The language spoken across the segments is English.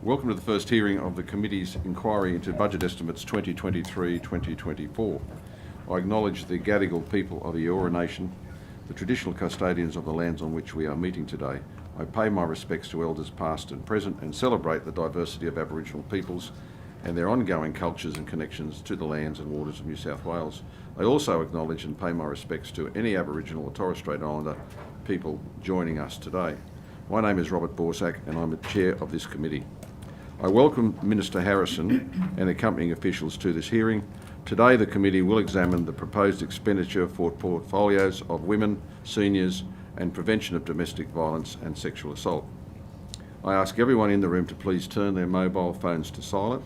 Welcome to the first hearing of the Committee's inquiry into Budget Estimates 2023-2024. I acknowledge the Gadigal people of the Eora Nation, the traditional custodians of the lands on which we are meeting today. I pay my respects to Elders past and present and celebrate the diversity of Aboriginal peoples and their ongoing cultures and connections to the lands and waters of New South Wales. I also acknowledge and pay my respects to any Aboriginal or Torres Strait Islander people joining us today. My name is Robert Borsak and I'm the Chair of this committee. I welcome Minister Harrison and accompanying officials to this hearing. Today the committee will examine the proposed expenditure for portfolios of women, seniors and prevention of domestic violence and sexual assault. I ask everyone in the room to please turn their mobile phones to silent.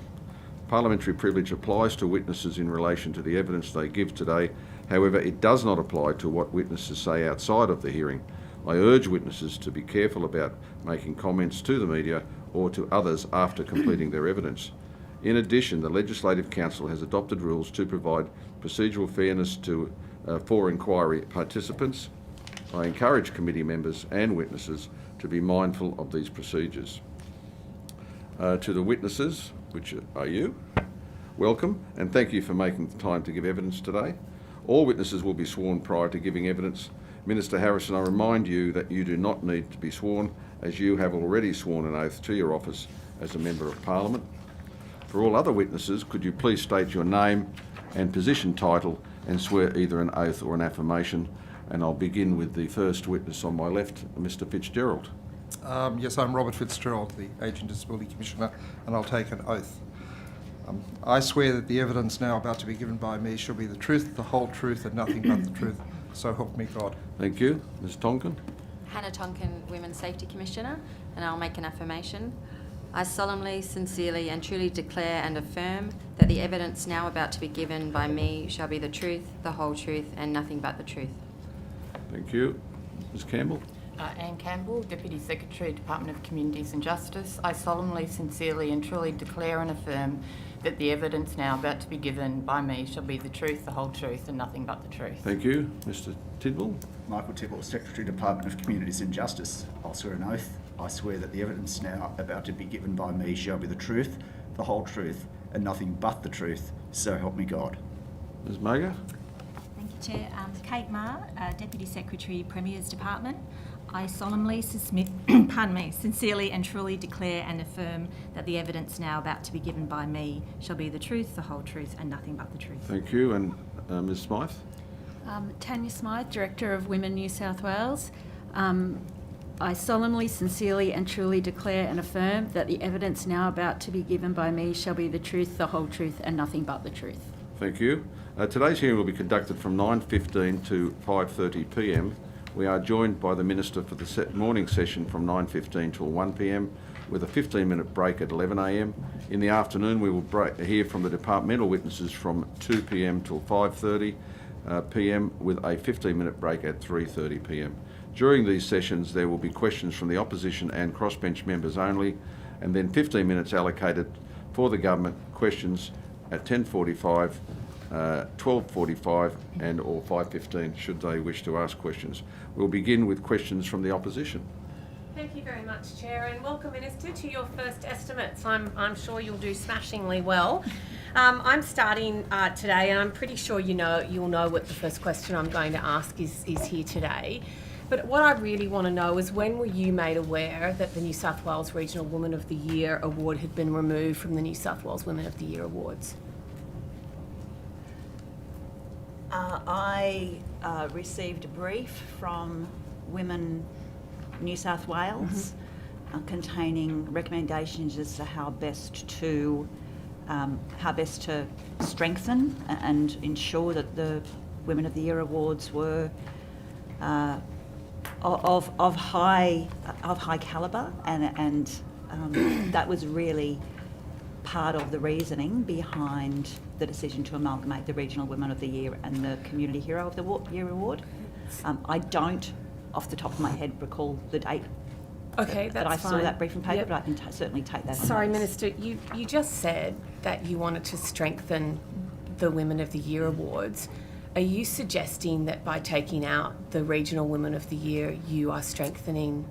Parliamentary privilege applies to witnesses in relation to the evidence they give today. However, it does not apply to what witnesses say outside of the hearing. I urge witnesses to be careful about making comments to the media or to others after completing their evidence. In addition, the Legislative Council has adopted rules to provide procedural fairness for inquiry participants. I encourage committee members and witnesses to be mindful of these procedures. To the witnesses, which are you, welcome and thank you for making the time to give evidence today. All witnesses will be sworn prior to giving evidence. Minister Harrison, I remind you that you do not need to be sworn, as you have already sworn an oath to your office as a Member of Parliament. For all other witnesses, could you please state your name and position title and swear either an oath or an affirmation? And I'll begin with the first witness on my left, Mr. Fitzgerald. Yes, I'm Robert Fitzgerald, the Aging Disability Commissioner, and I'll take an oath. I swear that the evidence now about to be given by me shall be the truth, the whole truth, and nothing but the truth. So help me God. Thank you. Ms. Tonkin. Hannah Tonkin, Women's Safety Commissioner, and I'll make an affirmation. I solemnly, sincerely and truly declare and affirm that the evidence now about to be given by me shall be the truth, the whole truth, and nothing but the truth. Thank you. Ms. Campbell. Anne Campbell, Deputy Secretary, Department of Communities and Justice. I solemnly, sincerely and truly declare and affirm that the evidence now about to be given by me shall be the truth, the whole truth and nothing but the truth. Thank you. Mr. Tidwell. Michael Tidwell, Secretary, Department of Communities and Justice. I'll swear an oath. I swear that the evidence now about to be given by me shall be the truth, the whole truth and nothing but the truth. So help me God. Ms. Mager. Thank you, Chair. Kate Marr, Deputy Secretary, Premier's Department. I solemnly, sincerely and truly declare and affirm that the evidence now about to be given by me shall be the truth, the whole truth and nothing but the truth. Thank you. And Ms. Smythe? Tanya Smythe, Director of Women New South Wales. I solemnly, sincerely and truly declare and affirm that the evidence now about to be given by me shall be the truth, the whole truth and nothing but the truth. Thank you. Today's hearing will be conducted from 9:15 to 5:30 p.m. We are joined by the Minister for the morning session from 9:15 till 1 p.m. with a 15-minute break at 11 a.m. In the afternoon we will hear from the departmental witnesses from 2 p.m. till 5:30 p.m. with a 15-minute break at 3:30 p.m. During these sessions there will be questions from the opposition and crossbench members only, and then 15 minutes allocated for the government questions at 10:45, 12:45 and or 5:15 should they wish to ask questions. We'll begin with questions from the opposition. Thank you very much, Chair, and welcome, Minister, to your first estimates. I'm sure you'll do smashingly well. I'm starting today, and I'm pretty sure you'll know what the first question I'm going to ask is here today. But what I really want to know is, when were you made aware that the New South Wales Regional Woman of the Year award had been removed from the New South Wales Women of the Year awards? I received a brief from Women New South Wales containing recommendations as to how best to strengthen and ensure that the Women of the Year awards were of high calibre, and that was really part of the reasoning behind the decision to amalgamate the Regional Women of the Year and the Community Hero of the Year award. I don't, off the top of my head, recall the date. Okay, that's but I fine. saw that briefing paper, Yep. but I can certainly take that. Sorry, Minister, you just said that you wanted to strengthen the Women of the Year awards. Are you suggesting that by taking out the Regional Women of the Year, you are strengthening?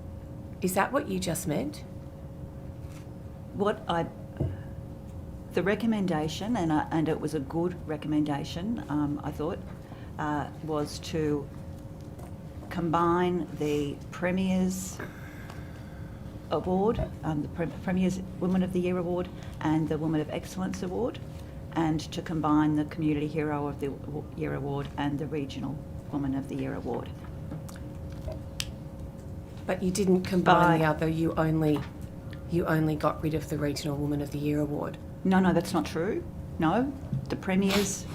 Is that what you just meant? The recommendation, and it was a good recommendation, I thought, was to combine the Premier's Award, the Premier's Woman of the Year Award and the Woman of Excellence Award, and to combine the Community Hero of the Year Award and the Regional Woman of the Year Award. But you didn't combine the other, you only got rid of the Regional Woman of the Year Award. No, that's not true. No, the Premier's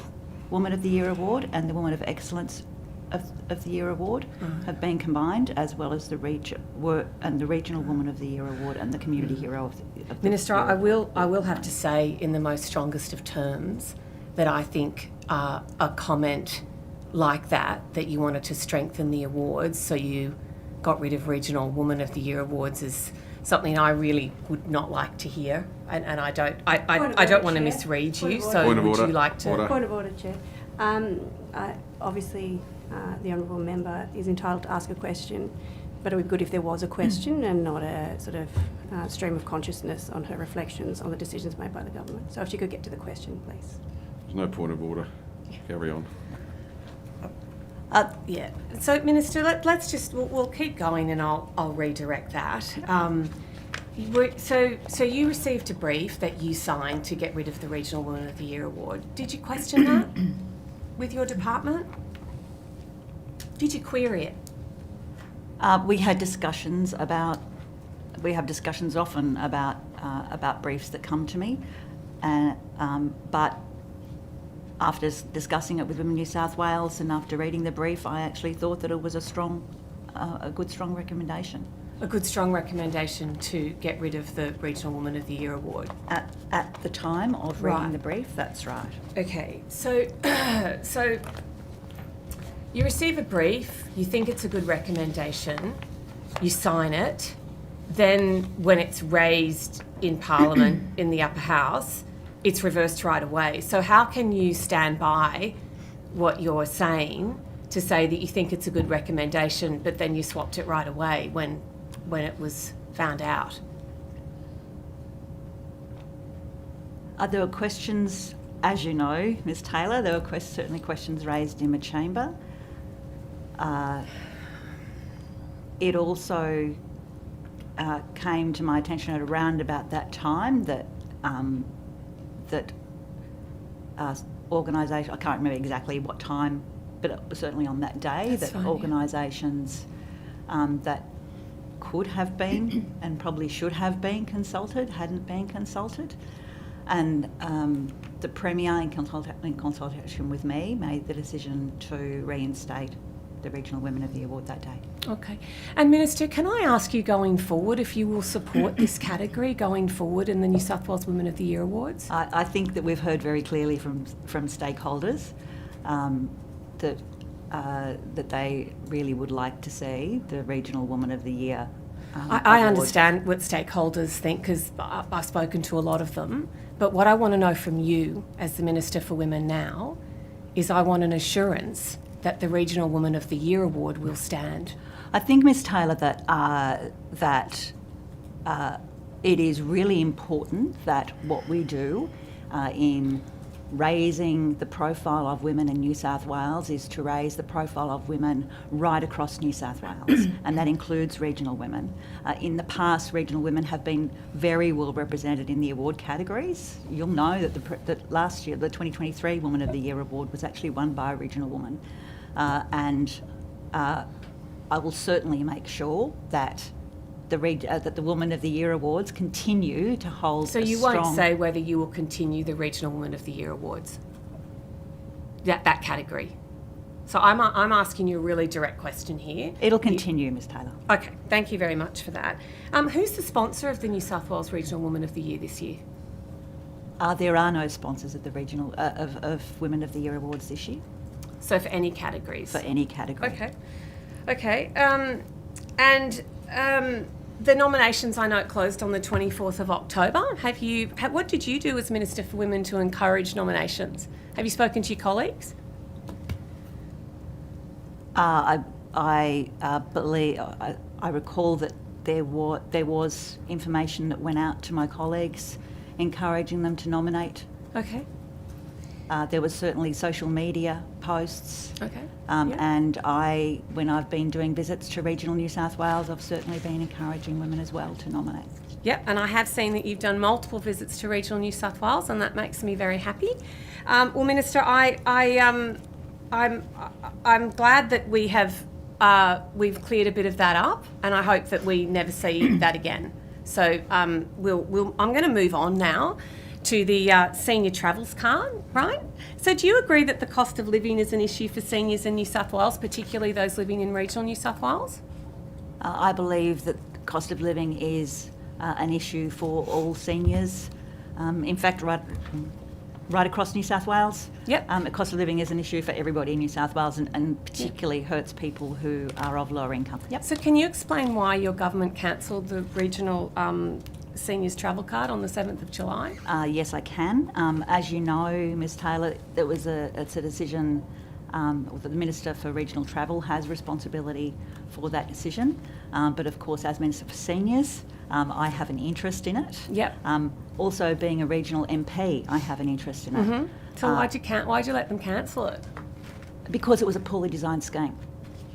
Woman of the Year Award and the Woman of Excellence of the Year Award have been combined, as well as the Regional Woman of the Year Award and the Community Hero of the Minister, Year I will have to say in the most strongest of terms that I think a comment like that you wanted to strengthen the awards, so you got rid of Regional Woman of the Year Awards, is something I really would not like to hear, and I don't want to misread you. So would you like to? Point of order, Chair. Obviously, the honourable member is entitled to ask a question, but it would be good if there was a question and not a sort of stream of consciousness on her reflections on the decisions made by the government. So if she could get to the question, please. There's no point of order. Carry on. Yeah. So, Minister, let's just we'll keep going, and I'll redirect that. So you received a brief that you signed to get rid of the Regional Woman of the Year Award. Did you question that with your department? Did you query it? We had discussions about. We have discussions often about briefs that come to me, but after discussing it with Women New South Wales and after reading the brief, I actually thought that it was a good strong recommendation. A good strong recommendation to get rid of the Regional Woman of the Year Award. At the time of reading the brief, that's right. Okay, so you receive a brief, you think it's a good recommendation, you sign it, then when it's raised in Parliament in the upper house, it's reversed right away. So how can you stand by what you're saying to say that you think it's a good recommendation, but then you swapped it right away when it was found out? There were questions, as you know, Ms Taylor, there were certainly questions raised in the chamber. It also came to my attention at around about that time that organisation, I can't remember exactly what time, but it was certainly on that day, That's that fine, organisations that could have been and probably should have been consulted hadn't been consulted, and the Premier, in consultation with me, made the decision to reinstate the Regional Women of the Award that day. Okay. And Minister, can I ask you going forward if you will support this category going forward in the New South Wales Women of the Year Awards? I think that we've heard very clearly from stakeholders that they really would like to see the Regional Woman of the Year I award. understand what stakeholders think because I've spoken to a lot of them, but what I want to know from you as the Minister for Women now is I want an assurance that the Regional Woman of the Year Award will stand. I think, Ms Taylor, that it is really important that what we do in raising the profile of women in New South Wales is to raise the profile of women right across New South Wales, and that includes regional women. In the past, regional women have been very well represented in the award categories. You'll know that last year, the 2023 Woman of the Year Award was actually won by a regional woman. And I will certainly make sure that the Woman of the Year Awards continue to hold. So you won't say whether you will continue the Regional Woman of the Year Awards, that category. So I'm asking you a really direct question here. It'll continue, Ms Taylor. Okay, thank you very much for that. Who's the sponsor of the New South Wales Regional Woman of the Year this year? There are no sponsors of the regional of Women of the Year Awards this year. So for any categories? For any category. Okay. The nominations, I know, closed on the 24th of October. What did you do as Minister for Women to encourage nominations? Have you spoken to your colleagues? I believe I recall that there was information that went out to my colleagues encouraging them to nominate. Okay. There was certainly social media posts. Okay. And when I've been doing visits to regional New South Wales, I've certainly been encouraging women as well to nominate. Yep, and I have seen that you've done multiple visits to regional New South Wales, and that makes me very happy. Well, Minister, I'm glad that we've cleared a bit of that up, and I hope that we never see that again. So I'm going to move on now to the senior travels card, right? So do you agree that the cost of living is an issue for seniors in New South Wales, particularly those living in regional New South Wales? I believe that cost of living is an issue for all seniors. In fact, right across New South Wales. Yep. The cost of living is an issue for everybody in New South Wales, and particularly hurts people who are of lower income. Yep. So can you explain why your government cancelled the regional seniors travel card on the 7th of July? Yes, I can. As you know, Ms Taylor, it's a decision, the Minister for Regional Travel has responsibility for that decision. But of course, as Minister for Seniors, I have an interest in it. Yep. Also, being a regional MP, I have an interest in it. So why'd you let them cancel it? Because it was a poorly designed scheme.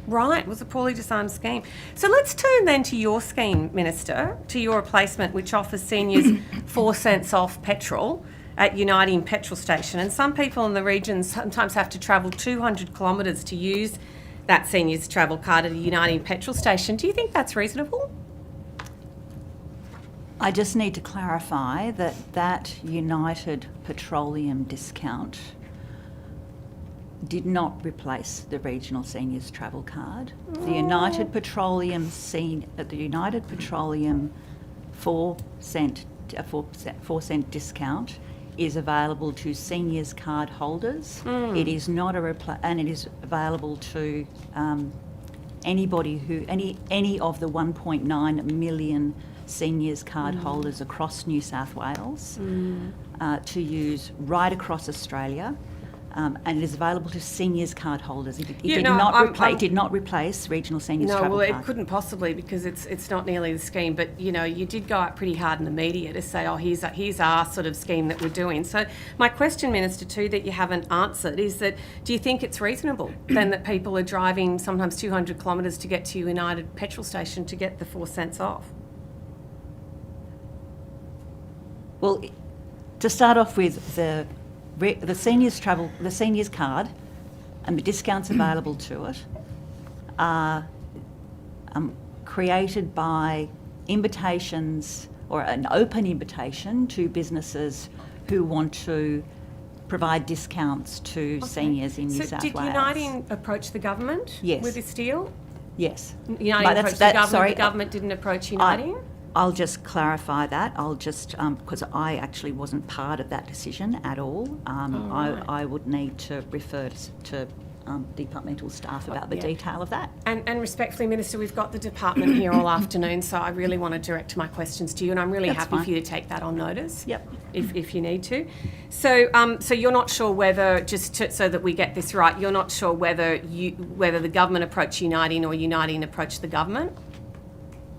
Right, it was a poorly designed scheme. So let's turn then to your scheme, Minister, to your replacement, which offers seniors 4 cents off petrol at Uniting petrol station. And some people in the region sometimes have to travel 200 kilometres to use that seniors travel card at a Uniting petrol station. Do you think that's reasonable? I just need to clarify that United Petroleum discount did not replace the regional seniors travel card. The United Petroleum 4 cent discount is available to seniors card holders. It is not and it is available to anybody any of the 1.9 million seniors card holders across New South Wales to use right across Australia. And it is available to seniors card holders. It did not replace regional seniors travel card. No, well, it couldn't possibly, because it's not nearly the scheme. But you know, you did go out pretty hard in the media to say, oh, here's our sort of scheme that we're doing. So my question, Minister, too, that you haven't answered is that do you think it's reasonable then that people are driving sometimes 200 kilometres to get to United petrol station to get the 4 cents off? Well, to start off with, the seniors card and the discounts available to it are created by invitations or an open invitation to businesses who want to provide discounts to seniors in New South Wales. So did Uniting approach the government with this deal? Yes. Uniting approached the government, the government didn't approach Uniting? I'll just clarify that. I'll just, because I actually wasn't part of that decision at all. I would need to refer to departmental staff about the detail of that. And respectfully, Minister, we've got the department here all afternoon, so I really want to direct my questions to you, and I'm really happy for you to take that on notice. Yep. If you need to. So so you're not sure whether, so that we get this right, you're not sure whether the government approached Uniting or Uniting approached the government?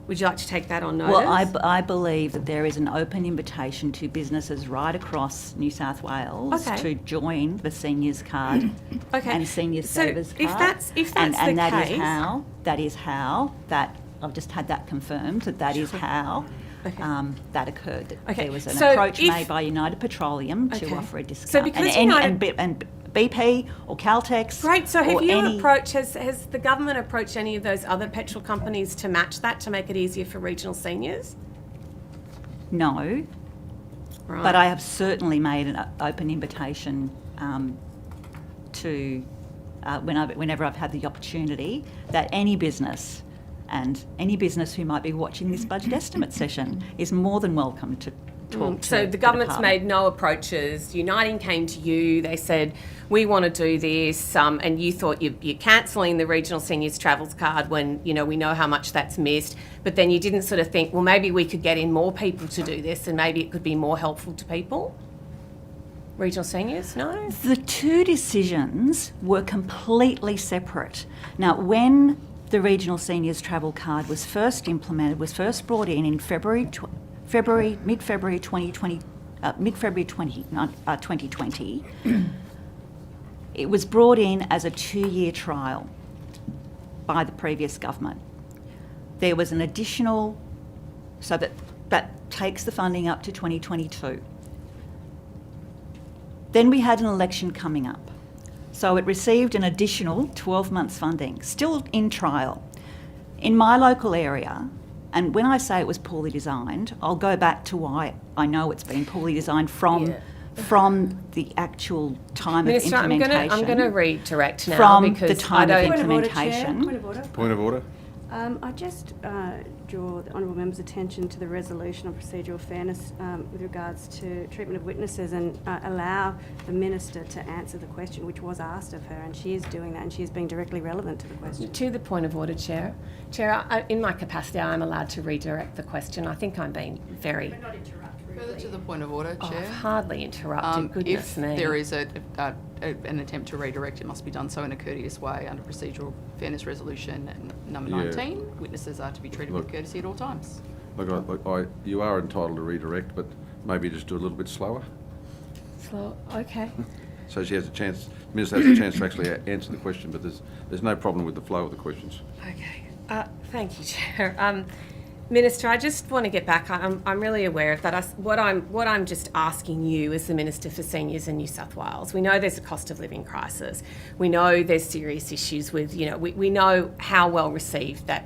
Would you like to take that on notice? Well, I believe that there is an open invitation to businesses right across New South Wales to join the seniors card and seniors savers card. If that's and the that case, is how I've just had that confirmed that is how that occurred. There was an approach made by United Petroleum to offer a discount. So because and BP or Caltex. Great. So have you approached, has the government approached any of those other petrol companies to match that, to make it easier for regional seniors? No. Right. But I have certainly made an open invitation to, whenever I've had the opportunity, that any business who might be watching this budget estimate session is more than welcome to talk to. So the government's made no approaches. Uniting came to you. They said, we want to do this, and you thought you're cancelling the regional seniors travels card when we know how much that's missed. But then you didn't sort of think, well, maybe we could get in more people to do this, and maybe it could be more helpful to people. Regional seniors, no. The two decisions were completely separate. Now, when the regional seniors travel card was first brought in mid-February 2020. It was brought in as a 2-year trial by the previous government. There was an additional, so that takes the funding up to 2022. Then we had an election coming up. So it received an additional 12 months funding, still in trial. In my local area, and when I say it was poorly designed, I'll go back to why I know it's been poorly designed from the actual time Minister, of implementation. I'm going to redirect now from because the time I of don't. implementation. Point of order. Point of order. I just draw the honourable member's attention to the resolution on procedural fairness with regards to treatment of witnesses and allow the minister to answer the question which was asked of her, and she is doing that and she is being directly relevant to the question. To the point of order, Chair. Chair, in my capacity, I'm allowed to redirect the question. I think I'm being very... Further to the point of order, Oh, Chair. I've hardly interrupted, goodness if me. there is an attempt to redirect, it must be done so in a courteous way under procedural fairness resolution number 19. Witnesses are to be treated with courtesy at all times. Look, you are entitled to redirect, but maybe just do a little bit slower. Slow, okay. So she has a chance, the Minister has a chance to actually answer the question, but there's no problem with the flow of the questions. Okay. Thank you, Chair. Minister, I just want to get back. I'm really aware of that. What I'm just asking you as the Minister for Seniors in New South Wales, we know there's a cost of living crisis. We know there's serious issues with, we know how well received that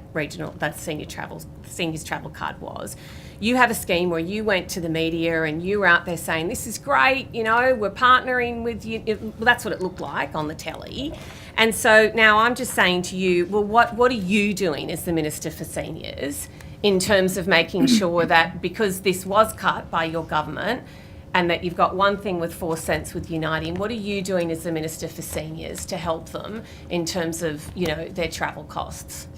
seniors travel card was. You have a scheme where you went to the media and you were out there saying, this is great, we're partnering with you. Well, that's what it looked like on the telly. And so now I'm just saying to you, well, what are you doing as the Minister for Seniors in terms of making sure that, because this was cut by your government and that you've got one thing with 4 cents with Uniting, what are you doing as the Minister for Seniors to help them in terms of, their travel costs?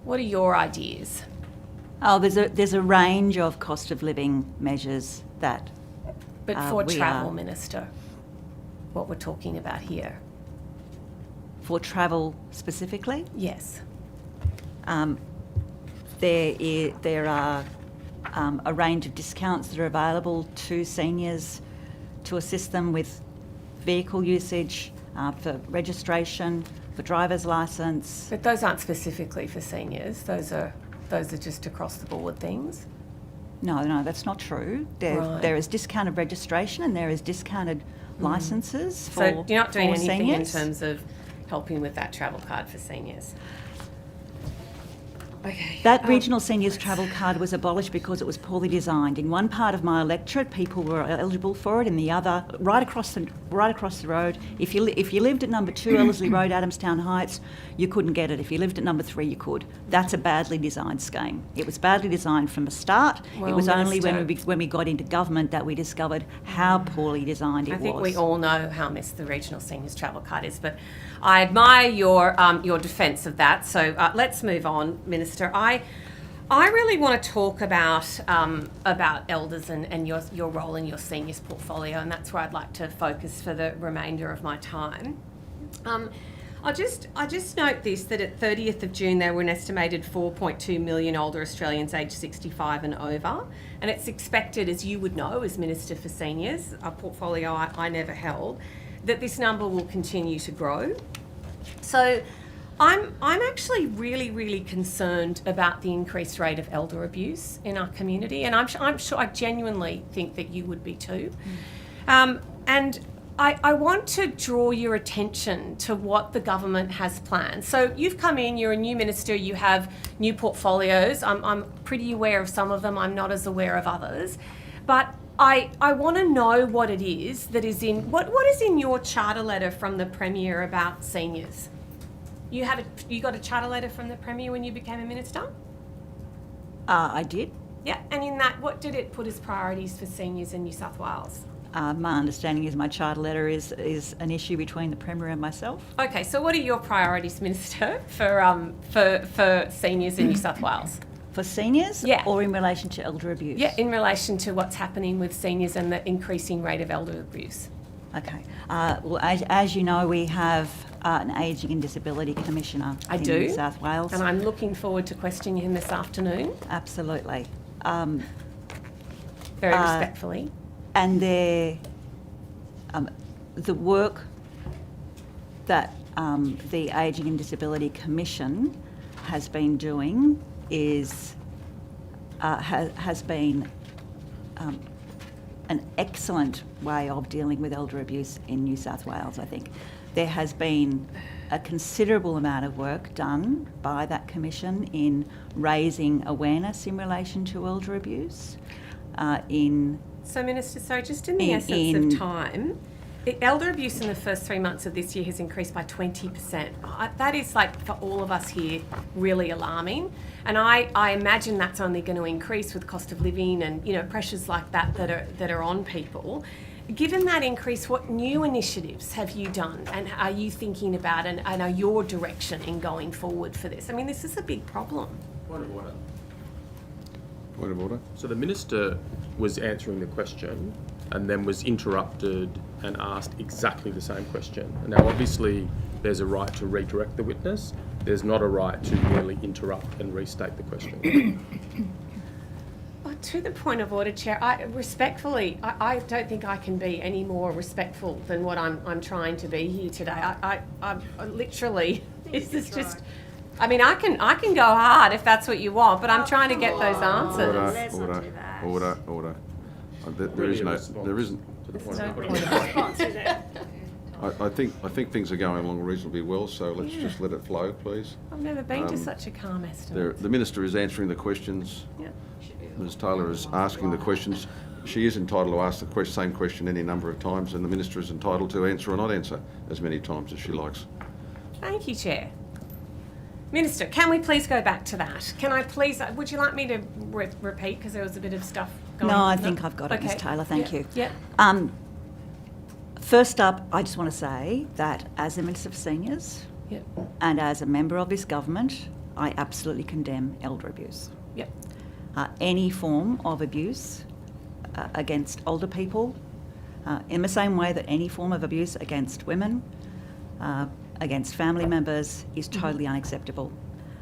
What are your ideas? Oh, there's a range of cost of living measures that But for we travel, are- Minister, what we're talking about here. for travel specifically. Yes. There are a range of discounts that are available to seniors to assist them with vehicle usage, for registration, for driver's licence. But those aren't specifically for seniors. Those are just across the board things. No, that's not true. Right. There is discounted registration and there is discounted licences for So you're not doing for anything seniors. in terms of helping with that travel card for seniors? Okay. That regional seniors travel card was abolished because it was poorly designed. In one part of my electorate, people were eligible for it. In the other, right across the road, if you lived at number 2 Ellerslie Road, Adamstown Heights, you couldn't get it. If you lived at number 3, you could. That's a badly designed scheme. It was badly designed from the start. Well, it was only Minister, when we got into government that we discovered how poorly designed it was. I think we all know how missed the regional seniors travel card is, but I admire your defence of that. So let's move on, Minister. I really want to talk about elders and your role in your seniors portfolio, and that's where I'd like to focus for the remainder of my time. I just note this, that at 30th of June there were an estimated 4.2 million older Australians aged 65 and over, and it's expected, as you would know as Minister for Seniors, a portfolio I never held, that this number will continue to grow. So I'm actually really, really concerned about the increased rate of elder abuse in our community, and I'm sure I genuinely think that you would be too. And I want to draw your attention to what the government has planned. So you've come in, you're a new minister, you have new portfolios. I'm pretty aware of some of them, I'm not as aware of others. But I want to know what it is that is in, what is in your charter letter from the Premier about seniors? You got a charter letter from the Premier when you became a minister? I did. Yeah, and in that, what did it put as priorities for seniors in New South Wales? My understanding is my charter letter is an issue between the Premier and myself. Okay, so what are your priorities, Minister, for seniors in New South Wales? For seniors? Yeah. Or in relation to elder abuse? Yeah, in relation to what's happening with seniors and the increasing rate of elder abuse. Okay. Well, as you know, we have an Ageing and Disability Commissioner I in do. New South Wales. And I'm looking forward to questioning him this afternoon, Absolutely. very respectfully. And the work that the Ageing and Disability Commission has been doing has been an excellent way of dealing with elder abuse in New South Wales, I think. There has been a considerable amount of work done by that commission in raising awareness in relation to elder abuse, So, Minister, so just in the essence of time, elder abuse in the first 3 months of this year has increased by 20%. That is, like, for all of us here, really alarming. And I imagine that's only going to increase with cost of living and, you know, pressures like that are on people. Given that increase, what new initiatives have you done and are you thinking about and are your direction in going forward for this? I mean, this is a big problem. Point of order. Point of order. So the Minister was answering the question and then was interrupted and asked exactly the same question. Now, obviously, there's a right to redirect the witness. There's not a right to merely interrupt and restate the question. Well, to the point of order, Chair, I don't think I can be any more respectful than what I'm trying to be here today. I literally, this is just, I mean, I can go hard if that's what you want, but I'm trying to get those answers. Order. There isn't. I think things are going along reasonably well, so let's just let it flow, please. I've never been to such a calm estimate. The Minister is answering the questions. Yeah. Ms Taylor is asking the questions. She is entitled to ask the same question any number of times, and the Minister is entitled to answer or not answer as many times as she likes. Thank you, Chair. Minister, can we please go back to that? Can I please, would you like me to repeat, because there was a bit of stuff going on? No, I think I've got it, Ms Taylor, thank you. Yeah. First up, I just want to say that as a Minister for Seniors Yep. and as a member of this government, I absolutely condemn elder abuse. Yep. Any form of abuse against older people, in the same way that any form of abuse against women, against family members is totally unacceptable.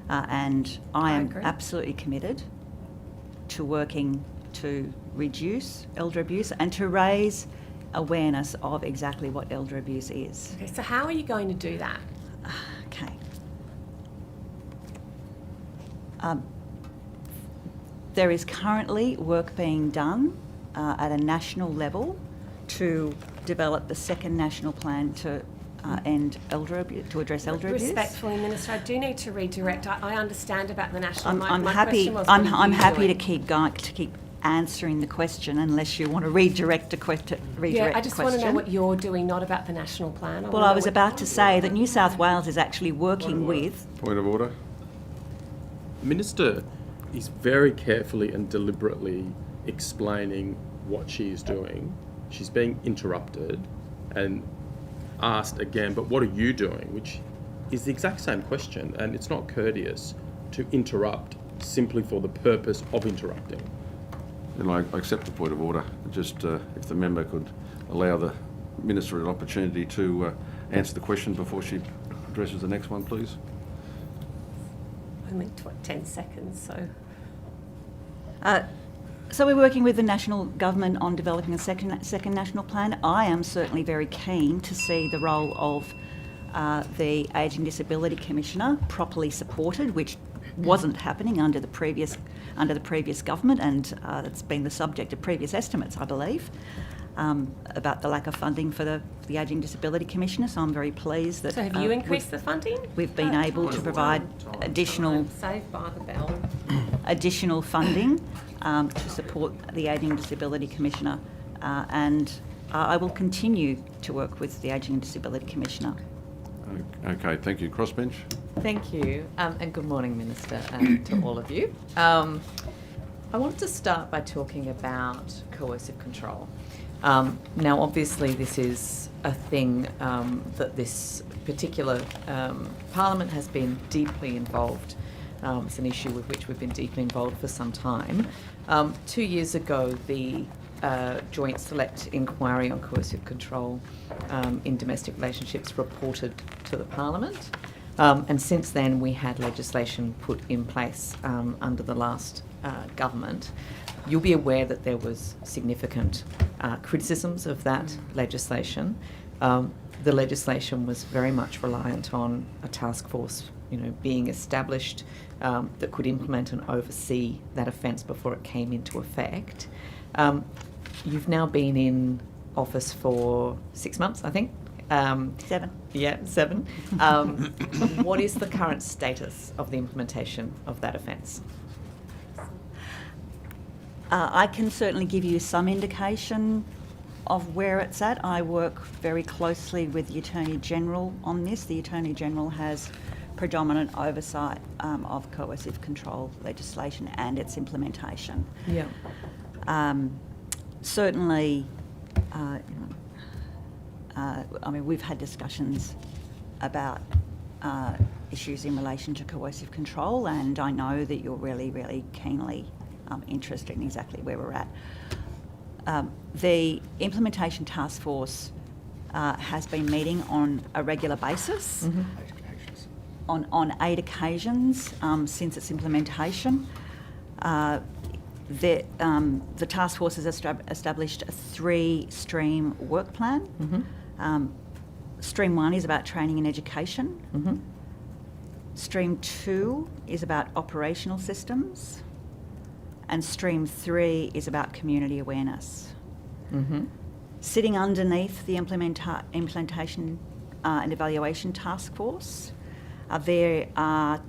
And I am agree. absolutely committed to working to reduce elder abuse and to raise awareness of exactly what elder abuse is. Okay, so how are you going to do that? Okay. There is currently work being done at a national level to develop the second national plan to end elder abuse, to address elder abuse. Respectfully, Minister, I do need to redirect. I understand about the national. I'm my happy. question was, I'm what are you happy to doing? keep going, to keep answering the question, unless you want to redirect the question. Yeah, I just want to know what you're doing, not about the national plan. Well, I was about to say that New South Wales is actually working with. Point of order. The Minister is very carefully and deliberately explaining what she is doing. She's being interrupted and asked again, but what are you doing? Which is the exact same question, and it's not courteous to interrupt simply for the purpose of interrupting. And I accept the point of order. Just if the member could allow the Minister an opportunity to answer the question before she addresses the next one, please. Only 10 seconds, so. So we're working with the national government on developing a second national plan. I am certainly very keen to see the role of the Ageing Disability Commissioner properly supported, which wasn't happening under the previous government, and it's been the subject of previous estimates, I believe, about the lack of funding for the Ageing Disability Commissioner. So I'm very pleased that. So have you increased the funding? We've been able to provide additional. Saved by the bell. Additional funding to support the Ageing Disability Commissioner, and I will continue to work with the Ageing Disability Commissioner. Okay, thank you. Crossbench. Thank you, and good morning, Minister, to all of you. I wanted to start by talking about coercive control. Now, obviously, this is a thing that this particular Parliament has been deeply involved. It's an issue with which we've been deeply involved for some time. 2 years ago, the joint select inquiry on coercive control in domestic relationships reported to the Parliament. And since then, we had legislation put in place under the last government. You'll be aware that there was significant criticisms of that legislation. The legislation was very much reliant on a task force, being established that could implement and oversee that offence before it came into effect. You've now been in office for 6 months, I think. 7. Yeah, 7. What is the current status of the implementation of that offence? I can certainly give you some indication of where it's at. I work very closely with the Attorney General on this. The Attorney General has predominant oversight of coercive control legislation and its implementation. Yeah. Certainly, we've had discussions about issues in relation to coercive control, and I know that you're really, really keenly interested in exactly where we're at. The implementation task force has been meeting on a regular basis, on 8 occasions since its implementation. The task force has established a 3-stream work plan. Stream 1 is about training and education. Stream 2 is about operational systems. And Stream 3 is about community awareness. Sitting underneath the implementation and evaluation task force, there are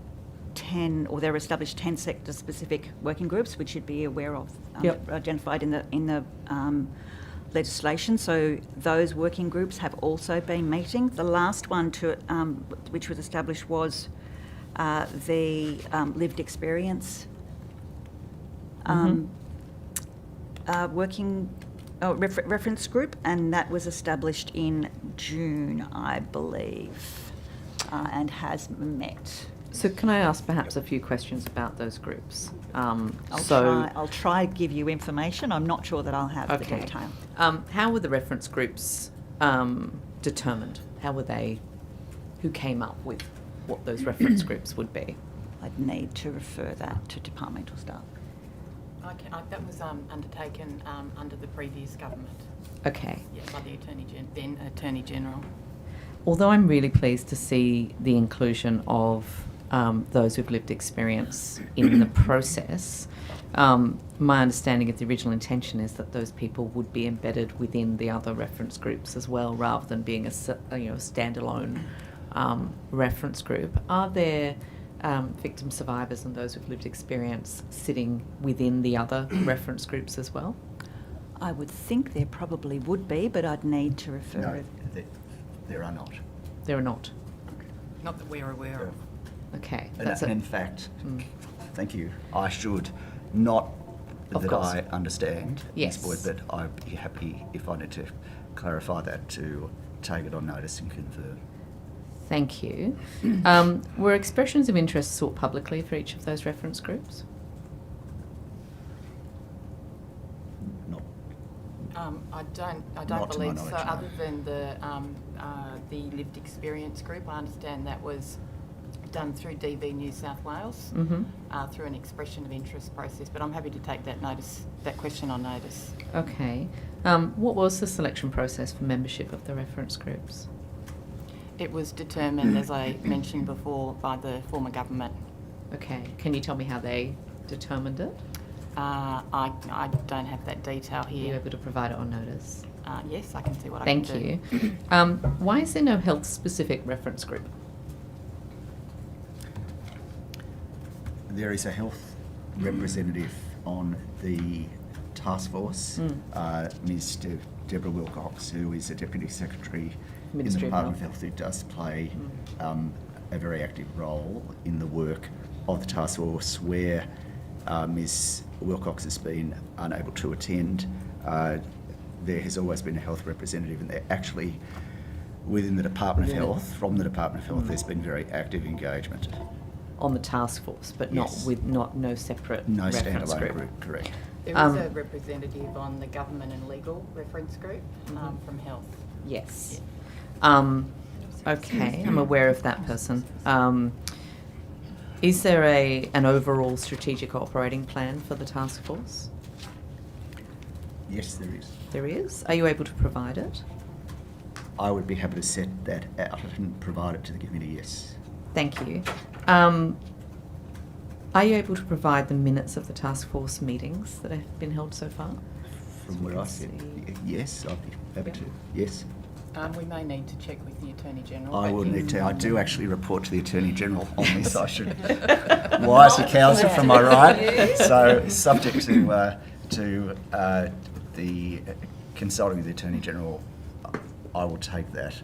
10, or there are established 10 sector-specific working groups, which you'd be aware of, identified in the legislation. So those working groups have also been meeting. The last one which was established was the lived experience reference group, and that was established in June, I believe, and has met. So can I ask perhaps a few questions about those groups? I'll try to give you information. I'm not sure that I'll have the detail. How were the reference groups determined? Who came up with what those reference groups would be? I'd need to refer that to departmental staff. That was undertaken under the previous government. Okay. Yeah, by the then Attorney General. Although I'm really pleased to see the inclusion of those with lived experience in the process, my understanding of the original intention is that those people would be embedded within the other reference groups as well, rather than being a standalone reference group. Are there victim survivors and those with lived experience sitting within the other reference groups as well? I would think there probably would be, but I'd need to refer. No, there are not. There are not. Not that we're aware of. Okay. And in fact, thank you, I should not, Of that course. I understand, Yes. Ms. Boyd, but I'd be happy if I need to clarify that, to take it on notice and confirm. Thank you. Were expressions of interest sought publicly for each of those reference groups? Not. I don't Not to my believe so. knowledge, no. Other than the lived experience group, I understand that was done through DV New South Wales through an expression of interest process. But I'm happy to take that question on notice. Okay. What was the selection process for membership of the reference groups? It was determined, as I mentioned before, by the former government. Okay. Can you tell me how they determined it? I don't have that detail Are you here. able to provide it on notice? Yes, I can see what Thank I can do. you. Why is there no health-specific reference group? There is a health representative on the task force, Ms. Deborah Wilcox, who is a Deputy Secretary in the Ministry of Department of Health. Health, who does play a very active role in the work of the task force. Where Ms. Wilcox has been unable to attend, there has always been a health representative, and they're actually within the Department of Health, from the Department of Health, there's been very active engagement. On the task force, but Yes. no separate No reference standalone group. group, correct. There is a representative on the government and legal reference group from health. Yes. Okay, I'm aware of that person. Is there an overall strategic operating plan for the task force? Yes, there is. There is. Are you able to provide it? I would be happy to set that out and provide it to the committee, yes. Thank you. Are you able to provide the minutes of the task force meetings that have been held so far? From where I sit, yes, I'd be happy to, yes. We may need to check with the Attorney General. I but will if- need to. I do actually report to the Attorney General on this. I should. Wise counsel from my right. So subject to the consulting with the Attorney General, I will take that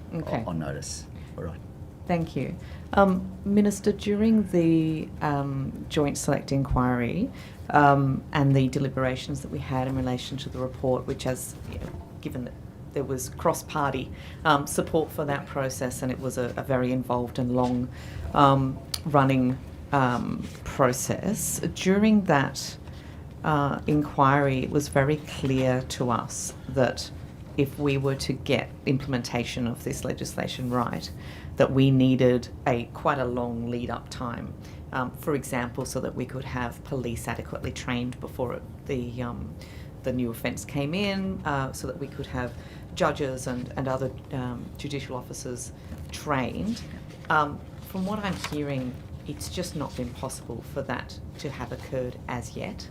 on notice. All right. Thank you. Minister, during the joint select inquiry and the deliberations that we had in relation to the report, which has, given that there was cross-party support for that process, and it was a very involved and long running process. During that inquiry, it was very clear to us that if we were to get implementation of this legislation right, that we needed quite a long lead-up time. For example, so that we could have police adequately trained before the new offence came in, so that we could have judges and other judicial officers trained. From what I'm hearing, it's just not been possible for that to have occurred as yet.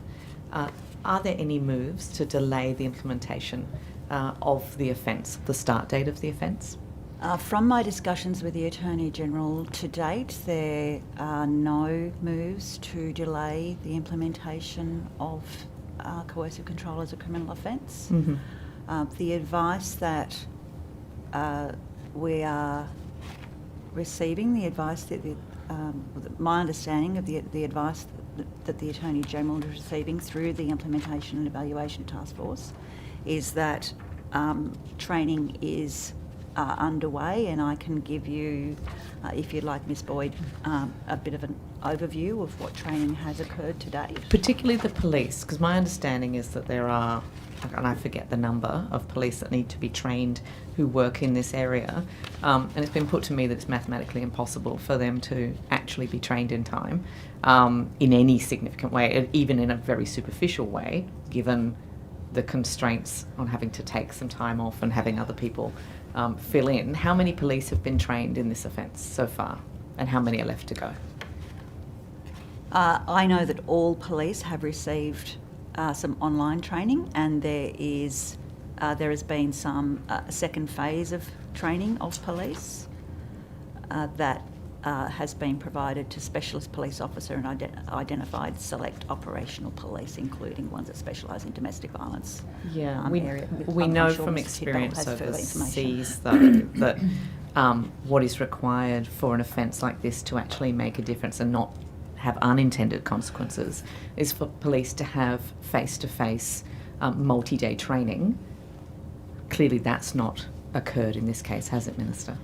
Are there any moves to delay the implementation of the offence, the start date of the offence? From my discussions with the Attorney General to date, there are no moves to delay the implementation of coercive control as a criminal offence. Mm-hmm. The advice that we are receiving, the advice that my understanding of the advice that the Attorney General is receiving through the Implementation and Evaluation Task Force is that training is underway, and I can give you, if you'd like, Ms Boyd, a bit of an overview of what training has occurred to date. Particularly the police, because my understanding is that there are, and I forget the number of police that need to be trained who work in this area, and it's been put to me that it's mathematically impossible for them to actually be trained in time in any significant way, even in a very superficial way, given the constraints on having to take some time off and having other people fill in. How many police have been trained in this offence so far, and how many are left to go? I know that all police have received some online training, and there has been some second phase of training of police that has been provided to specialist police officer and identified select operational police, including ones that specialise in domestic violence. Yeah, area. we I'm know sure from Mr. Tidbell experience has further overseas, information. though, that what is required for an offence like this to actually make a difference and not have unintended consequences is for police to have face-to-face multi-day training. Clearly that's not occurred in this case, has it, Minister?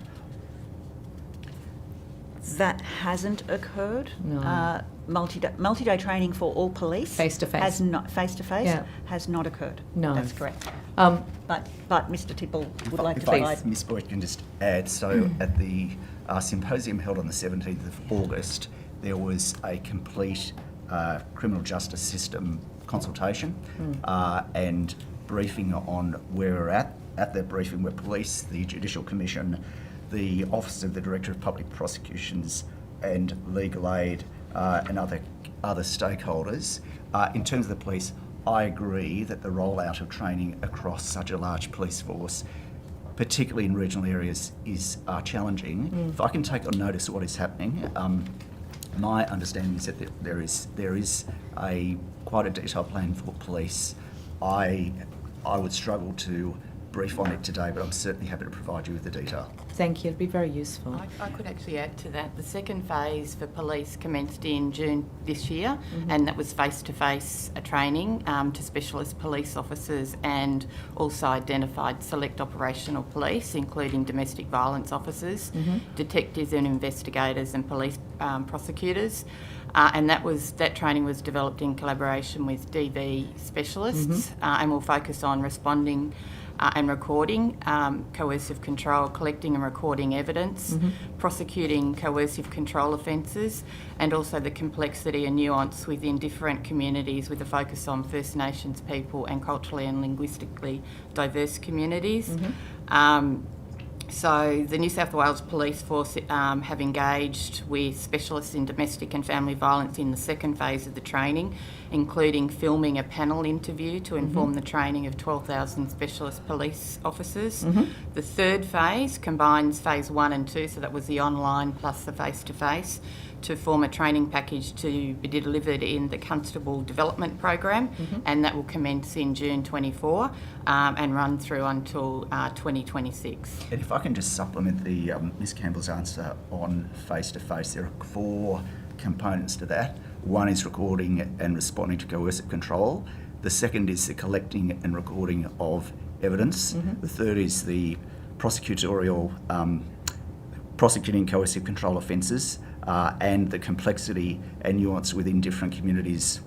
That hasn't occurred. No. Multi-day training for all police Face-to-face. has not face-to-face Yeah. has not occurred. No. That's correct. Um, But Mr. Tidbell would like to If I, provide. Ms Boyd can just add, so at the symposium held on the 17th of August, there was a complete criminal justice system consultation and briefing on where we're at. At that briefing were police, the Judicial Commission, the Office of the Director of Public Prosecutions and Legal Aid and other stakeholders. In terms of the police, I agree that the rollout of training across such a large police force, particularly in regional areas, is challenging. If I can take on notice of what is happening, my understanding is that there is quite a detailed plan for police. I would struggle to brief on it today, but I'm certainly happy to provide you with the detail. Thank you, it'd be very useful. I could actually add to that. The second phase for police commenced in June this year, and that was face-to-face training to specialist police officers and also identified select operational police, including domestic violence officers, detectives and investigators and police prosecutors. and that training was developed in collaboration with DV specialists, and will focus on responding and recording coercive control, collecting and recording evidence, prosecuting coercive control offences, and also the complexity and nuance within different communities with a focus on First Nations people and culturally and linguistically diverse communities. So the New South Wales Police Force have engaged with specialists in domestic and family violence in the second phase of the training, including filming a panel interview to inform the training of 12,000 specialist police officers. The third phase combines phase 1 and 2, so that was the online plus the face-to-face, to form a training package to be delivered in the Constable Development Program, and that will commence in June 24 and run through until 2026. And if I can just supplement the Ms Campbell's answer on face-to-face, there are 4 components to that. One is recording and responding to coercive control. The second is the collecting and recording of evidence. The third is the prosecutorial prosecuting coercive control offences, and the complexity and nuance within different communities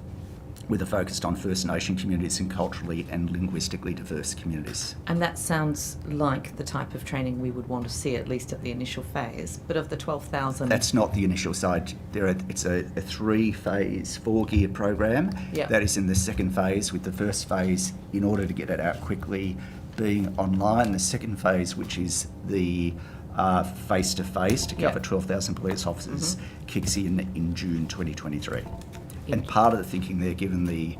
with a focus on First Nation communities and culturally and linguistically diverse communities. And that sounds like the type of training we would want to see, at least at the initial phase. But of the 12,000... That's not the initial side. It's a 3-phase, 4-gear program. That is in the second phase, with the first phase, in order to get it out quickly, being online. The second phase, which is the face-to-face to cover 12,000 police officers, kicks in June 2023. And part of the thinking there, given the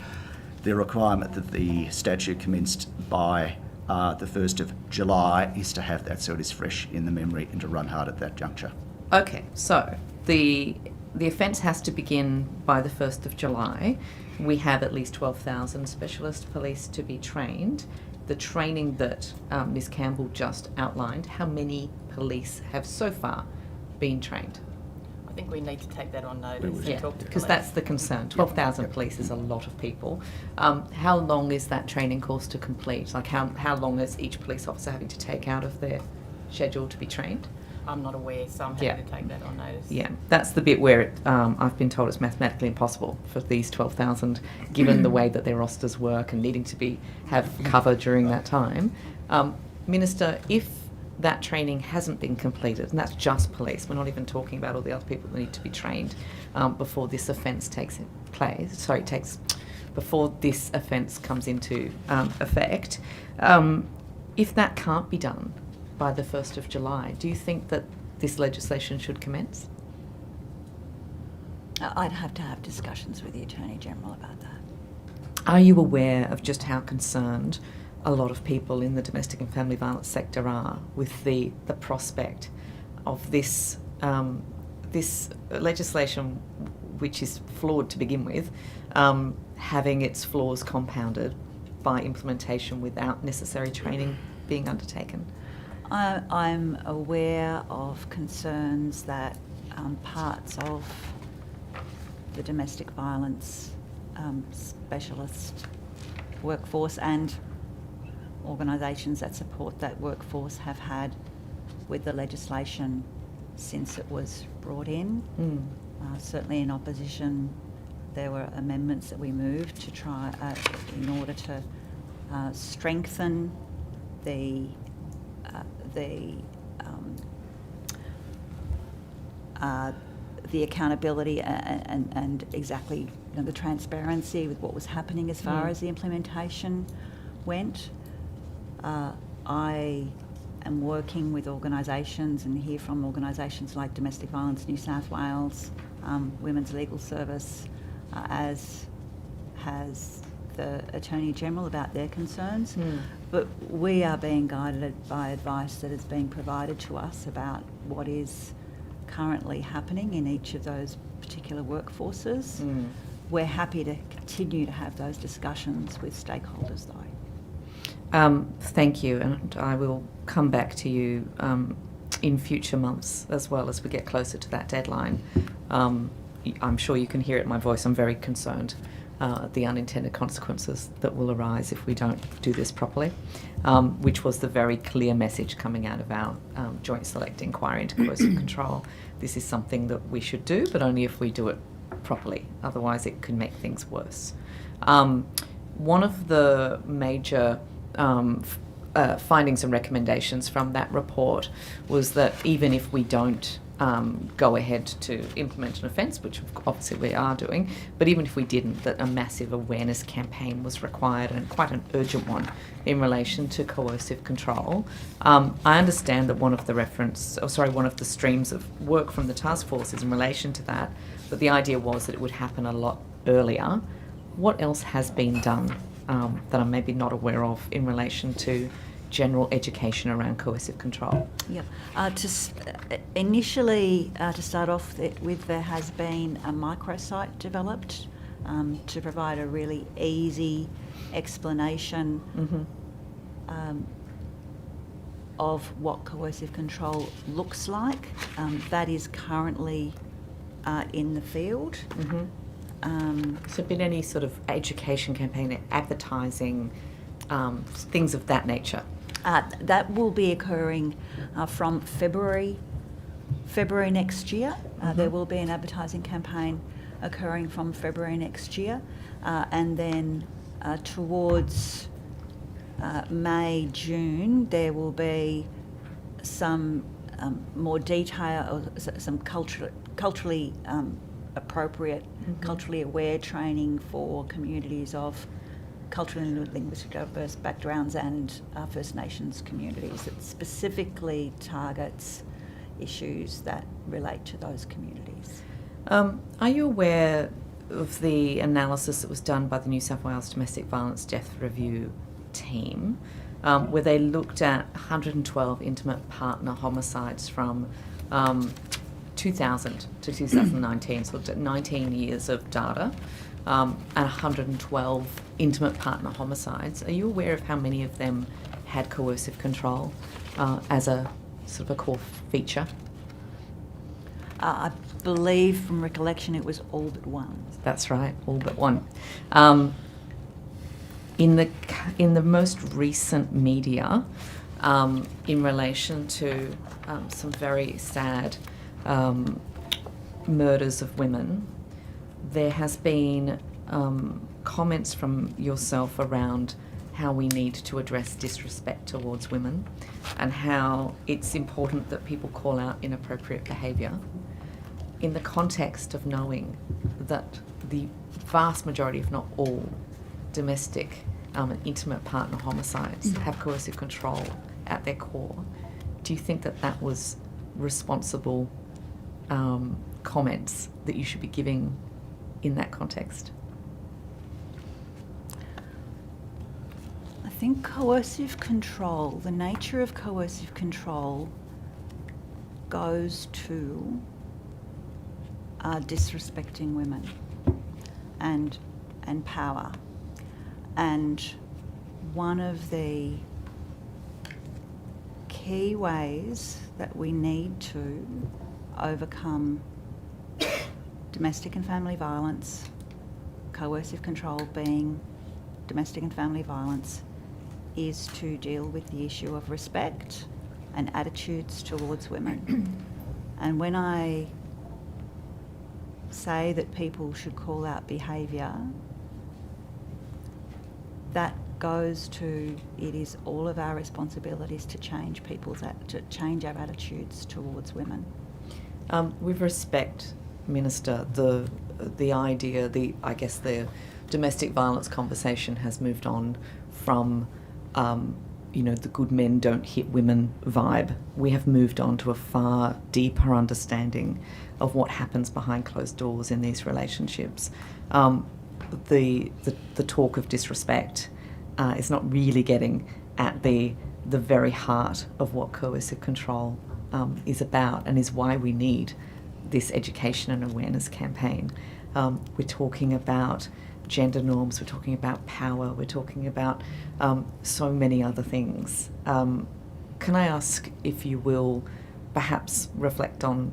requirement that the statute commenced by the 1st of July, is to have that so it is fresh in the memory and to run hard at that juncture. Okay, so the offence has to begin by the 1st of July. We have at least 12,000 specialist police to be trained. The training that Ms Campbell just outlined, how many police have so far been trained? I think we need to take that on notice and talk to because police. that's the concern. 12,000 police is a lot of people. How long is that training course to complete? Like how long is each police officer having to take out of their schedule to be trained? I'm not aware, so I'm happy to take that on notice. Yeah, that's the bit where I've been told it's mathematically impossible for these 12,000, given the way that their rosters work and needing to have cover during that time. Minister, if that training hasn't been completed, and that's just police, we're not even talking about all the other people that need to be trained before this offence before this offence comes into effect. If that can't be done by the 1st of July, do you think that this legislation should commence? I'd have to have discussions with the Attorney-General about that. Are you aware of just how concerned a lot of people in the domestic and family violence sector are with the prospect of this this legislation, which is flawed to begin with, having its flaws compounded by implementation without necessary training being undertaken? I'm aware of concerns that parts of the domestic violence specialist workforce and organisations that support that workforce have had with the legislation since it was brought in. Certainly in opposition, there were amendments that we moved to try in order to strengthen the accountability and exactly the transparency with what was happening as far as the implementation went. I am working with organisations and hear from organisations like Domestic Violence New South Wales, Women's Legal Service, as has the Attorney-General about their concerns. But we are being guided by advice that is being provided to us about what is currently happening in each of those particular workforces. We're happy to continue to have those discussions with stakeholders, though. Thank you, and I will come back to you in future months as well as we get closer to that deadline. I'm sure you can hear it in my voice. I'm very concerned the unintended consequences that will arise if we don't do this properly, which was the very clear message coming out of our joint select inquiry into coercive control. This is something that we should do, but only if we do it properly. Otherwise, it can make things worse. One of the major findings and recommendations from that report was that even if we don't go ahead to implement an offence, which obviously we are doing, but even if we didn't, that a massive awareness campaign was required, and quite an urgent one, in relation to coercive control. I understand that one of the streams of work from the task force is in relation to that, but the idea was that it would happen a lot earlier. What else has been done that I'm maybe not aware of in relation to general education around coercive control? Yep. Initially, to start off with, there has been a microsite developed to provide a really easy explanation of what coercive control looks like. That is currently in the field. Has there been any sort of education campaign, advertising, things of that nature? That will be occurring from February next year. There will be an advertising campaign occurring from February next year, and then towards May, June, there will be some more detail, or some culturally appropriate, culturally aware training for communities of culturally and linguistically diverse backgrounds and First Nations communities that specifically targets issues that relate to those communities. Are you aware of the analysis that was done by the New South Wales Domestic Violence Death Review team, where they looked at 112 intimate partner homicides from 2000 to 2019, so 19 years of data, and 112 intimate partner homicides? Are you aware of how many of them had coercive control as a sort of a core feature? I believe from recollection it was all but one. That's right, all but one. In the most recent media, in relation to some very sad murders of women, there has been comments from yourself around how we need to address disrespect towards women and how it's important that people call out inappropriate behaviour in the context of knowing that the vast majority, if not all, domestic and intimate partner homicides have coercive control at their core. Do you think that that was responsible comments that you should be giving in that context? I think coercive control, the nature of coercive control goes to disrespecting women and power. And one of the key ways that we need to overcome domestic and family violence, coercive control being domestic and family violence, is to deal with the issue of respect and attitudes towards women. And when I say that people should call out behaviour, that goes to, it is all of our responsibilities to change our attitudes towards women. With respect, Minister, the idea, I guess the domestic violence conversation has moved on from, the good men don't hit women vibe. We have moved on to a far deeper understanding of what happens behind closed doors in these relationships. The talk of disrespect is not really getting at the very heart of what coercive control is about, and is why we need this education and awareness campaign. We're talking about gender norms, we're talking about power, we're talking about so many other things. Can I ask if you will perhaps reflect on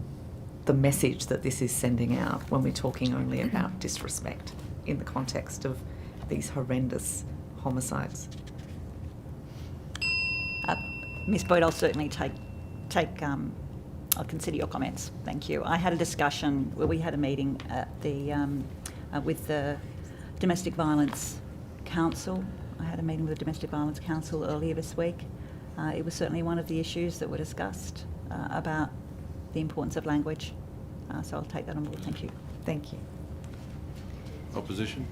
the message that this is sending out when we're talking only about disrespect in the context of these horrendous homicides? Ms. Boyd, I'll certainly take I'll consider your comments. Thank you. I had a discussion where we had a meeting at with the Domestic Violence Council. I had a meeting with the Domestic Violence Council earlier this week. It was certainly one of the issues that were discussed about the importance of language. So I'll take that on board. Thank you. Thank you. Opposition?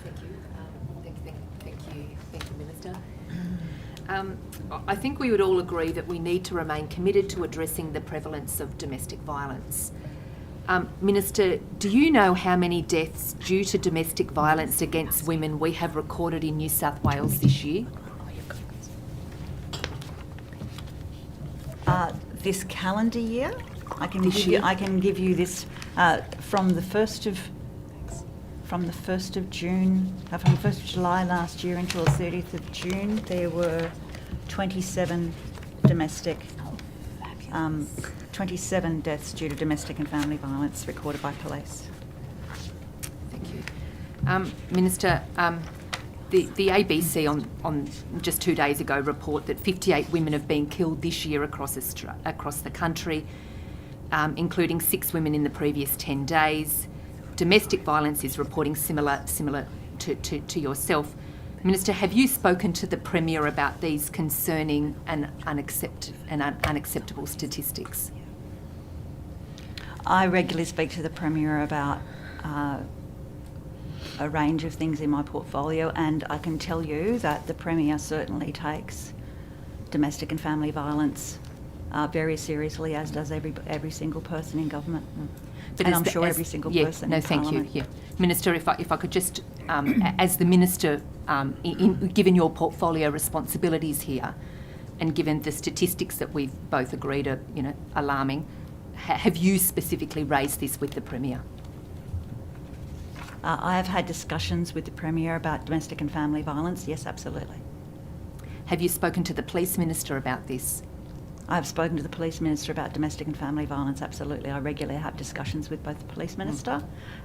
Thank you, Minister. I think we would all agree that we need to remain committed to addressing the prevalence of domestic violence. Minister, do you know how many deaths due to domestic violence against women we have recorded in New South Wales this year? This calendar year, I can This give year? you. I can give you this from the 1st of June, from the 1st of July last year until the 30th of June. There were 27 domestic. 27 deaths due to domestic and family violence recorded by police. Thank you. Minister, the ABC on just 2 days ago report that 58 women have been killed this year across the country, including 6 women in the previous 10 days. Domestic violence is reporting similar to yourself. Minister, have you spoken to the Premier about these concerning and unacceptable statistics? I regularly speak to the Premier about a range of things in my portfolio, and I can tell you that the Premier certainly takes domestic and family violence very seriously, as does every single person in government. But and I'm sure every single person in Parliament. Thank you. Minister, if I could just, as the Minister, given your portfolio responsibilities here, and given the statistics that we've both agreed are, alarming, have you specifically raised this with the Premier? I have had discussions with the Premier about domestic and family violence. Yes, absolutely. Have you spoken to the Police Minister about this? I've spoken to the Police Minister about domestic and family violence, absolutely. I regularly have discussions with both the Police Minister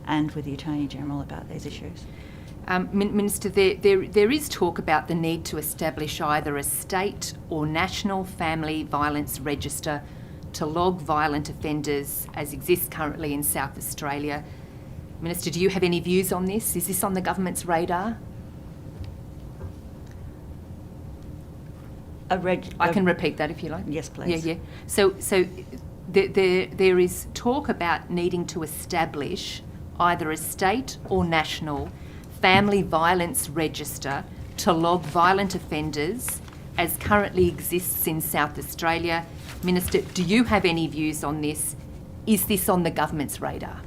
and with the Attorney General about these issues. Minister, there is talk about the need to establish either a state or national family violence register to log violent offenders as exists currently in South Australia. Minister, do you have any views on this? Is this on the government's radar? I can repeat that if you like. Yes, please. Yeah. So there is talk about needing to establish either a state or national family violence register to log violent offenders as currently exists in South Australia. Minister, do you have any views on this? Is this on the government's radar?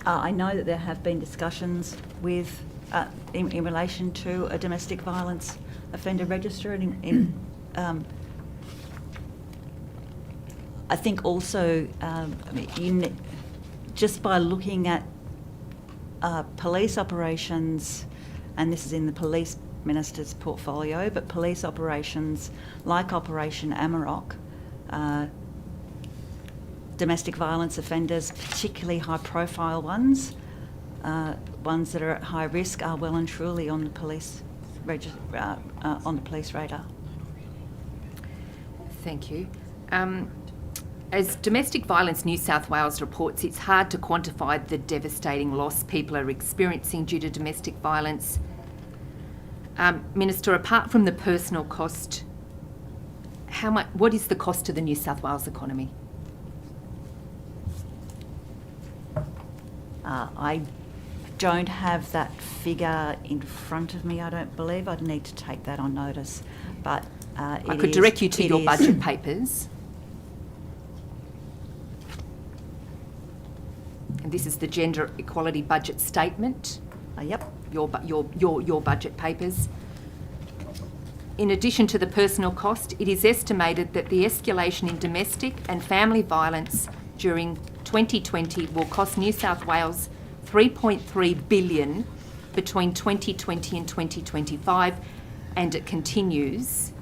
I know that there have been discussions with in relation to a domestic violence offender register, and I think also just by looking at police operations, and this is in the Police Minister's portfolio, but police operations like Operation Amarok, domestic violence offenders, particularly high-profile ones, ones that are at high risk, are well and truly on the police radar. Thank you. As Domestic Violence New South Wales reports, it's hard to quantify the devastating loss people are experiencing due to domestic violence. Minister, apart from the personal cost, what is the cost to the New South Wales economy? I don't have that figure in front of me, I don't believe. I'd need to take that on notice. But I could direct you to your budget papers. And this is the Gender Equality Budget Statement. Yep. Your budget papers. In addition to the personal cost, it is estimated that the escalation in domestic and family violence during 2020 will cost New South Wales $3.3 billion between 2020 and 2025, and it continues.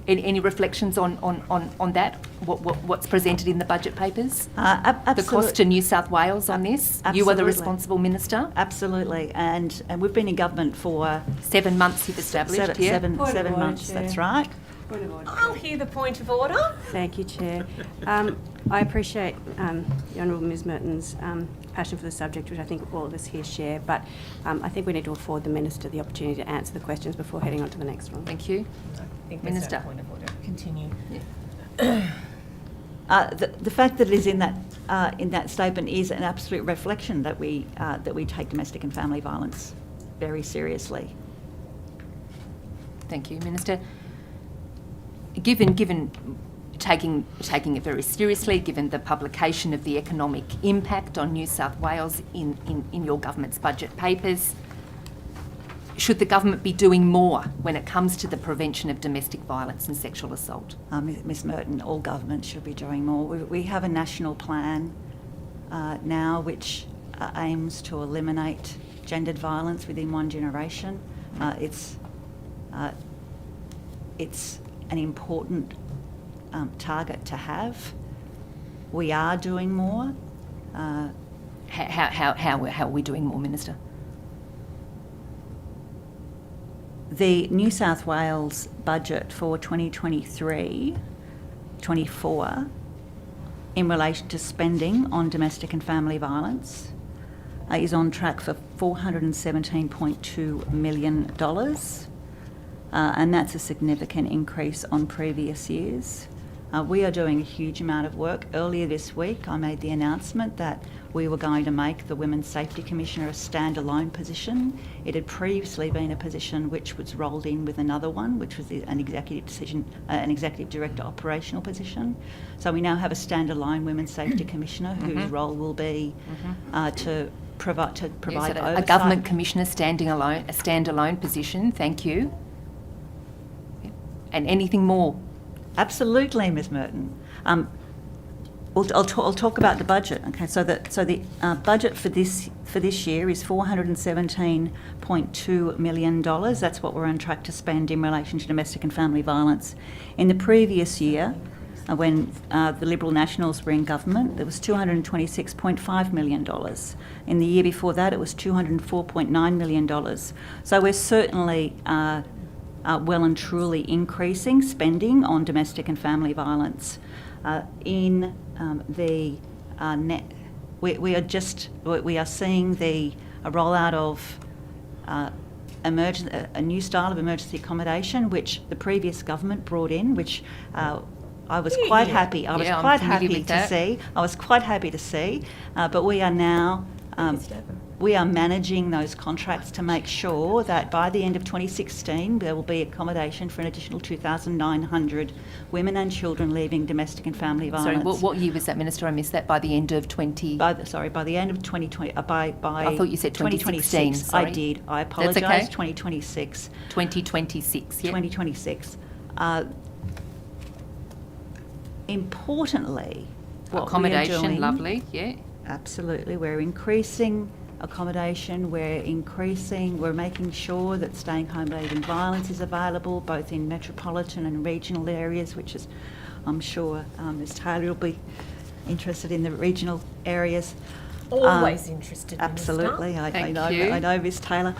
Any reflections on that? What's presented in the budget papers? The cost to New South Wales on this? You are the Absolutely. responsible minister. Absolutely, and we've been in government for 7 months you've established, yeah? seven Point of order, months. Chair. That's right. Point of order. I'll hear the point of order. Thank you, Chair. I appreciate the Honourable Ms Merton's passion for the subject, which I think all of us here share, but I think we need to afford the Minister the opportunity to answer the questions before heading on to the next one. Thank you. I think Minister. there's no point of order. Continue. The fact that it is in that statement is an absolute reflection that we take domestic and family violence very seriously. Thank you, Minister. Given taking it very seriously, given the publication of the economic impact on New South Wales in your government's budget papers, should the government be doing more when it comes to the prevention of domestic violence and sexual assault? Ms Merton, all governments should be doing more. We have a national plan now which aims to eliminate gendered violence within one generation. It's an important target to have. We are doing more. How are we doing more, Minister? The New South Wales budget for 2023-24 in relation to spending on domestic and family violence is on track for $417.2 million. And that's a significant increase on previous years. We are doing a huge amount of work. Earlier this week, I made the announcement that we were going to make the Women's Safety Commissioner a standalone position. It had previously been a position which was rolled in with another one, which was an executive director operational position. So we now have a standalone Women's Safety Commissioner whose role will be to provide Yes, a oversight. government commissioner a standalone position. Thank you. And anything more? Absolutely, Ms Merton. I'll talk about the budget. Okay, so the budget for this year is $417.2 million. That's what we're on track to spend in relation to domestic and family violence. In the previous year, when the Liberal Nationals were in government, there was $226.5 million. In the year before that, it was $204.9 million. So we're certainly well and truly increasing spending on domestic and family violence. We are seeing the rollout of a new style of emergency accommodation, which the previous government brought in, which I was quite happy. I was quite happy to see. But we are now. We are managing those contracts to make sure that by the end of 2016 there will be accommodation for an additional 2,900 women and children leaving domestic and family violence. Sorry, what year was that, Minister? I missed that. By the end of 20... By the end of 2020... I thought you said 2016. Sorry. I did. I apologise. That's okay. 2026. 2026, yeah. 2026. Importantly, what accommodation, we are doing, lovely, yeah. Absolutely. We're increasing accommodation, we're making sure that staying home leaving violence is available both in metropolitan and regional areas, which is, I'm sure Ms Taylor will be interested in the regional areas. Always interested, absolutely. Minister. I know Ms Taylor.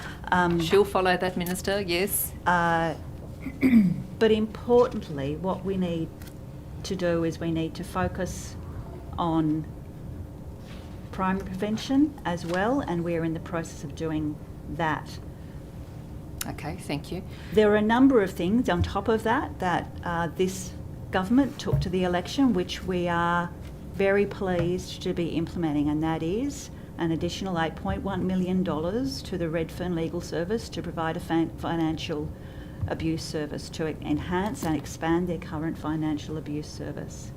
She'll follow that, Minister, yes. But importantly, what we need to do is we need to focus on primary prevention as well, and we're in the process of doing that. Okay, thank you. There are a number of things on top of that this government took to the election, which we are very pleased to be implementing, and that is an additional $8.1 million to the Redfern Legal Service to provide a financial abuse service to enhance and expand their current financial abuse service.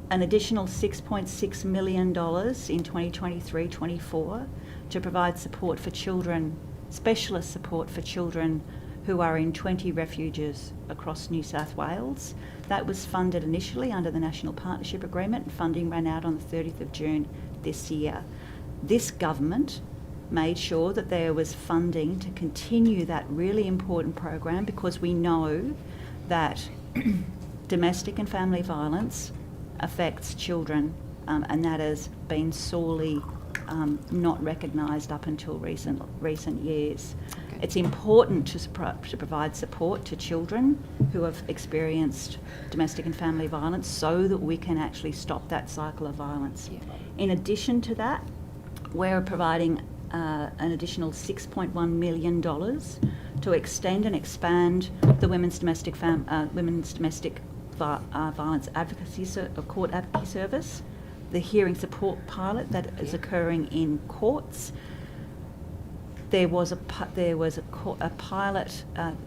An additional $6.6 million in 2023-24 to provide support for children, specialist support for children who are in 20 refuges across New South Wales. That was funded initially under the National Partnership Agreement, and funding ran out on the 30th of June this year. This government made sure that there was funding to continue that really important program, because we know that domestic and family violence affects children, and that has been sorely not recognised up until recent years. Okay. It's important to provide support to children who have experienced domestic and family violence so that we can actually stop that cycle of violence. Yeah. In addition to that, we're providing an additional $6.1 million to extend and expand the Women's Domestic Violence Advocacy Court Advocacy Service, the hearing support pilot that is occurring in courts. There was a pilot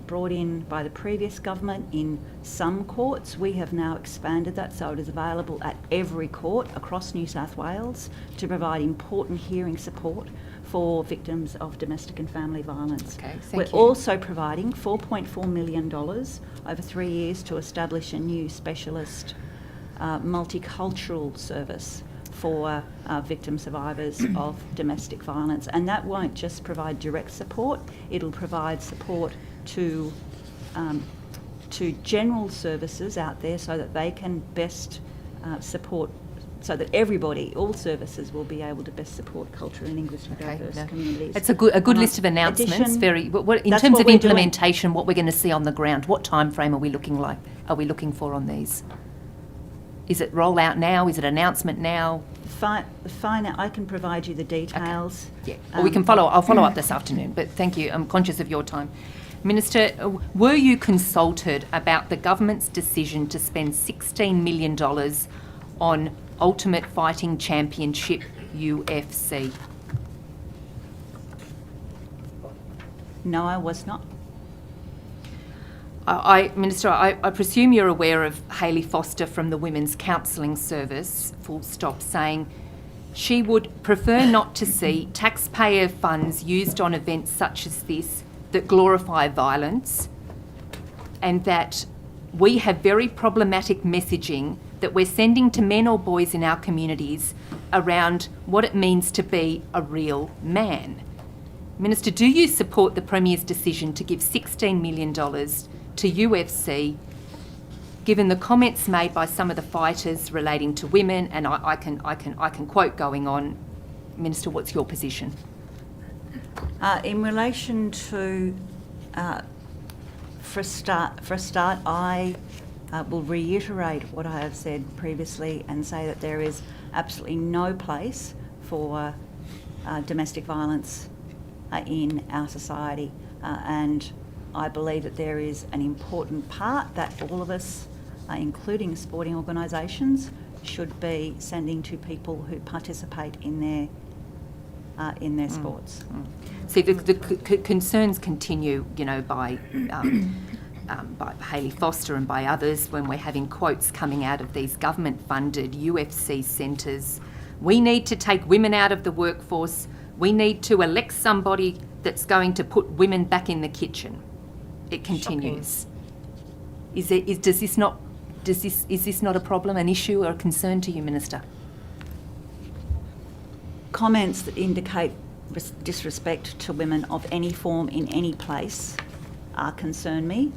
brought in by the previous government in some courts. We have now expanded that so it is available at every court across New South Wales to provide important hearing support for victims of domestic and family violence. Okay, thank We're you. also providing $4.4 million over 3 years to establish a new specialist multicultural service for victim survivors of domestic violence. And that won't just provide direct support, it'll provide support to general services out there so that they can best support, so that everybody, all services will be able to best support culturally and linguistically diverse no. communities. It's a good list of announcements. addition, In that's terms what of we're doing. implementation, what we're going to see on the ground, what time frame are we looking for on these? Is it roll out now? Is it announcement now? Fine, I can provide you the details. Yeah. Or we can follow. I'll follow up this afternoon. But thank you. I'm conscious of your time. Minister, were you consulted about the government's decision to spend $16 million on Ultimate Fighting Championship UFC? No, I was not. Minister, I presume you're aware of Hayley Foster from the Women's Counselling Service, full stop, saying she would prefer not to see taxpayer funds used on events such as this that glorify violence, and that we have very problematic messaging that we're sending to men or boys in our communities around what it means to be a real man. Minister, do you support the Premier's decision to give $16 million to UFC, given the comments made by some of the fighters relating to women, and I can quote going on? Minister, what's your position? In relation to, for a start, I will reiterate what I have said previously and say that there is absolutely no place for domestic violence in our society, and I believe that there is an important part that all of us, including sporting organisations, should be sending to people who participate in their sports. See, the concerns continue, by Hayley Foster and by others when we're having quotes coming out of these government-funded UFC centres. We need to take women out of the workforce. We need to elect somebody that's going to put women back in the kitchen. It continues. Is this not a problem, an issue or a concern to you, Minister? Comments that indicate disrespect to women of any form in any place concern me,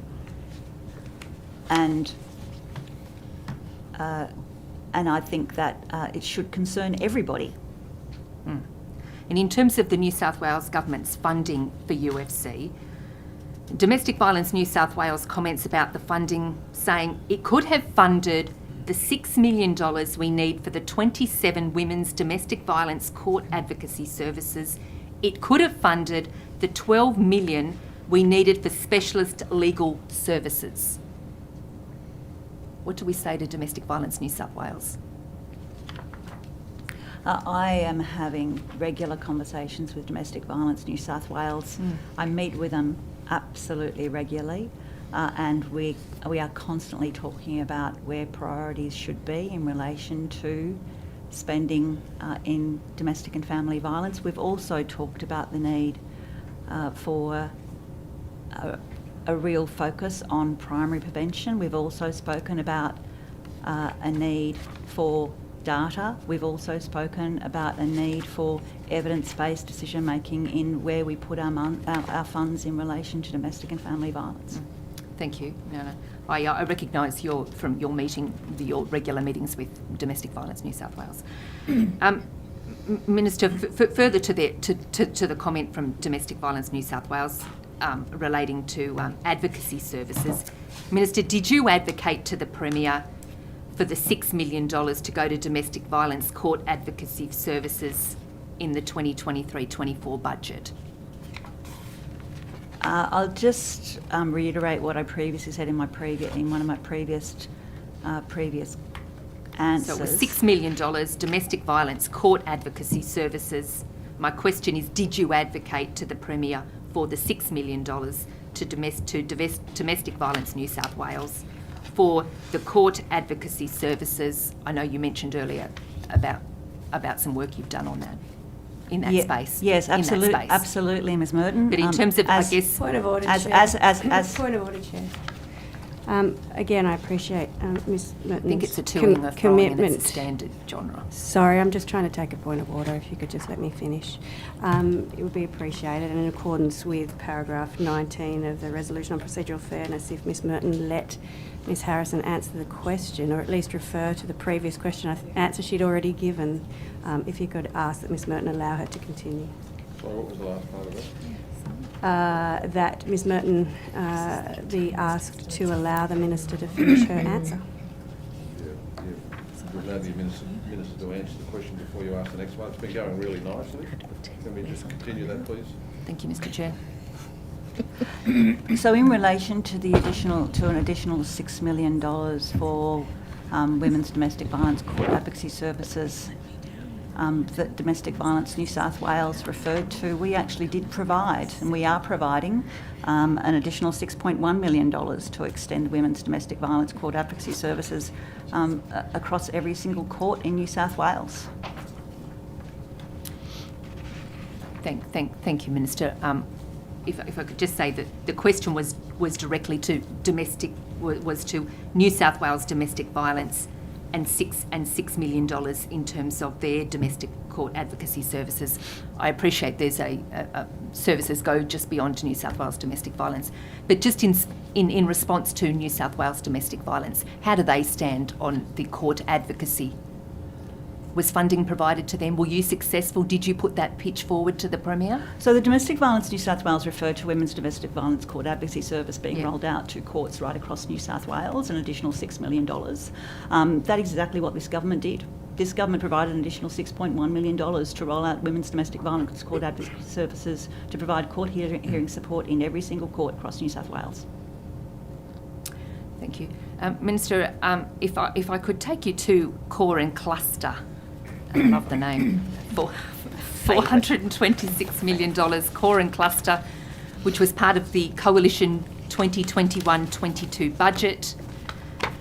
and I think that it should concern everybody. And in terms of the New South Wales government's funding for UFC, Domestic Violence New South Wales comments about the funding, saying it could have funded the $6 million we need for the 27 women's domestic violence court advocacy services. It could have funded the $12 million we needed for specialist legal services. What do we say to Domestic Violence New South Wales? I am having regular conversations with Domestic Violence New South Wales. I meet with them absolutely regularly, and we are constantly talking about where priorities should be in relation to spending in domestic and family violence. We've also talked about the need for a real focus on primary prevention. We've also spoken about a need for data. We've also spoken about a need for evidence-based decision-making in where we put our funds in relation to domestic and family violence. Thank you. No. I recognise from your meeting, your regular meetings with Domestic Violence New South Wales. Minister, further to the comment from Domestic Violence New South Wales relating to advocacy services, Minister, did you advocate to the Premier for the $6 million to go to domestic violence court advocacy services in the 2023-24 budget? I'll just reiterate what I previously said in one of my previous answers. So it was $6 million domestic violence court advocacy services. My question is, did you advocate to the Premier for the $6 million to Domestic Violence New South Wales for the court advocacy services? I know you mentioned earlier about some work you've done on that, in that space. Yes, absolutely, in that space. absolutely, Ms. Merton. But in terms of, I guess... Point of order, as, Chair. as Point of order, Chair. Again, I appreciate Ms. Merton's I think it's a toing and a throwing and commitment. it's a standard genre. Sorry, I'm just trying to take a point of order, if you could just let me finish. It would be appreciated, and in accordance with paragraph 19 of the Resolution on Procedural Fairness, if Ms. Merton let Ms. Harrison answer the question, or at least refer to the previous question answer she'd already given, if you could ask that Ms. Merton allow her to continue. Sorry, what was the last part of it? That Ms. Merton be asked to allow the Minister to finish her answer. Allow the Minister to answer the question before you ask the next one. It's been going really nicely. Can we just continue that, please? Thank you, Mr. Chair. So in relation to an additional $6 million for women's domestic violence court advocacy services that Domestic Violence New South Wales referred to, we actually did provide, and we are providing, an additional $6.1 million to extend women's domestic violence court advocacy services across every single court in New South Wales. Thank you, Minister. If I could just say that the question was directly to New South Wales domestic violence and $6 million in terms of their domestic court advocacy services. I appreciate there's services go just beyond New South Wales domestic violence, but just in response to New South Wales domestic violence, how do they stand on the court advocacy? Was funding provided to them? Were you successful? Did you put that pitch forward to the Premier? So the Domestic Violence New South Wales referred to Women's Domestic Violence Court Advocacy Service being rolled out to courts right across New South Wales, an additional $6 million. That is exactly what this government did. This government provided an additional $6.1 million to roll out Women's Domestic Violence Court Advocacy Services to provide court hearing support in every single court across New South Wales. Thank you. Minister, if I could take you to Core and Cluster. I love the name. $426 million Core and Cluster, which was part of the Coalition 2021-22 budget.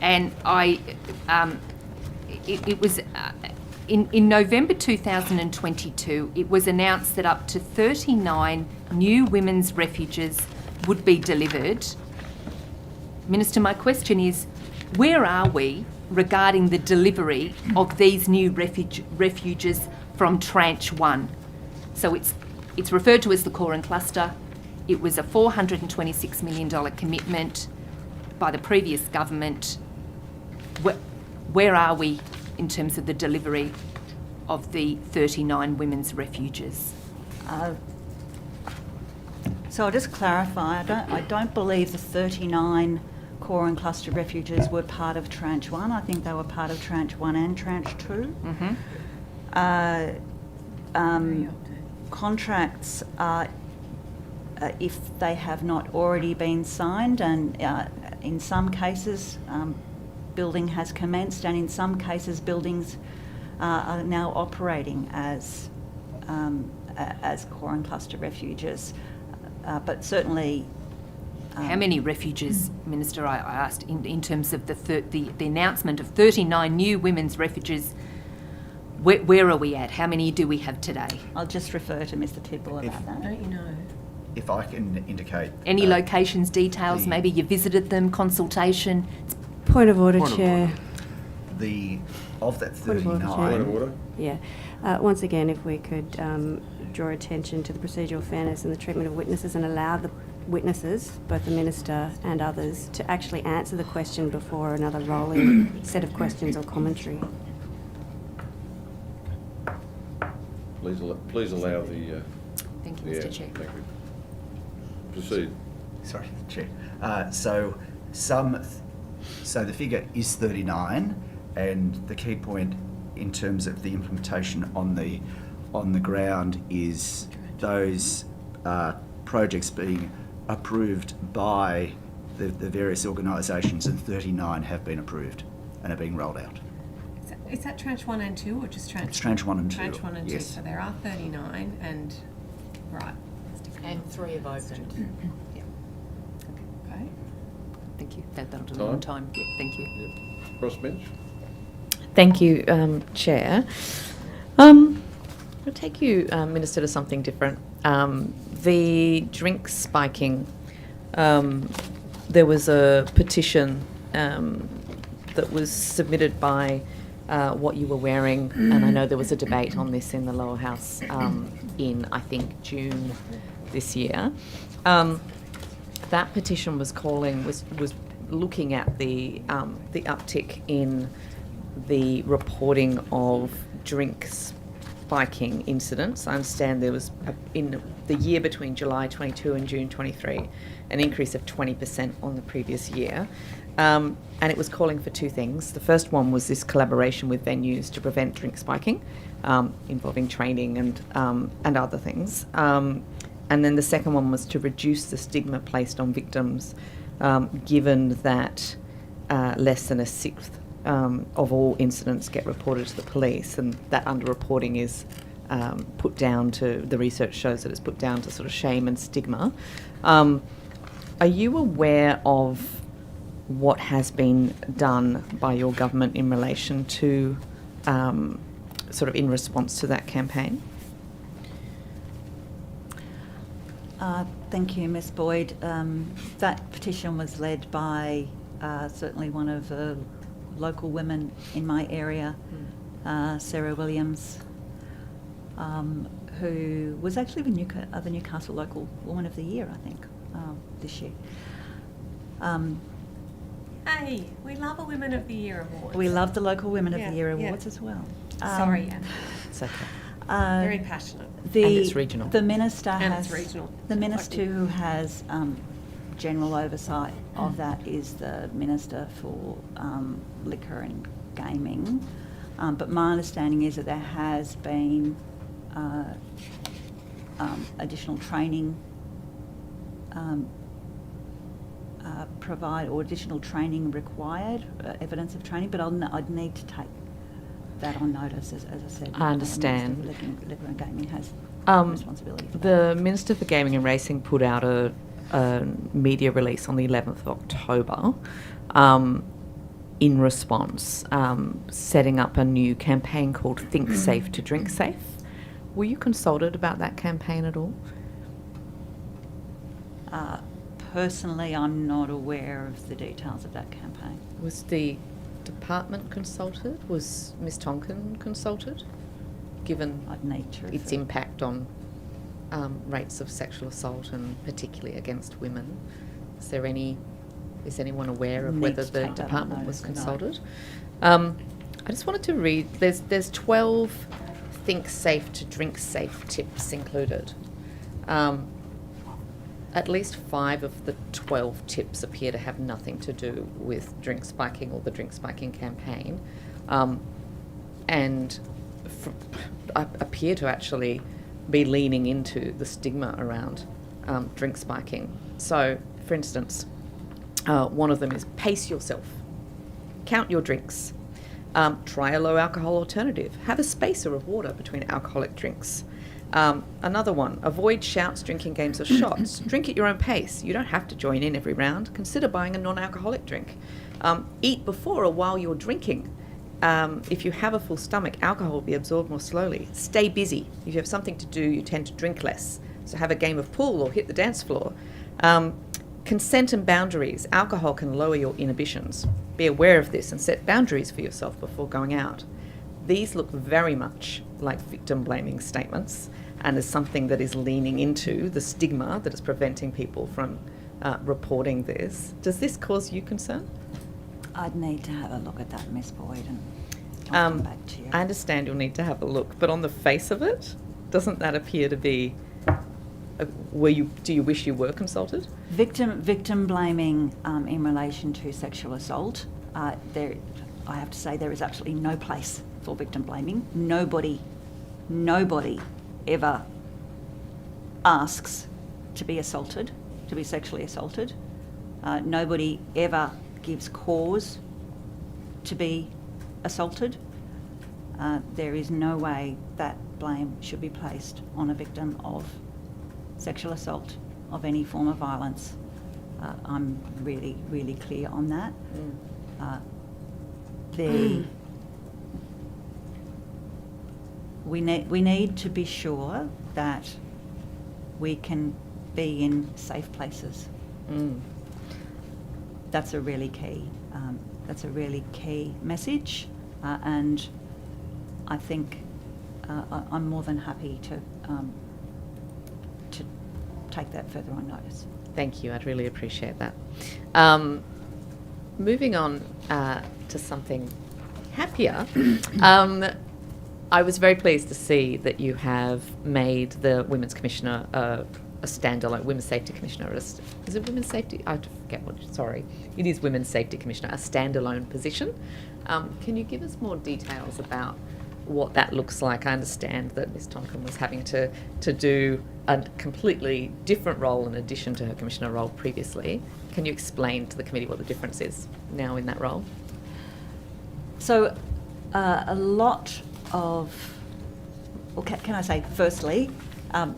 And it was in November 2022, it was announced that up to 39 new women's refuges would be delivered. Minister, my question is, where are we regarding the delivery of these new refuges from Tranche 1? So it's referred to as the Core and Cluster. It was a $426 million commitment by the previous government. Where are we in terms of the delivery of the 39 women's refuges? So I'll just clarify, I don't believe the 39 Core and Cluster refuges were part of Tranche 1. I think they were part of Tranche 1 and Tranche 2. Mm-hmm. Contracts are, if they have not already been signed, and in some cases building has commenced, and in some cases buildings are now operating as Core and Cluster refuges. But certainly... How many refuges, Minister, I asked, in terms of the announcement of 39 new women's refuges, where are we at? How many do we have today? I'll just refer to Mr Tidball about that. Don't you know? If I can indicate... Any locations, details, maybe you visited them, consultation? Point of order, Chair. Of that 39... Point of order. Yeah. Once again, if we could draw attention to the procedural fairness and the treatment of witnesses and allow the witnesses, both the Minister and others, to actually answer the question before another rolling set of questions or commentary. Please allow the... Thank you, Mr. Chair. Thank you. Proceed. Sorry, Chair. So the figure is 39, and the key point in terms of the implementation on the ground is those projects being approved by the various organisations, and 39 have been approved and are being rolled out. Is that tranche 1 and 2 or just tranche? It's tranche 1 and 2. Tranche 1 and 2. Yes. So there are 39 and right. And 3 have opened. Yeah. Okay. Thank you. That'll do it on time. Yeah, thank you. Yep. Crossbench. Thank you, Chair. I'll take you, Minister, to something different. The drink spiking, there was a petition that was submitted by what you were wearing, and I know there was a debate on this in the lower house in, I think, June this year. That petition was looking at the uptick in the reporting of drink spiking incidents. I understand there was, in the year between July 22 and June 23, an increase of 20% on the previous year. And it was calling for two things. The first one was this collaboration with venues to prevent drink spiking, involving training and other things. And then the second one was to reduce the stigma placed on victims, given that less than a sixth of all incidents get reported to the police, and that underreporting is put down to, the research shows that it's put down to sort of shame and stigma. Are you aware of what has been done by your government in relation to, sort of in response to that campaign? Thank you, Ms Boyd. That petition was led by certainly one of the local women in my area, Sarah Williams, who was actually the Newcastle Local Woman of the Year, I think, this year. Hey, we love a Women of the Year award. We love the Local Women of the Year awards as well. Sorry, Anne. It's okay. Very passionate. And it's regional. The minister And has it's regional. the minister who has general oversight of that is the Minister for Liquor and Gaming. But my understanding is that there has been additional training additional training required, evidence of training, but I'd need to take that on notice, as I said. I understand. The Minister for Liquor and Gaming has responsibility for that. The Minister for Gaming and Racing put out a media release on the 11th of October in response, setting up a new campaign called Think Safe to Drink Safe. Were you consulted about that campaign at all? Personally, I'm not aware of the details of that campaign. Was the department consulted? Was Ms Tonkin consulted, given I'd need to its refer. impact on rates of sexual assault, and particularly against women? Is anyone aware of Need whether to the take that on department was notice, no. consulted? I just wanted to read, there's 12 Think Safe to Drink Safe tips included. At least 5 of the 12 tips appear to have nothing to do with drink spiking or the drink spiking campaign, and appear to actually be leaning into the stigma around drink spiking. So, for instance, one of them is pace yourself, count your drinks, try a low alcohol alternative, have a spacer of water between alcoholic drinks. Another one, avoid shouts, drinking games or shots. Drink at your own pace. You don't have to join in every round. Consider buying a non-alcoholic drink. Eat before or while you're drinking. If you have a full stomach, alcohol will be absorbed more slowly. Stay busy. If you have something to do, you tend to drink less. So have a game of pool or hit the dance floor. Consent and boundaries. Alcohol can lower your inhibitions. Be aware of this and set boundaries for yourself before going out. These look very much like victim-blaming statements. and as something that is leaning into the stigma that is preventing people from reporting this. Does this cause you concern? I'd need to have a look at that, Ms. Boyd, and I'll come back to you. I understand you'll need to have a look, but on the face of it, doesn't that appear to be? Do you wish you were consulted? Victim blaming in relation to sexual assault. I have to say there is absolutely no place for victim blaming. Nobody ever asks to be assaulted, to be sexually assaulted. Nobody ever gives cause to be assaulted. There is no way that blame should be placed on a victim of sexual assault, of any form of violence. I'm really, really clear on that. We need to be sure that we can be in safe places. That's a really key. That's a really key message, and I think I'm more than happy to take that further on notice. Thank you. I'd really appreciate that. Moving on to something happier. I was very pleased to see that you have made the Women's Commissioner a standalone, Women's Safety Commissioner. Is it Women's Safety? I forget what, sorry. It is Women's Safety Commissioner, a standalone position. Can you give us more details about what that looks like? I understand that Ms Tonkin was having to do a completely different role in addition to her Commissioner role previously. Can you explain to the committee what the difference is now in that role? So a lot of, well, can I say firstly,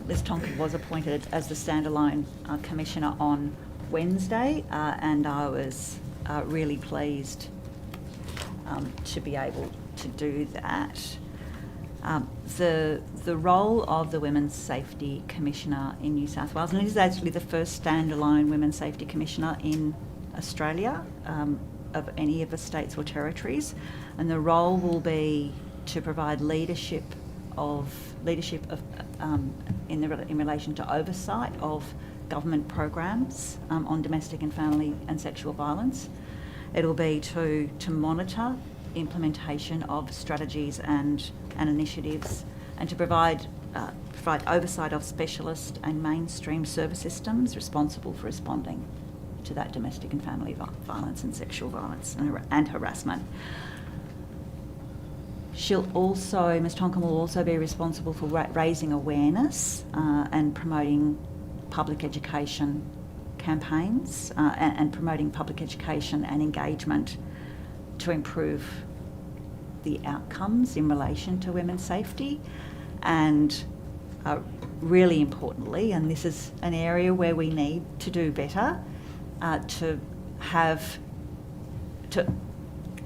Ms Tonkin was appointed as the standalone Commissioner on Wednesday, and I was really pleased to be able to do that. The role of the Women's Safety Commissioner in New South Wales, and it is actually the first standalone Women's Safety Commissioner in Australia of any of the states or territories, and the role will be to provide leadership in relation to oversight of government programs on domestic and family and sexual violence. It'll be to monitor implementation of strategies and initiatives, and to provide oversight of specialist and mainstream service systems responsible for responding to that domestic and family violence and sexual violence and harassment. Ms Tonkin will also be responsible for raising awareness and promoting public education campaigns and promoting public education and engagement to improve the outcomes in relation to women's safety, and really importantly, and this is an area where we need to do better, her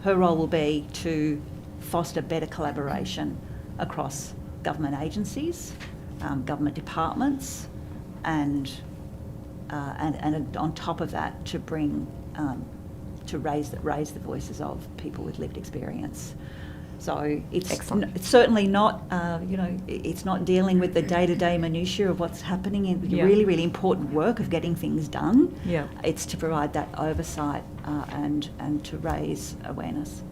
role will be to foster better collaboration across government agencies, government departments, and on top of that, to bring to raise the voices of people with lived experience. So it's certainly not, it's not dealing with the day-to-day minutiae of what's happening in the really, really important work of getting things done. Yeah. It's to provide that oversight and to raise awareness.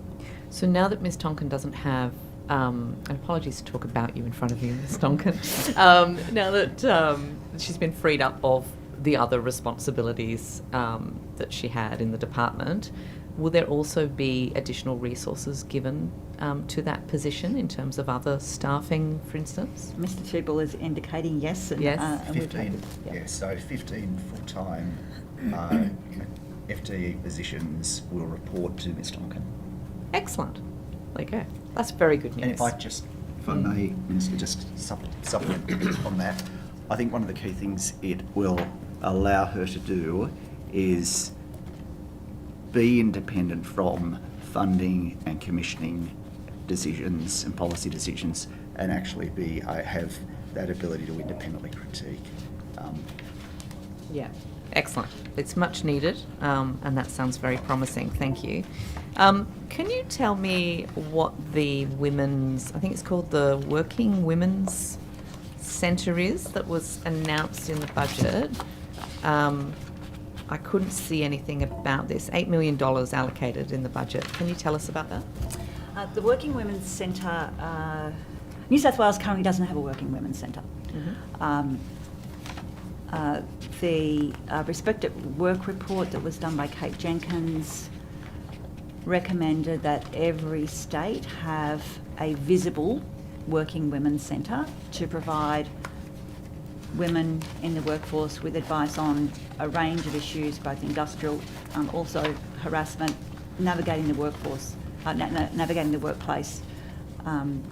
So now that Ms Tonkin doesn't have, and apologies to talk about you in front of you, Ms Tonkin, now that she's been freed up of the other responsibilities that she had in the department, will there also be additional resources given to that position in terms of other staffing, for instance? Mr Tubal is indicating yes. And, yes. 15, so 15 full-time FTE positions will report to Ms Tonkin. Excellent. There you go. That's very good news. And if I may, Minister, just supplement on that, I think one of the key things it will allow her to do is be independent from funding and commissioning decisions and policy decisions, and actually have that ability to independently critique. Yeah, excellent. It's much needed, and that sounds very promising. Thank you. Can you tell me what the women's, I think it's called the Working Women's centre is that was announced in the budget. I couldn't see anything about this. $8 million allocated in the budget. Can you tell us about that? The Working Women's Centre, New South Wales currently doesn't have a Working Women's Centre. The respected work report that was done by Kate Jenkins recommended that every state have a visible Working Women's Centre to provide women in the workforce with advice on a range of issues, both industrial, also harassment, navigating the workforce, navigating the workplace, and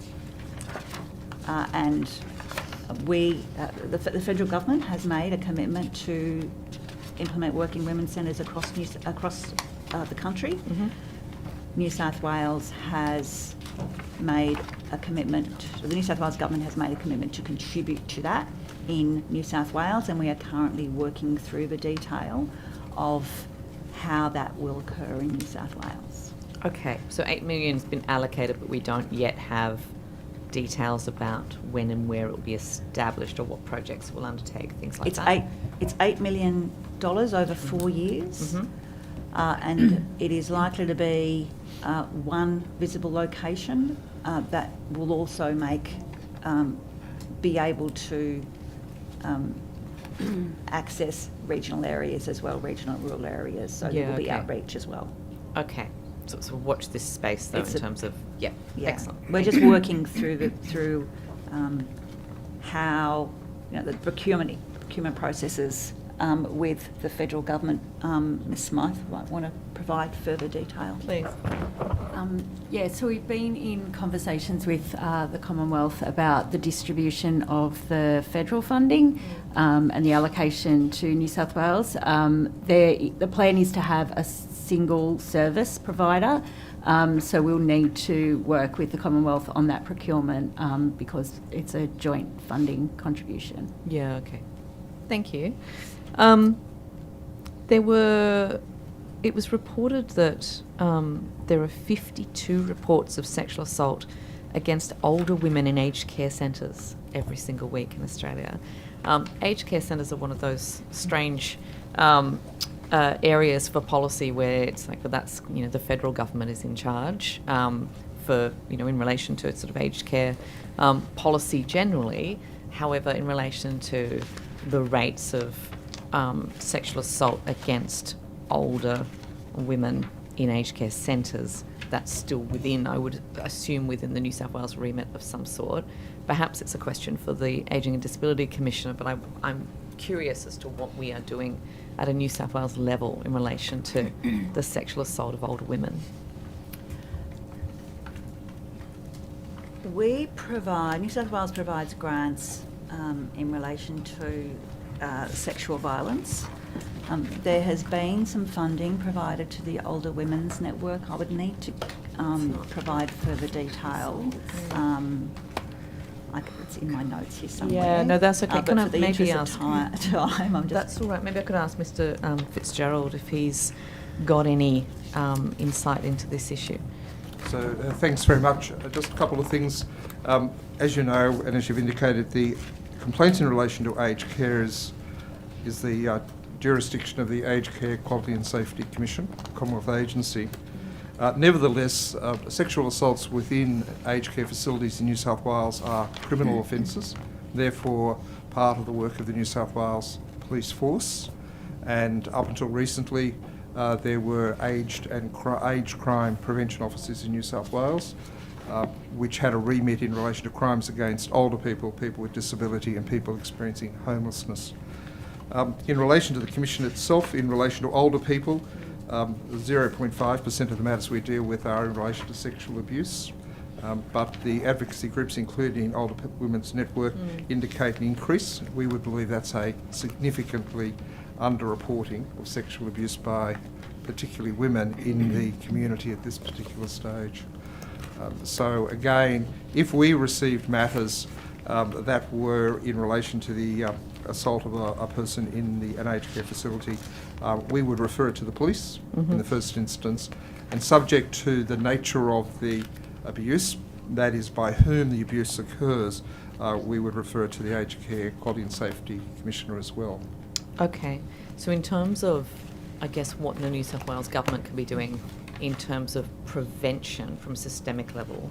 the federal government has made a commitment to implement Working Women's Centres across the country. New South Wales has made a commitment, the New South Wales government has made a commitment to contribute to that in New South Wales, and we are currently working through the detail of how that will occur in New South Wales. Okay, so $8 million has been allocated, but we don't yet have details about when and where it will be established or what projects it will undertake, things like that. It's $8 million over 4 years, and it is likely to be one visible location that will also be able to access regional areas as well, regional and rural areas, so there will be outreach as well. Okay, so watch this space though in terms of, yeah, excellent. We're just working through how, the procurement processes with the federal government. Ms Smythe might want to provide further detail. Please. So we've been in conversations with the Commonwealth about the distribution of the federal funding and the allocation to New South Wales. The plan is to have a single service provider, so we'll need to work with the Commonwealth on that procurement because it's a joint funding contribution. Yeah, okay. Thank you. It was reported that there are 52 reports of sexual assault against older women in aged care centres every single week in Australia. Aged care centres are one of those strange areas for policy where it's like, well, that's, the federal government is in charge for, in relation to sort of aged care policy generally. However, in relation to the rates of sexual assault against older women in aged care centres, that's still within, I would assume, within the New South Wales remit of some sort. Perhaps it's a question for the Ageing and Disability Commissioner, but I'm curious as to what we are doing at a New South Wales level in relation to the sexual assault of older women. New South Wales provides grants in relation to sexual violence. There has been some funding provided to the Older Women's Network. I would need to provide further detail. It's in my notes here somewhere. Yeah, no, that's okay. But for the interest of time, I'm just... That's all right. Maybe I could ask Mr. Fitzgerald if he's got any insight into this issue. So thanks very much. Just a couple of things. As you know, and as you've indicated, the complaints in relation to aged care is the jurisdiction of the Aged Care Quality and Safety Commission, Commonwealth agency. Nevertheless, sexual assaults within aged care facilities in New South Wales are criminal offences, therefore part of the work of the New South Wales Police Force. And up until recently, there were aged crime prevention officers in New South Wales, which had a remit in relation to crimes against older people, people with disability and people experiencing homelessness. In relation to the Commission itself, in relation to older people, 0.5% of the matters we deal with are in relation to sexual abuse, but the advocacy groups, including Older Women's Network, indicate an increase. We would believe that's a significantly underreporting of sexual abuse by particularly women in the community at this particular stage. So again, if we received matters that were in relation to the assault of a person in an aged care facility, we would refer it to the police in the first instance, and subject to the nature of the abuse, that is by whom the abuse occurs, we would refer it to the Aged Care Quality and Safety Commissioner as well. Okay. So in terms of, I guess, what the New South Wales government can be doing in terms of prevention from a systemic level,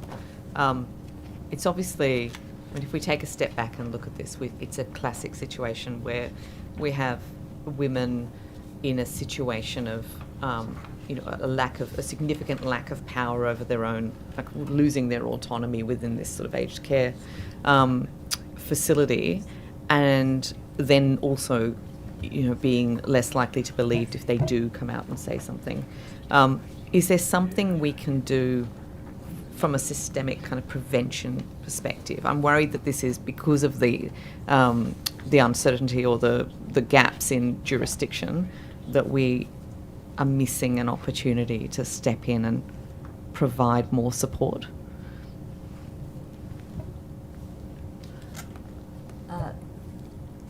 it's obviously, I mean, if we take a step back and look at this, it's a classic situation where we have women in a situation of, a significant lack of power over their own, like losing their autonomy within this sort of aged care facility, and then also, being less likely to be believed if they do come out and say something. Is there something we can do from a systemic kind of prevention perspective? I'm worried that this is because of the uncertainty or the gaps in jurisdiction that we are missing an opportunity to step in and provide more support.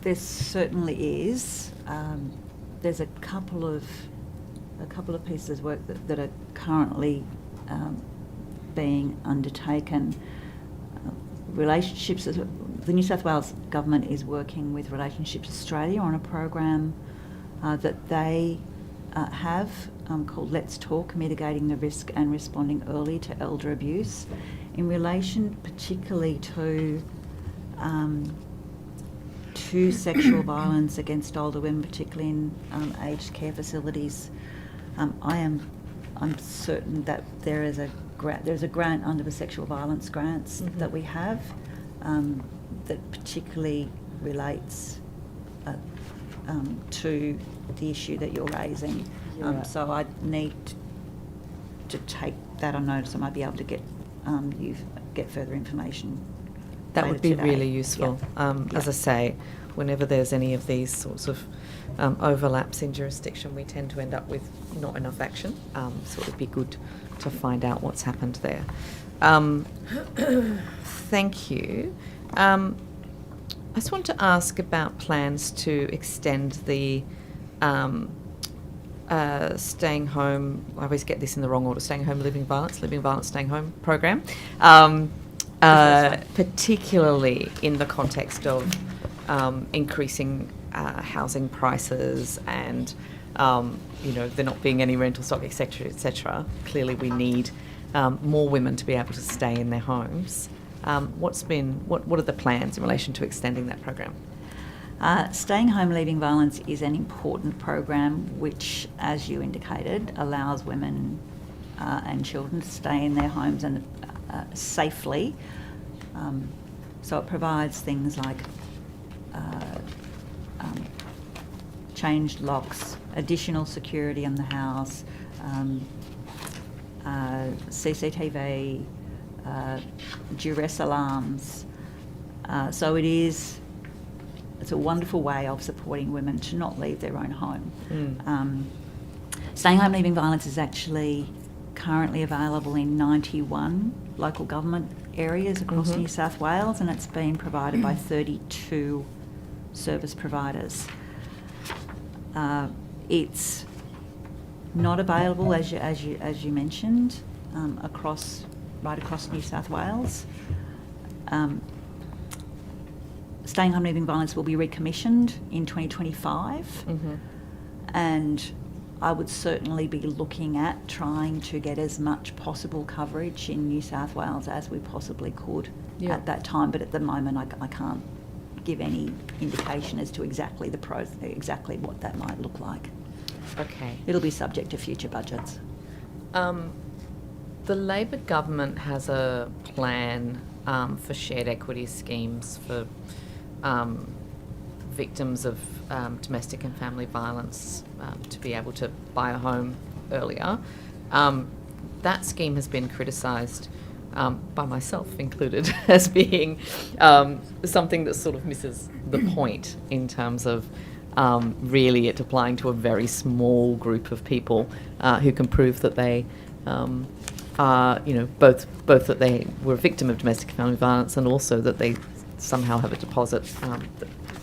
There certainly is. There's a couple of pieces of work that are currently being undertaken. Relationships. The New South Wales government is working with Relationships Australia on a program that they have called Let's Talk: Mitigating the Risk and Responding Early to Elder Abuse, in relation particularly to sexual violence against older women, particularly in aged care facilities. I'm certain that there's a grant under the sexual violence grants that we have that particularly relates to the issue that you're raising. So I need to take that on notice. I might be able to get further information. That would be today. really useful. As I say, whenever there's any of these sorts of overlaps in jurisdiction, we tend to end up with not enough action. So it would be good to find out what's happened there. Thank you. I just want to ask about plans to extend the staying home, I always get this in the wrong order, staying home, living violence, staying home program. Particularly in the context of increasing housing prices and there not being any rental stock, etc., etc. Clearly, we need more women to be able to stay in their homes. What are the plans in relation to extending that program? Staying Home Leaving Violence is an important program which, as you indicated, allows women and children to stay in their homes and safely. So it provides things like changed locks, additional security in the house, CCTV, duress alarms. So it's a wonderful way of supporting women to not leave their own home. Staying Home Leaving Violence is actually currently available in 91 local government areas across New South Wales, and it's been provided by 32 service providers. It's not available, as you mentioned, right across New South Wales. Staying Home Leaving Violence will be recommissioned in 2025, and I would certainly be looking at trying to get as much possible coverage in New South Wales as we possibly could at that time. But at the moment, I can't give any indication as to exactly what that might look like. Okay. It'll be subject to future budgets. The Labor government has a plan for shared equity schemes for victims of domestic and family violence to be able to buy a home earlier. That scheme has been criticised, by myself included, as being something that sort of misses the point in terms of really it applying to a very small group of people who can prove that they are, both that they were a victim of domestic and family violence and also that they somehow have a deposit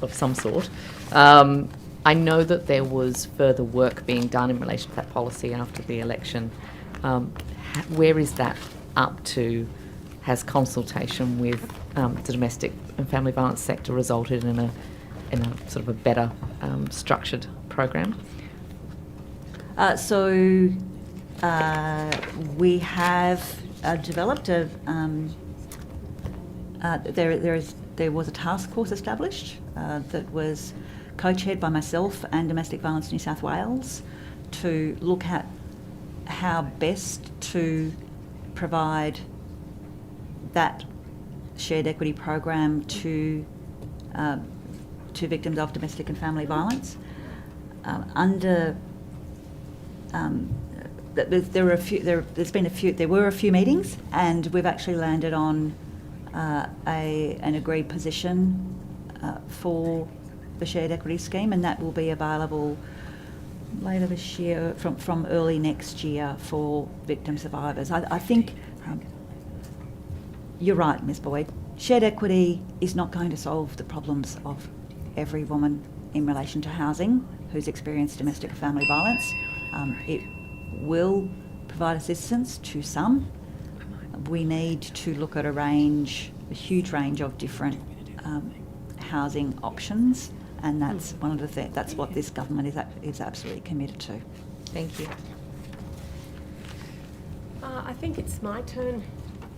of some sort. I know that there was further work being done in relation to that policy after the election. Where is that up to? Has consultation with the domestic and family violence sector resulted in a sort of a better structured program? We have developed a. There was a task force established that was co-chaired by myself and Domestic Violence New South Wales to look at how best to provide that shared equity program to victims of domestic and family violence. There were a few meetings, and we've actually landed on an agreed position for the shared equity scheme, and that will be available later this year, from early next year, for victim survivors. I think you're right, Ms Boyd. Shared equity is not going to solve the problems of every woman in relation to housing who's experienced domestic or family violence. It will provide assistance to some. We need to look at a huge range of different housing options, and that's one of the that's what this government is absolutely committed to. Thank you. I think it's my turn.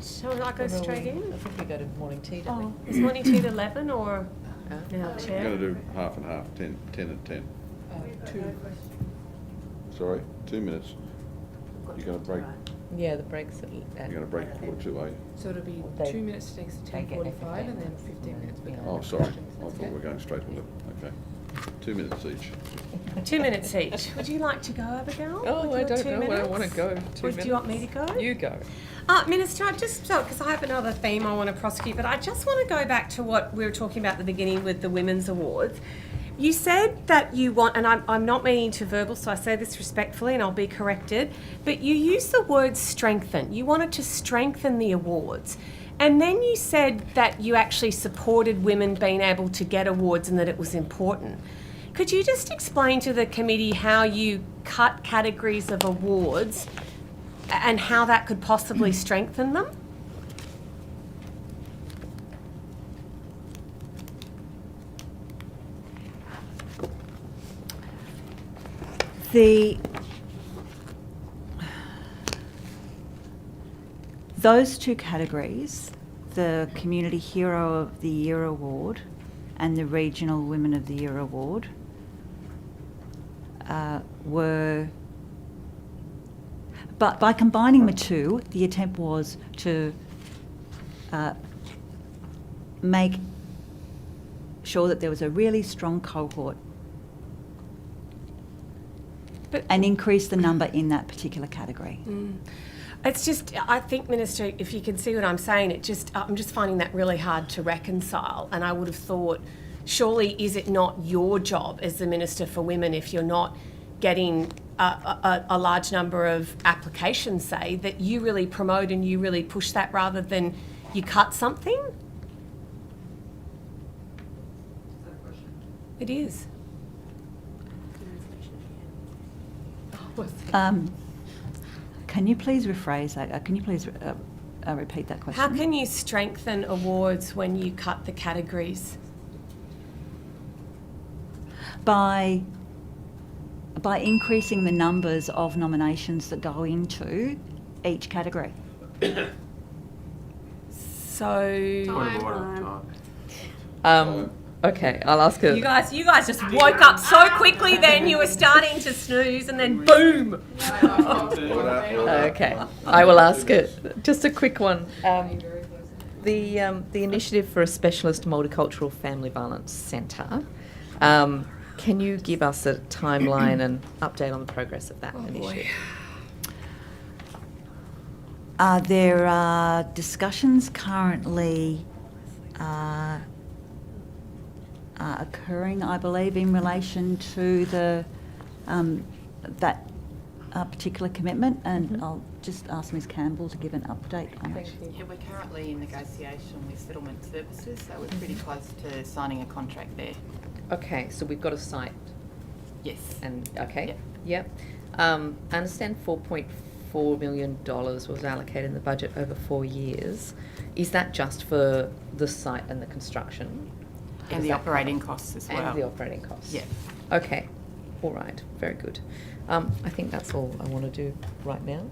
Shall I go straight in? I think we go to morning tea, don't Is morning tea at 11 or now, I'm Chair? going to do half and half, 10 and 10. Sorry, 2 minutes. You're going to break. Yeah, the breaks at You're going to break quarter to 8. So it'll be 2 minutes takes to 10:45 and then 15 minutes. Oh, sorry. I thought we were going straight to 11. Okay. 2 minutes each. 2 minutes each. Would you like to go, Abigail? Oh, with I your don't 2 know where I minutes? want to go. 2 Or minutes. do you want me to go? You go. Minister, I just felt, because I have another theme I want to prosecute, but I just want to go back to what we were talking about at the beginning with the Women's Awards. You said that you want, and I'm not meaning to verbal, so I say this respectfully and I'll be corrected, but you used the word strengthen. You wanted to strengthen the awards. And then you said that you actually supported women being able to get awards and that it was important. Could you just explain to the committee how you cut categories of awards and how that could possibly strengthen them? Those two categories, the Community Hero of the Year Award and the Regional Women of the Year Award, were... But by combining the two, the attempt was to make sure that there was a really strong cohort and increase the number in that particular category. It's just, I think, Minister, if you can see what I'm saying, I'm just finding that really hard to reconcile. And I would have thought, surely is it not your job as the Minister for Women, if you're not getting a large number of applications, say, that you really promote and you really push that rather than you cut something? It is. Can you please rephrase that? Can you please repeat that question? How can you strengthen awards when you cut the categories? By increasing the numbers of nominations that go into each category. So... Okay, I'll ask her. You guys just woke up so quickly then, you were starting to snooze and then boom! Okay, I will ask it. Just a quick one. The initiative for a specialist multicultural family violence centre. Can you give us a timeline and update on the progress of that initiative? There are discussions currently occurring, I believe, in relation to that particular commitment, and I'll just ask Ms Campbell to give an update on it. Yeah, we're currently in negotiation with Settlement Services, so we're pretty close to signing a contract there. Okay, so we've got a site. Yes. And okay. Yep. Yep. I understand 4.4 $1.4 million was allocated in the budget over 4 years. Is that just for the site and the construction? And the operating costs as well. And the operating costs? Yeah. Okay, all right, very good. I think that's all I want to do right now.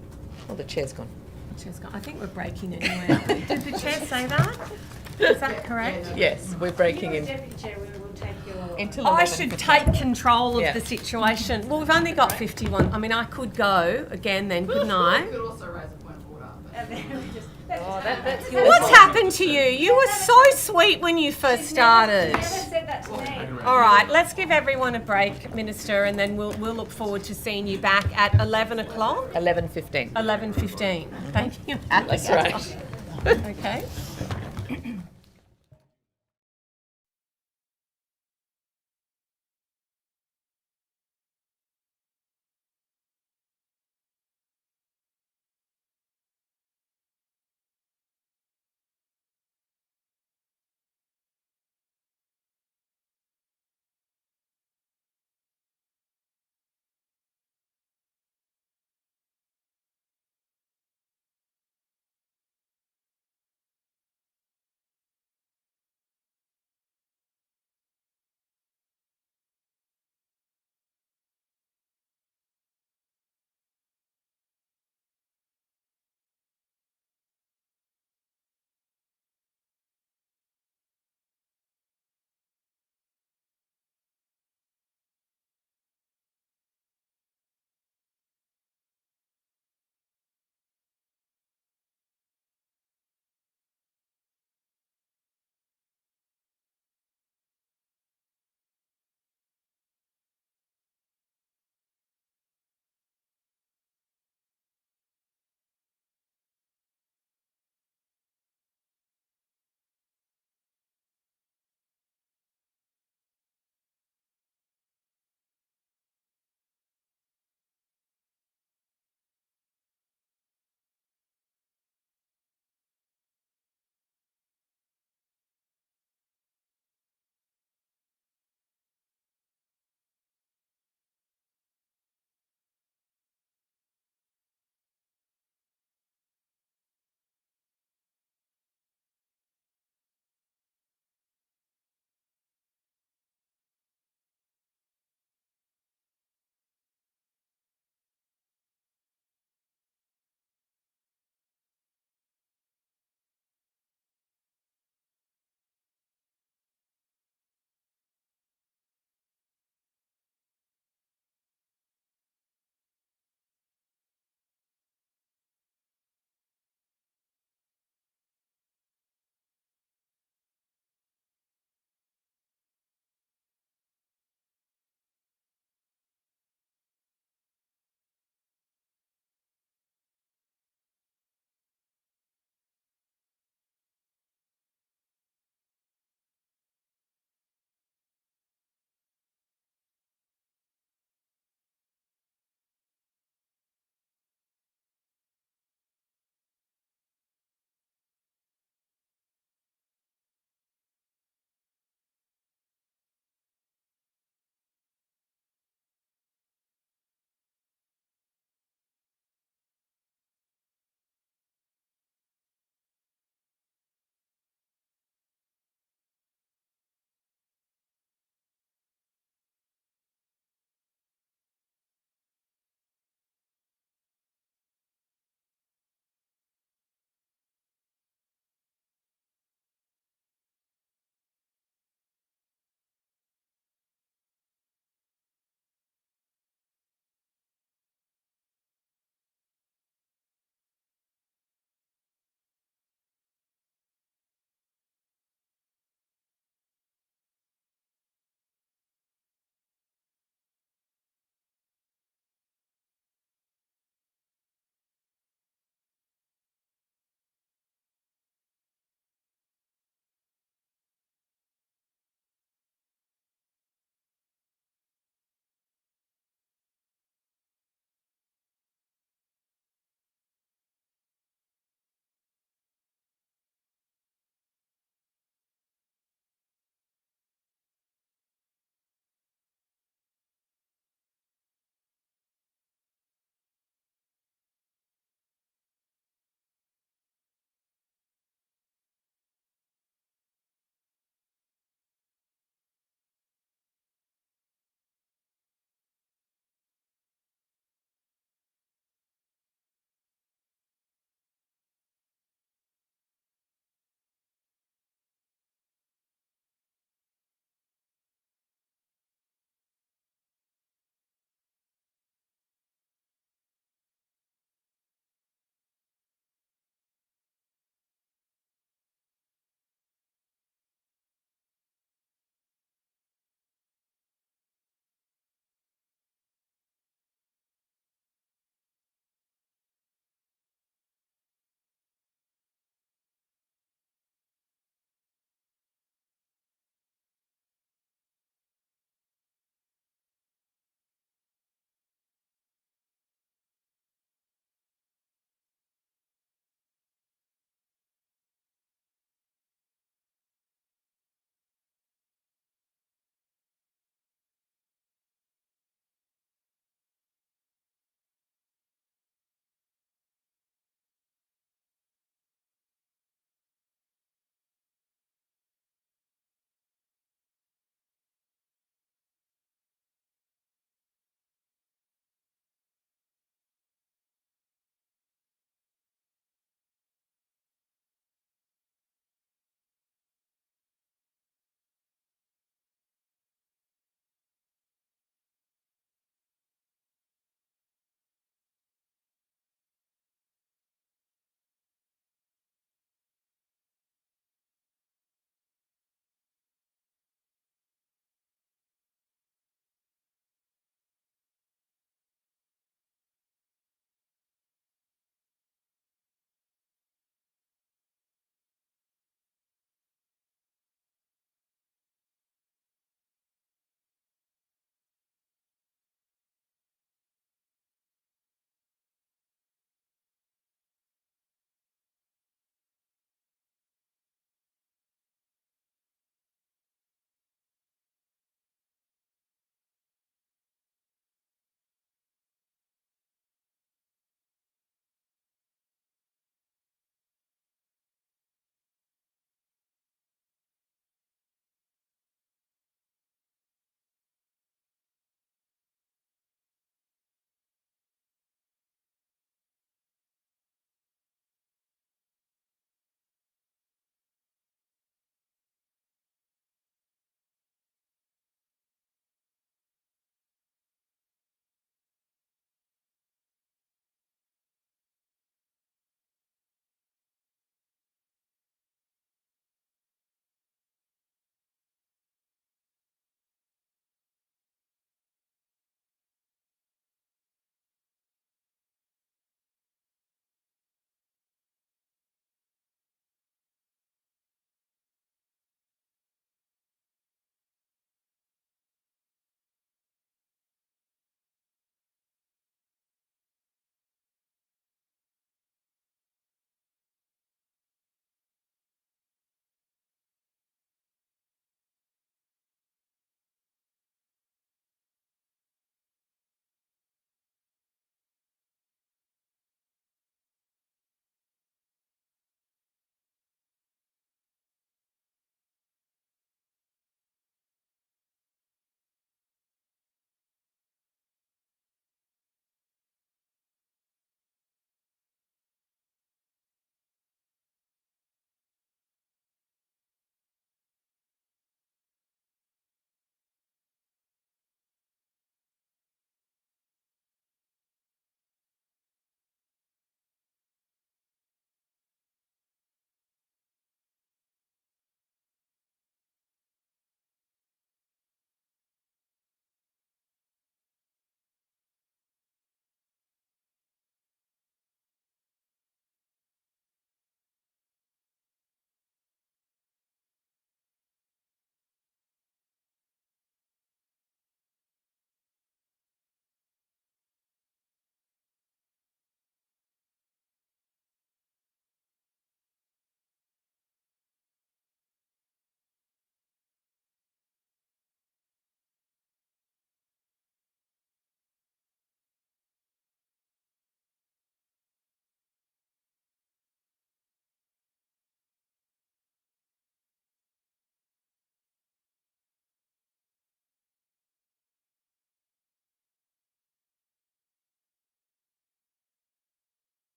Oh, the chair's gone. I think we're breaking anyway. Did the chair say that? Is that correct? Yes, we're breaking in. Deputy Chair, we will take your... Until I should 11:15. take control of Yeah. the situation. Well, we've only got 51. I mean, I could go again then, couldn't I? could also raise a point of order. What's happened to you? You were so sweet when you first started. said that to me. All right, let's give everyone a break, Minister, and then we'll look forward to seeing you back at 11 o'clock. 11:15. 11:15. Thank you. That's right. Okay.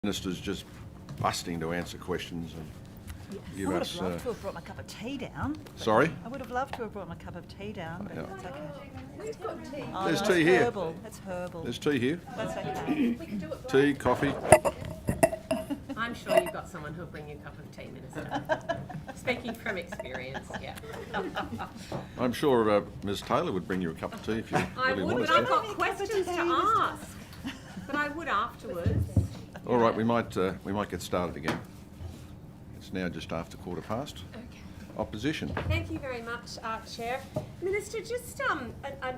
Minister's just busting to answer questions and give I would us... have loved to have brought my cup of tea down. Sorry? I would have loved to have brought my cup of tea down, but Yeah. that's okay. We've got tea. Oh, There's no, tea it's here. Herbal. It's herbal. There's tea here. That's okay. Tea, coffee. I'm sure you've got someone who'll bring you a cup of tea, Minister. Speaking from experience, yeah. I'm sure Ms Taylor would bring you a cup of tea if you I really would, wanted but I've to. got questions to ask. But I would afterwards. All right, we might get started again. It's now just after 15:15. Okay. Opposition. Thank you very much, Chair. Minister, just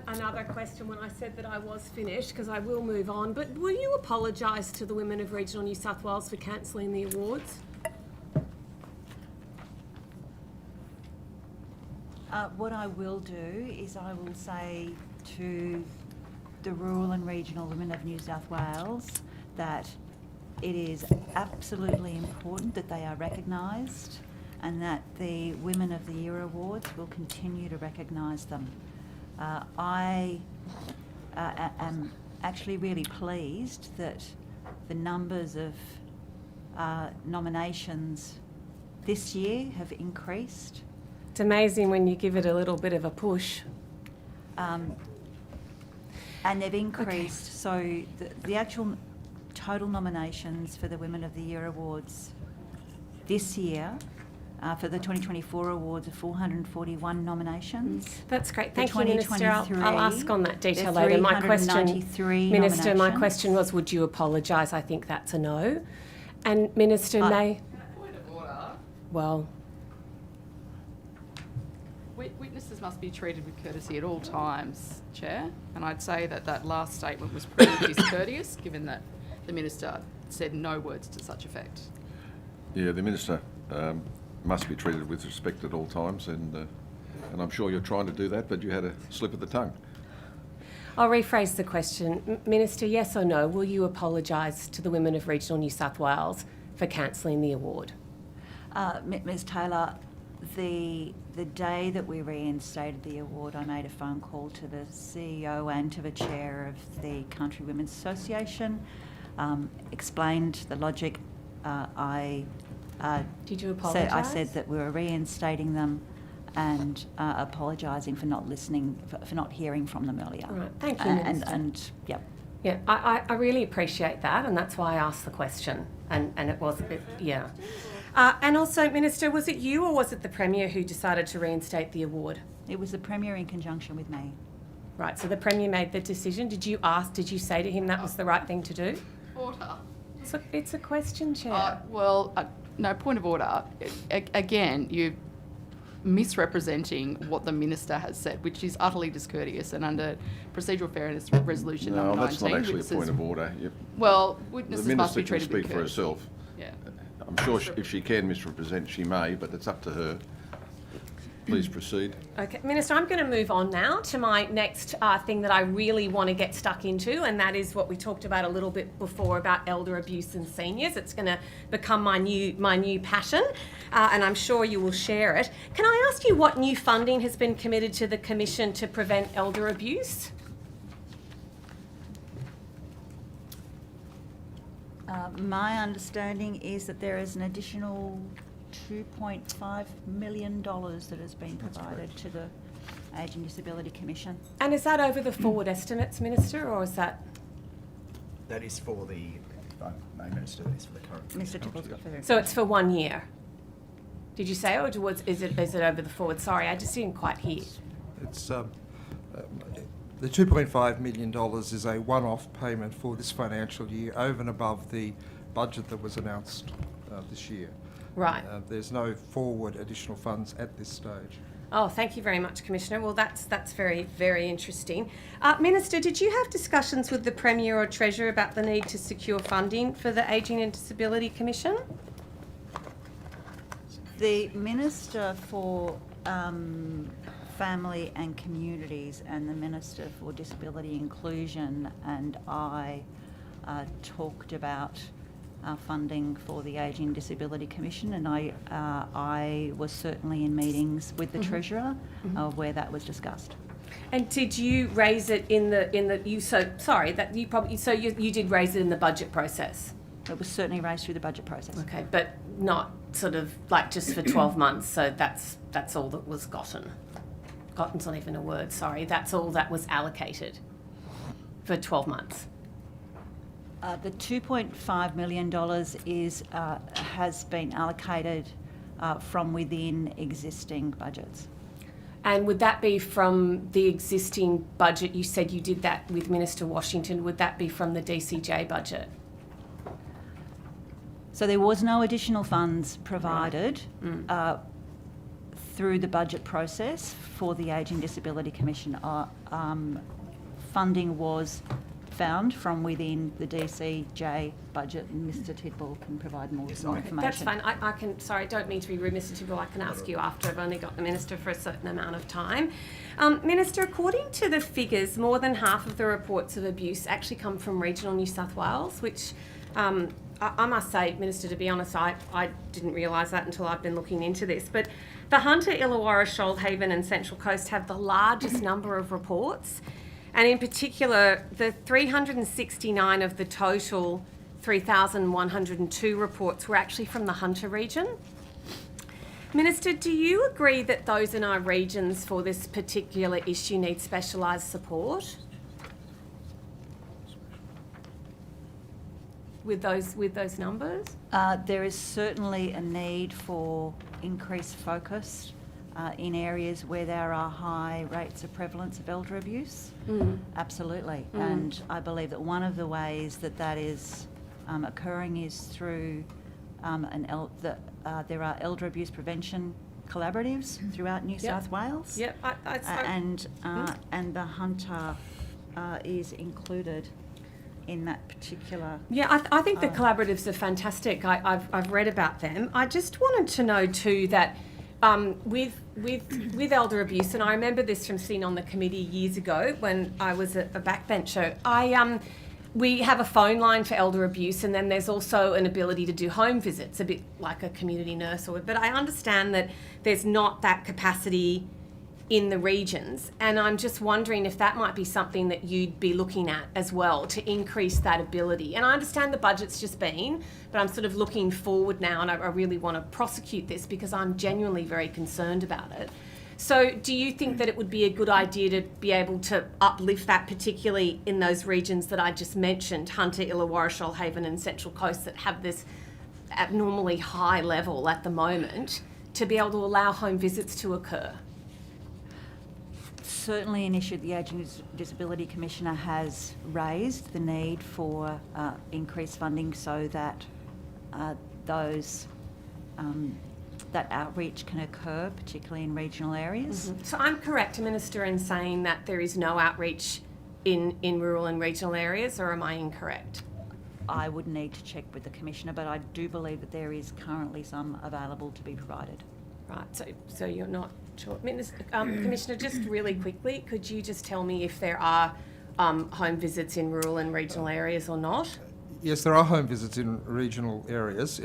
another question when I said that I was finished, because I will move on, but will you apologise to the women of Regional New South Wales for cancelling the awards? What I will do is I will say to the rural and regional women of New South Wales that it is absolutely important that they are recognised and that the Women of the Year Awards will continue to recognise them. I am actually really pleased that the numbers of nominations this year have increased. It's amazing when you give it a little bit of a push. And they've increased, so the actual total nominations for the Women of the Year Awards this year, for the 2024 awards, are 441 nominations. That's great. For Thank you, Minister. I'll 2023, ask on that detail there are later. My question, 393 Minister, my nominations. question was, would you apologise? I think that's a no. And Minister, may... Point of order. Well... Witnesses must be treated with courtesy at all times, Chair. And I'd say that that last statement was pretty discourteous, given that the Minister said no words to such effect. Yeah, the Minister must be treated with respect at all times, and I'm sure you're trying to do that, but you had a slip of the tongue. I'll rephrase the question. Minister, yes or no, will you apologise to the women of Regional New South Wales for cancelling the award? Ms Taylor, the day that we reinstated the award, I made a phone call to the CEO and to the chair of the Country Women's Association, explained the logic. Did you apologise? I said that we were reinstating them and apologising for not listening, for not hearing from them earlier. Right. Thank you, Minister. And yeah. Yeah, I really appreciate that, and that's why I asked the question. And it was, yeah. And also, Minister, was it you or was it the Premier who decided to reinstate the award? It was the Premier in conjunction with me. Right, so the Premier made the decision. Did you say to him that was the right thing to do? Order. It's a question, Chair. No, point of order. Again, you're misrepresenting what the Minister has said, which is utterly discourteous and under procedural fairness resolution number 19. No, that's not actually a point of order. Well, witnesses the must Minister be treated can with speak for courtesy. herself. Yeah. I'm sure if she can misrepresent, she may, but it's up to her. Please proceed. Okay, Minister, I'm going to move on now to my next thing that I really want to get stuck into, and that is what we talked about a little bit before about elder abuse in seniors. It's going to become my new passion, and I'm sure you will share it. Can I ask you what new funding has been committed to the Commission to prevent elder abuse? My understanding is that there is an additional $2.5 million that has been provided to the Age and Disability Commission. And is that over the forward estimates, Minister, or is that... That is for the, no, Minister, that is for the current. Mr Tipple's got further. So it's for 1 year? Did you say, or is it over the forward? Sorry, I just didn't quite hear. It's the $2.5 million is a one-off payment for this financial year over and above the budget that was announced this year. Right. There's no forward additional funds at this stage. Oh, thank you very much, Commissioner. Well, that's very, very interesting. Minister, did you have discussions with the Premier or Treasurer about the need to secure funding for the Ageing and Disability Commission? The Minister for Family and Communities and the Minister for Disability Inclusion and I talked about funding for the Ageing and Disability Commission, and I was certainly in meetings with the Treasurer where that was discussed. And did you raise it in the you did raise it in the budget process? It was certainly raised through the budget process. Okay, but not sort of like just for 12 months, so that's all that was gotten. Gotten's not even a word, sorry. That's all that was allocated for 12 months. The $2.5 million has been allocated from within existing budgets. And would that be from the existing budget? You said you did that with Minister Washington. Would that be from the DCJ budget? So there was no additional funds provided through the budget process for the Ageing Disability Commission. Funding was found from within the DCJ budget, and Mr Tidball can provide more information. That's fine. I can, sorry, I don't mean to be rude, Mr Tidball. I can ask you after. I've only got the Minister for a certain amount of time. Minister, according to the figures, more than half of the reports of abuse actually come from regional New South Wales, which I must say, Minister, to be honest, I didn't realise that until I've been looking into this. But the Hunter, Illawarra, Shoalhaven and Central Coast have the largest number of reports. And in particular, the 369 of the total 3,102 reports were actually from the Hunter region. Minister, do you agree that those in our regions for this particular issue need specialised support? With those numbers? There is certainly a need for increased focus in areas where there are high rates of prevalence of elder abuse. Absolutely. And I believe that one of the ways that is occurring is through there are elder abuse prevention collaboratives throughout New South Wales. Yep. And the Hunter is included in that particular. Yeah, I think the collaboratives are fantastic. I've read about them. I just wanted to know too that with elder abuse, and I remember this from sitting on the committee years ago when I was a backbencher. We have a phone line for elder abuse, and then there's also an ability to do home visits, a bit like a community nurse but I understand that there's not that capacity in the regions, and I'm just wondering if that might be something that you'd be looking at as well to increase that ability. And I understand the budget's just been, but I'm sort of looking forward now, and I really want to prosecute this because I'm genuinely very concerned about it. So do you think that it would be a good idea to be able to uplift that, particularly in those regions that I just mentioned, Hunter, Illawarra, Shoalhaven and Central Coast, that have this abnormally high level at the moment, to be able to allow home visits to occur? Certainly an issue the Ageing Disability Commissioner has raised, the need for increased funding so that that outreach can occur, particularly in regional areas. So I'm correct, Minister, in saying that there is no outreach in rural and regional areas, or am I incorrect? I would need to check with the Commissioner, but I do believe that there is currently some available to be provided. Right, so you're not sure. Commissioner, just really quickly, could you just tell me if there are home visits in rural and regional areas or not? Yes, there are home visits in regional areas.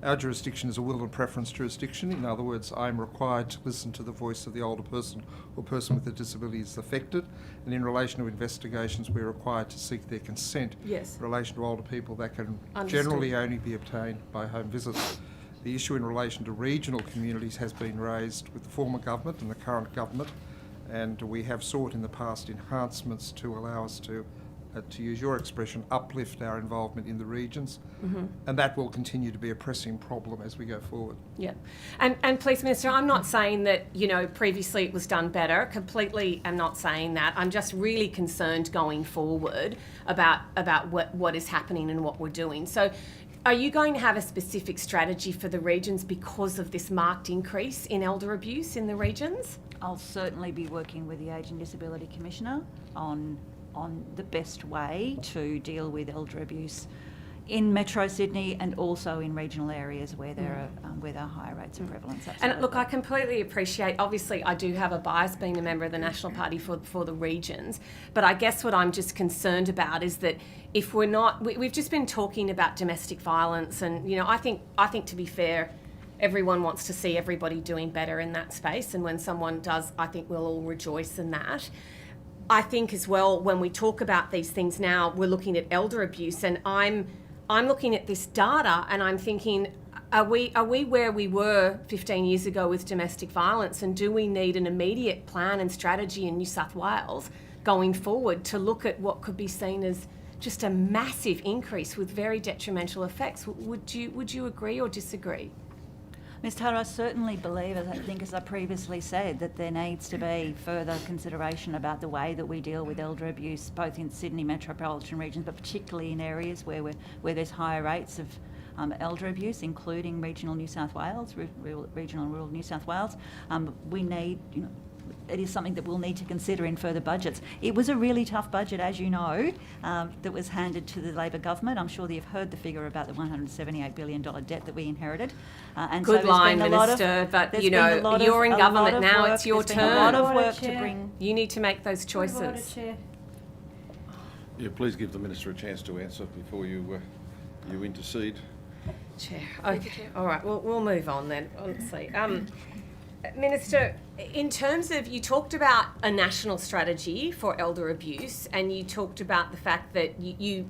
Our jurisdiction is a will and preference jurisdiction. In other words, I'm required to listen to the voice of the older person or person with a disability is affected. And in relation to investigations, we're required to seek their consent. Yes. In relation to older people, that can Understood. generally only be obtained by home visits. The issue in relation to regional communities has been raised with the former government and the current government, and we have sought in the past enhancements to allow us to use your expression, uplift our involvement in the regions, and that will continue to be a pressing problem as we go forward. Yeah, and please, Minister, I'm not saying that previously it was done better. Completely, I'm not saying that. I'm just really concerned going forward about what is happening and what we're doing. So, are you going to have a specific strategy for the regions because of this marked increase in elder abuse in the regions? I'll certainly be working with the Ageing Disability Commissioner on the best way to deal with elder abuse in Metro Sydney and also in regional areas where there are higher rates of prevalence. Absolutely. And look, I completely appreciate, obviously I do have a bias being a member of the National Party for the regions, but I guess what I'm just concerned about is that if we're not, we've just been talking about domestic violence, and I think to be fair, everyone wants to see everybody doing better in that space, and when someone does, I think we'll all rejoice in that. I think as well, when we talk about these things now, we're looking at elder abuse, and I'm I'm looking at this data and I'm thinking, are we where we were 15 years ago with domestic violence, and do we need an immediate plan and strategy in New South Wales going forward to look at what could be seen as just a massive increase with very detrimental effects? Would you agree or disagree? Ms Taylor, I certainly believe, as I previously said, that there needs to be further consideration about the way that we deal with elder abuse, both in Sydney metropolitan regions, but particularly in areas where there's higher rates of elder abuse, including regional New South Wales, regional and rural New South Wales. We need, it is something that we'll need to consider in further budgets. It was a really tough budget, as you know, that was handed to the Labor government. I'm sure that you've heard the figure about the $178 billion debt that we inherited. And Good so line, Minister, but you're in government now, it's your turn. A lot of work to bring. You need to make those choices. Yeah, please give the Minister a chance to answer before you intercede. Chair. Okay. All right. We'll move on then, honestly. Minister, in terms of, you talked about a national strategy for elder abuse, and you talked about the fact that you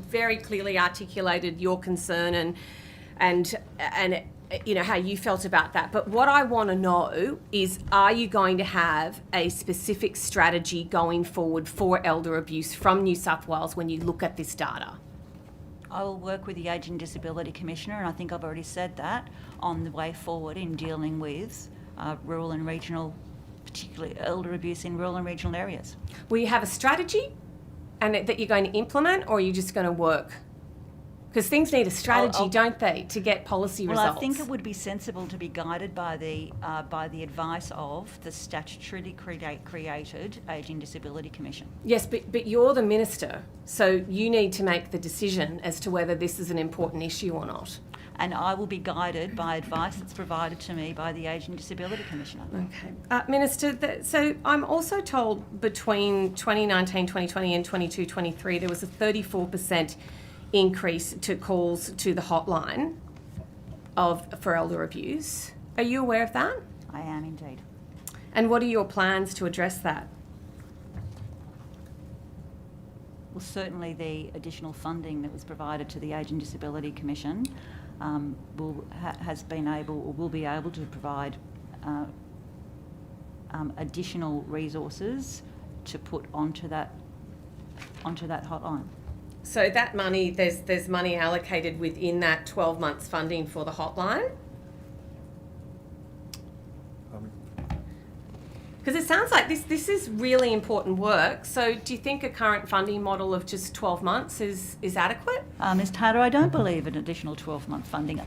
very clearly articulated your concern and how you felt about that. But what I want to know is, are you going to have a specific strategy going forward for elder abuse from New South Wales when you look at this data? I will work with the Age and Disability Commissioner, and I think I've already said that, on the way forward in dealing with rural and regional, particularly elder abuse in rural and regional areas. Will you have a strategy that you're going to implement, or are you just going to work? Because things need a strategy, don't they, to get policy results? Well, I think it would be sensible to be guided by the advice of the statutorily created Age and Disability Commission. Yes, but you're the minister, so you need to make the decision as to whether this is an important issue or not. And I will be guided by advice that's provided to me by the Age and Disability Commissioner. Okay. Minister, so I'm also told between 2019, 2020 and 22-23 there was a 34% increase to calls to the hotline for elder abuse. Are you aware of that? I am indeed. And what are your plans to address that? Well, certainly the additional funding that was provided to the Age and Disability Commission will be able to provide additional resources to put onto that hotline. So that money, there's money allocated within that 12 months funding for the hotline? Because it sounds like this is really important work. So do you think a current funding model of just 12 months is adequate? Ms Taylor, I don't believe an additional 12-month funding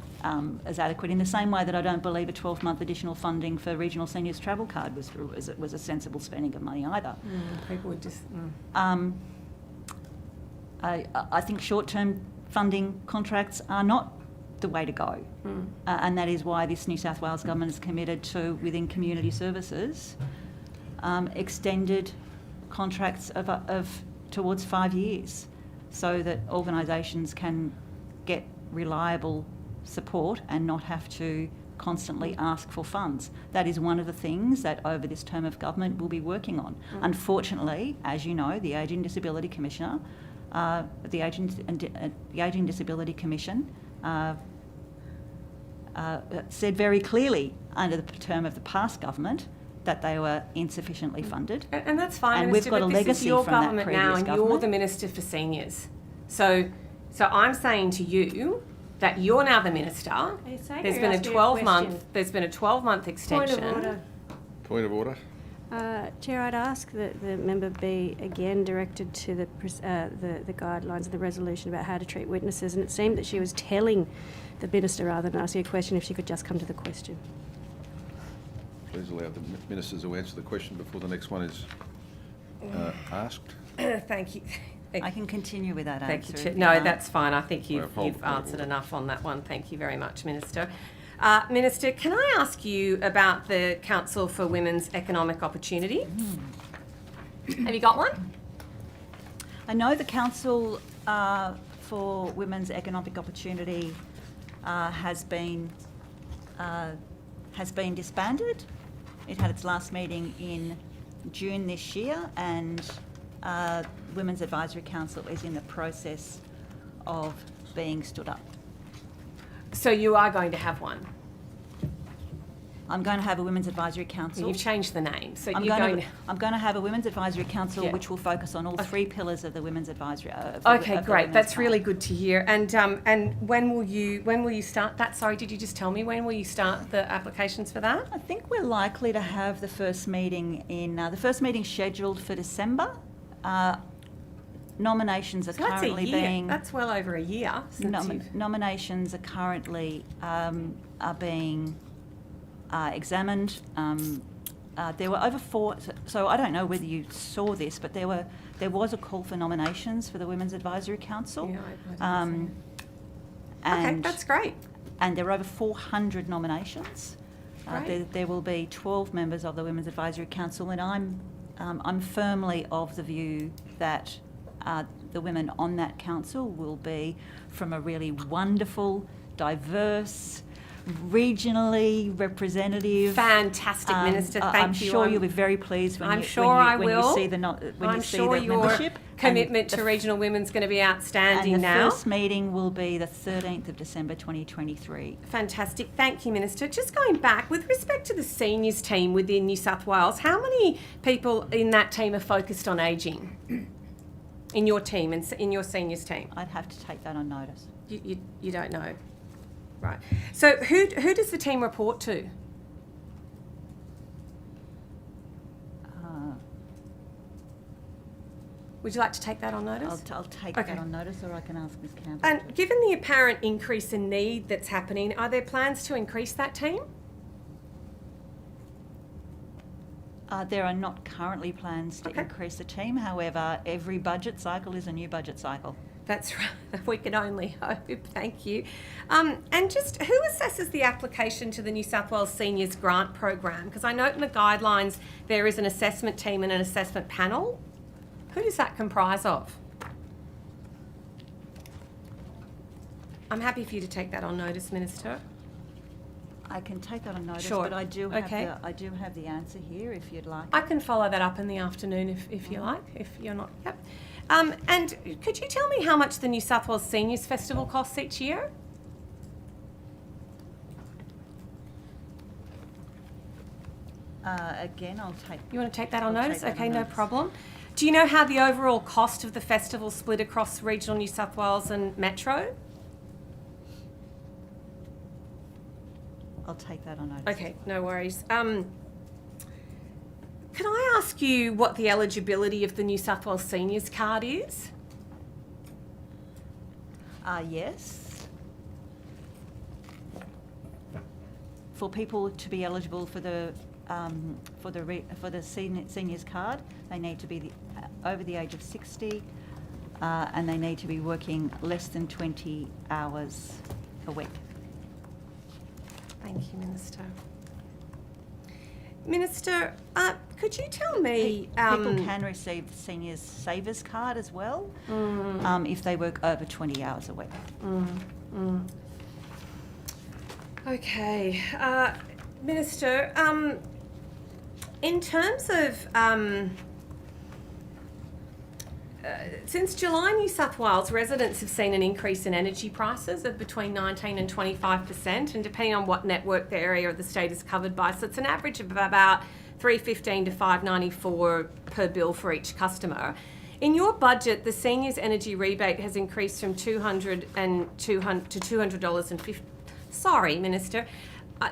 is adequate, in the same way that I don't believe a 12-month additional funding for regional seniors travel card was a sensible spending of money either. People would just... I think short-term funding contracts are not the way to go. And that is why this New South Wales government is committed to, within community services, extended contracts of towards 5 years, so that organisations can get reliable support and not have to constantly ask for funds. That is one of the things that over this term of government we'll be working on. Unfortunately, as you know, the Age and Disability Commissioner, the Age and Disability Commission said very clearly under the term of the past government that they were insufficiently funded. And that's fine, and Minister, we've got but a legacy this is your from that government previous now, and government. you're the Minister for Seniors. So I'm saying to you that you're now the Minister. There's been a 12-month extension. Point of order. Chair, I'd ask that the member be again directed to the guidelines of the resolution about how to treat witnesses, and it seemed that she was telling the Minister rather than asking a question, if she could just come to the question. Please allow the ministers to answer the question before the next one is asked. Thank you. I can continue with that Thank answer. you, Chair. No, that's fine. I think you've answered enough on that one. Thank you very much, Minister. Minister, can I ask you about the Council for Women's Economic Opportunity? Have you got one? I know the Council for Women's Economic Opportunity has been disbanded. It had its last meeting in June this year, and Women's Advisory Council is in the process of being stood up. So you are going to have one? I'm going to have a Women's Advisory Council. You've changed the name, so I'm you're going to have a Women's Advisory Council Yeah. which will focus on all three pillars of the Women's Advisory. Okay, great. That's really good to hear. And when will you start that? Sorry, did you just tell me when will you start the applications for that? I think we're likely to have the first meeting scheduled for December. Nominations are So that's a currently year. being That's well over a year since you've... nominations are currently are being examined. There were over 4. So I don't know whether you saw this, but there was a call for nominations for the Women's Advisory Council. Yeah, okay, that's great. And there are over 400 nominations. Great. There will be 12 members of the Women's Advisory Council, and I'm firmly of the view that the women on that council will be from a really wonderful, diverse, regionally representative. Fantastic, Minister. Thank I'm you. sure you'll be very pleased when I'm you sure see the your membership. commitment to regional women's going to be outstanding and the now. first meeting will be the 13th of December 2023. Fantastic. Thank you, Minister. Just going back, with respect to the seniors team within New South Wales, how many people in that team are focused on ageing? In your team, in your seniors team? I'd have to take that on notice. You don't know? Right. So who does the team report to? Would you like to take that on notice? I'll take Okay. that on notice, or I can ask Ms. Campbell. And given the apparent increase in need that's happening, are there plans to increase that team? There are not currently plans to increase the team. However, every budget cycle is a new budget cycle. That's right. We can only hope. Thank you. And just who assesses the application to the New South Wales Seniors Grant Program? Because I note in the guidelines there is an assessment team and an assessment panel. Who does that comprise of? I'm happy for you to take that on notice, Minister. I can take that on notice, Sure. but I do have the answer here if you'd like. I can follow that up in the afternoon if you like, if you're not. Yep. And could you tell me how much the New South Wales Seniors Festival costs each year? Again, I'll take... You want to take that on I'll notice? take that Okay, on no notice. problem. Do you know how the overall cost of the festival split across regional New South Wales and Metro? I'll take that on notice. Okay, no worries. Can I ask you what the eligibility of the New South Wales Seniors card is? Yes. For people to be eligible for the seniors card, they need to be over the age of 60, and they need to be working less than 20 hours a week. Thank you, Minister. Minister, could you tell me... People can receive the Seniors Savers card as well if they work over 20 hours a week. Okay. Minister, in terms of... since July, New South Wales residents have seen an increase in energy prices of between 19 and 25%, and depending on what network the area of the state is covered by. So it's an average of about $3.15 to $5.94 per bill for each customer. In your budget, the seniors' energy rebate has increased from $200 to $200.50. Sorry, Minister.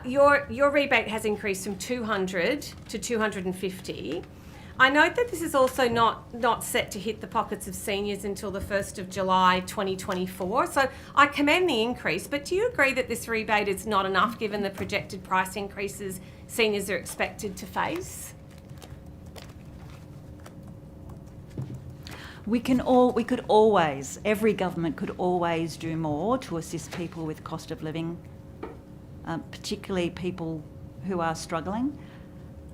Your rebate has increased from $200 to $250. I note that this is also not set to hit the pockets of seniors until the 1st of July 2024. So I commend the increase, but do you agree that this rebate is not enough given the projected price increases seniors are expected to face? Every government could always do more to assist people with cost of living, particularly people who are struggling.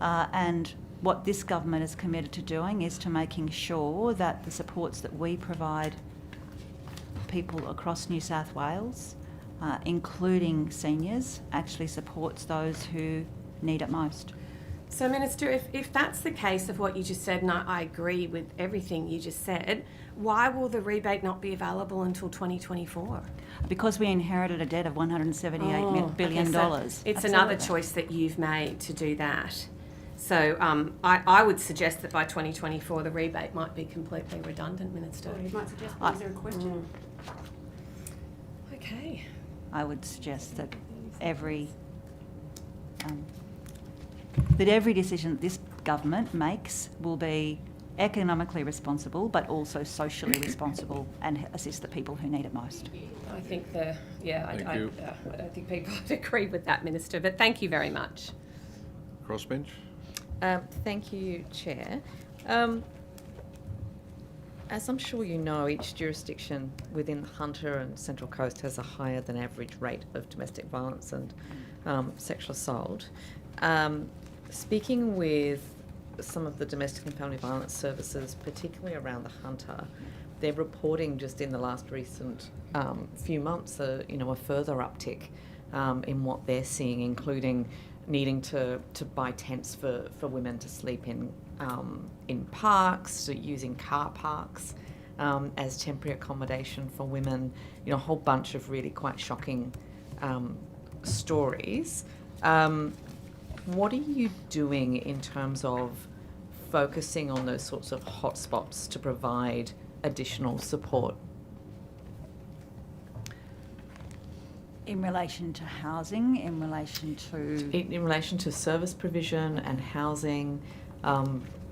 And what this government is committed to doing is to making sure that the supports that we provide people across New South Wales, including seniors, actually supports those who need it most. So, Minister, if that's the case of what you just said, and I agree with everything you just said, why will the rebate not be available until 2024? Because we inherited a debt of $178 billion. Okay, so it's another choice that you've made to do that. So I would suggest that by 2024 the rebate might be completely redundant, Minister. You might suggest, is there a question? Okay. I would suggest that every decision that this government makes will be economically responsible, but also socially responsible and assist the people who need it most. I think I don't think people would agree with that, Minister, but thank you very much. Crossbench. Thank you, Chair. As I'm sure you know, each jurisdiction within the Hunter and Central Coast has a higher than average rate of domestic violence and sexual assault. Speaking with some of the domestic and family violence services, particularly around the Hunter, they're reporting just in the last recent few months a further uptick in what they're seeing, including needing to buy tents for women to sleep in parks, so using car parks as temporary accommodation for women, a whole bunch of really quite shocking stories. What are you doing in terms of focusing on those sorts of hotspots to provide additional support? In relation to housing, in relation to service provision and housing,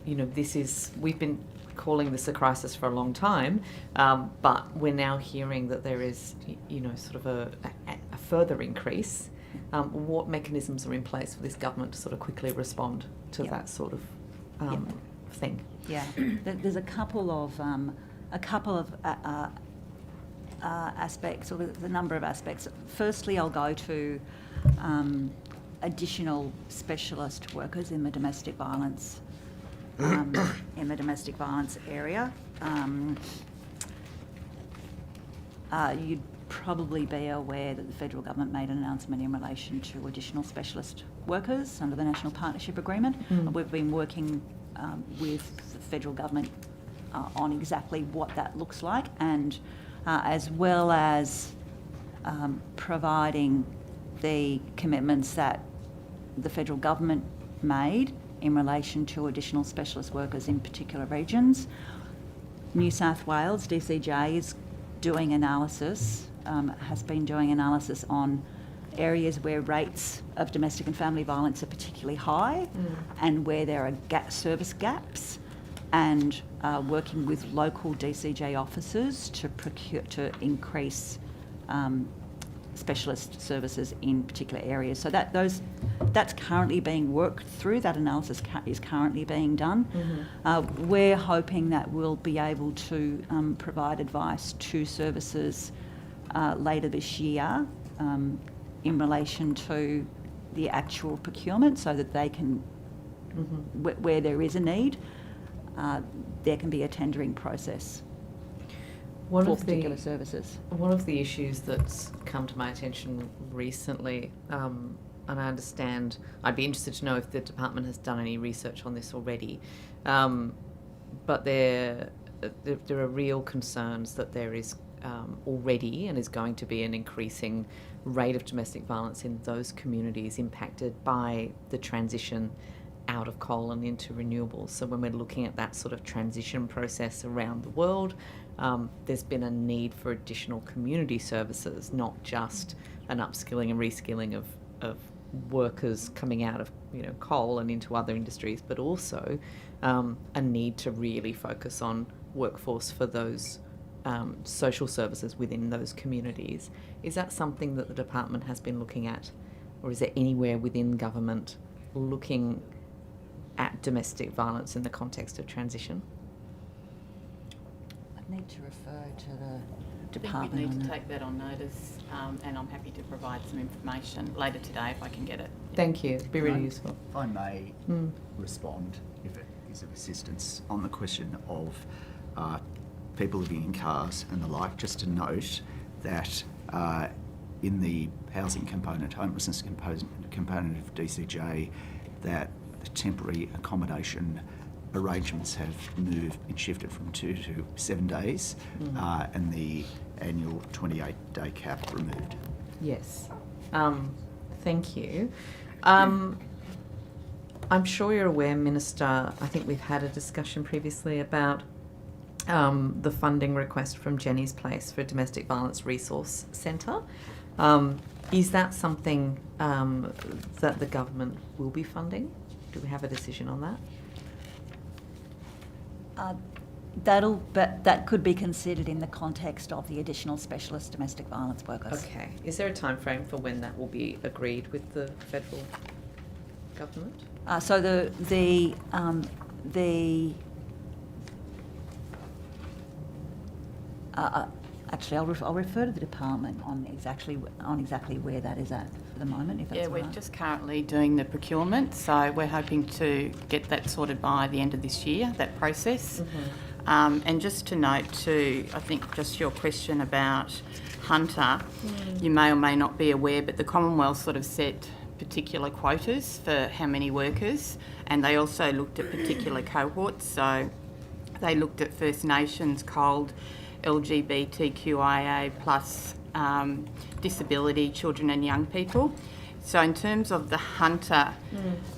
we've been calling this a crisis for a long time, but we're now hearing that there is, sort of a further increase. What mechanisms are in place for this government to sort of quickly respond to that sort of thing? Yeah, there's a couple of aspects, or the number of aspects. Firstly, I'll go to additional specialist workers in the domestic violence area. You'd probably be aware that the federal government made an announcement in relation to additional specialist workers under the National Partnership Agreement. We've been working with the federal government on exactly what that looks like, and as well as providing the commitments that the federal government made in relation to additional specialist workers in particular regions. New South Wales, DCJ, is doing analysis, has been doing analysis on areas where rates of domestic and family violence are particularly high and where there are service gaps, and working with local DCJ officers to increase specialist services in particular areas. So that's currently being worked through. That analysis is currently being done. We're hoping that we'll be able to provide advice to services later this year in relation to the actual procurement, so that they can, where there is a need, there can be a tendering process for particular services. One of the issues that's come to my attention recently, and I understand, I'd be interested to know if the department has done any research on this already, but there are real concerns that there is already and is going to be an increasing rate of domestic violence in those communities impacted by the transition out of coal and into renewables. So when we're looking at that sort of transition process around the world, there's been a need for additional community services, not just an upskilling and reskilling of workers coming out of coal and into other industries, but also a need to really focus on workforce for those social services within those communities. Is that something that the department has been looking at, or is there anywhere within government looking at domestic violence in the context of transition? I need to refer to the I think we need to take that on notice, and I'm happy to provide some information later today if I can get it. Thank you. It'd be really useful. If I may respond, if it is of assistance, on the question of people living in cars and the like. Just to note that in the housing component, homelessness component of DCJ, that the temporary accommodation arrangements have been shifted from 2 to 7 days, and the annual 28-day cap removed. Yes. Thank you. I'm sure you're aware, Minister, I think we've had a discussion previously about the funding request from Jenny's Place for a Domestic Violence Resource Centre. Is that something that the government will be funding? Do we have a decision on that? That could be considered in the context of the additional specialist domestic violence workers. Okay. Is there a time frame for when that will be agreed with the federal government? So actually, I'll refer to the department on exactly where that is at the moment, if that's all we're right. just currently doing the procurement, so we're hoping to get that sorted by the end of this year, that process. And just to note too, I think just your question about Hunter, you may or may not be aware, but the Commonwealth sort of set particular quotas for how many workers, and they also looked at particular cohorts. So they looked at First Nations, COLD, LGBTQIA plus disability, children and young people. So in terms of the Hunter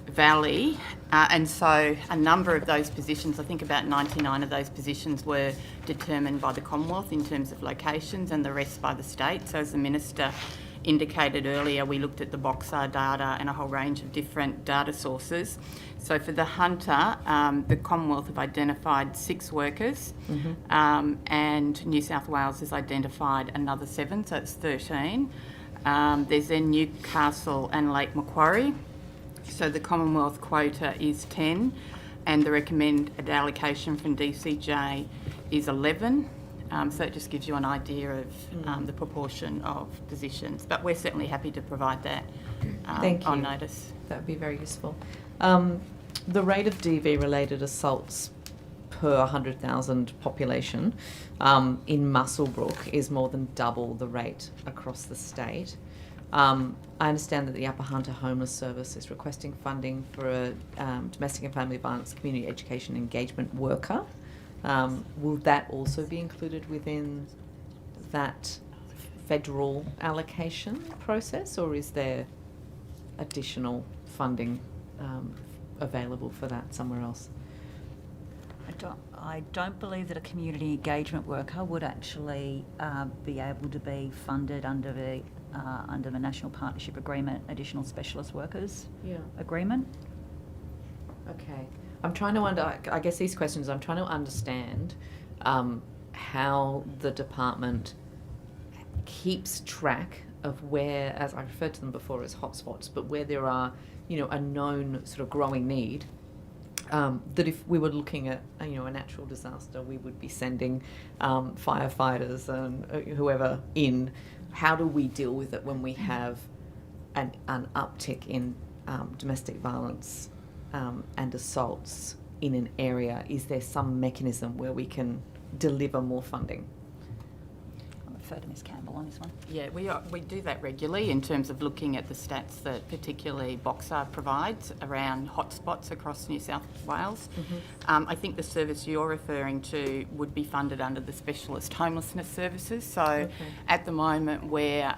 Valley, and so a number of those positions, I think about 99 of those positions were determined by the Commonwealth in terms of locations and the rest by the state. So as the Minister indicated earlier, we looked at the Boxar data and a whole range of different data sources. So for the Hunter, the Commonwealth have identified 6 workers, and New South Wales has identified another 7, so it's 13. There's then Newcastle and Lake Macquarie. So the Commonwealth quota is 10, and the recommended allocation from DCJ is 11. So it just gives you an idea of the proportion of positions. But we're certainly happy to provide that on notice. That would be very useful. The rate of DV-related assaults per 100,000 population in Muswellbrook is more than double the rate across the state. I understand that the Upper Hunter Homeless Service is requesting funding for a domestic and family violence community education engagement worker. Will that also be included within that federal allocation process, or is there additional funding available for that somewhere else? I don't believe that a community engagement worker would actually be able to be funded under the National Partnership Agreement, Additional Specialist Workers Agreement. Okay. I'm trying to I guess these questions, I'm trying to understand how the department keeps track of where, as I referred to them before as hotspots, but where there are, a known sort of growing need, that if we were looking at, a natural disaster, we would be sending firefighters and whoever in. How do we deal with it when we have an uptick in domestic violence and assaults in an area? Is there some mechanism where we can deliver more funding? I'll refer to Ms Campbell on this one. Yeah, we do that regularly in terms of looking at the stats that particularly Boxar provides around hotspots across New South Wales. I think the service you're referring to would be funded under the Specialist Homelessness Services. So at the moment we're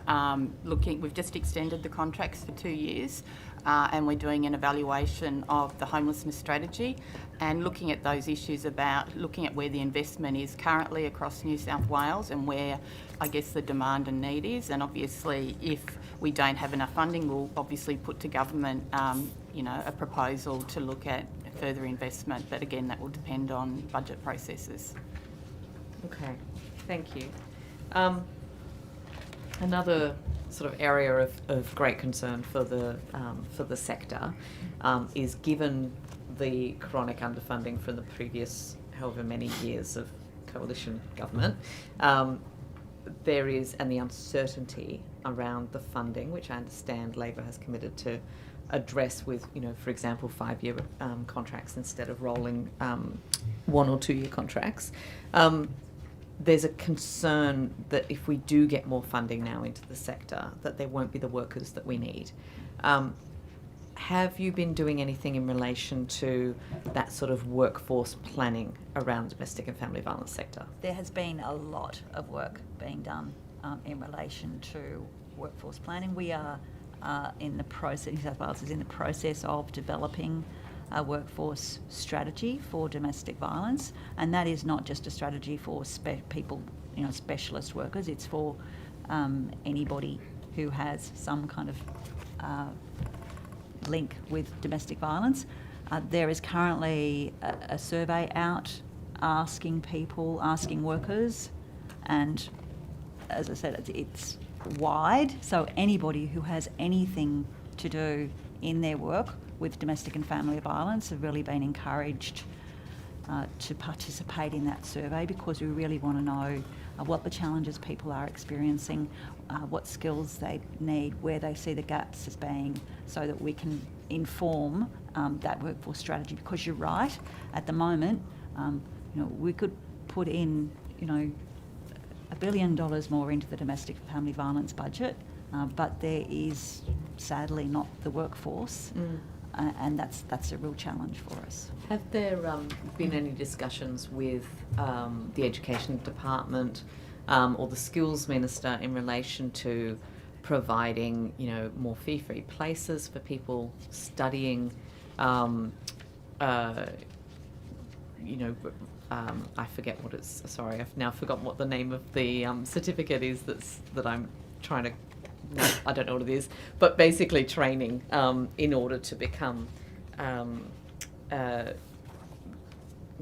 we've just extended the contracts for 2 years. And we're doing an evaluation of the homelessness strategy and looking at those issues about looking at where the investment is currently across New South Wales and where I guess the demand and need is. And obviously if we don't have enough funding, we'll obviously put to government a proposal to look at further investment. But again, that will depend on budget processes. Okay, thank you. Another sort of area of great concern for the sector is, given the chronic underfunding from the previous however many years of coalition government, there is, and the uncertainty around the funding, which I understand Labor has committed to address with, for example, 5-year contracts instead of rolling 1 or 2 year contracts. There's a concern that if we do get more funding now into the sector, that there won't be the workers that we need. have you been doing anything in relation to that sort of workforce planning around the domestic and family violence sector? There has been a lot of work being done in relation to workforce planning. We are in the process, New South Wales is in the process of developing a workforce strategy for domestic violence, and that is not just a strategy for people, specialist workers. It's for anybody who has some kind of link with domestic violence. There is currently a survey out asking workers, and as I said, it's wide, so anybody who has anything to do in their work with domestic and family violence have really been encouraged to participate in that survey, because we really want to know what the challenges people are experiencing, what skills they need, where they see the gaps as being, so that we can inform that workforce strategy. Because you're right, at the moment, we could put in, $1 billion more into the domestic and family violence budget, but there is sadly not the workforce. And that's a real challenge for us. Have there been any discussions with the Education Department or the Skills Minister in relation to providing, more fee-free places for people studying? I forget what it's. Sorry, I've now forgotten what the name of the certificate is that I'm trying to. I don't know what it is, but basically training in order to become. No,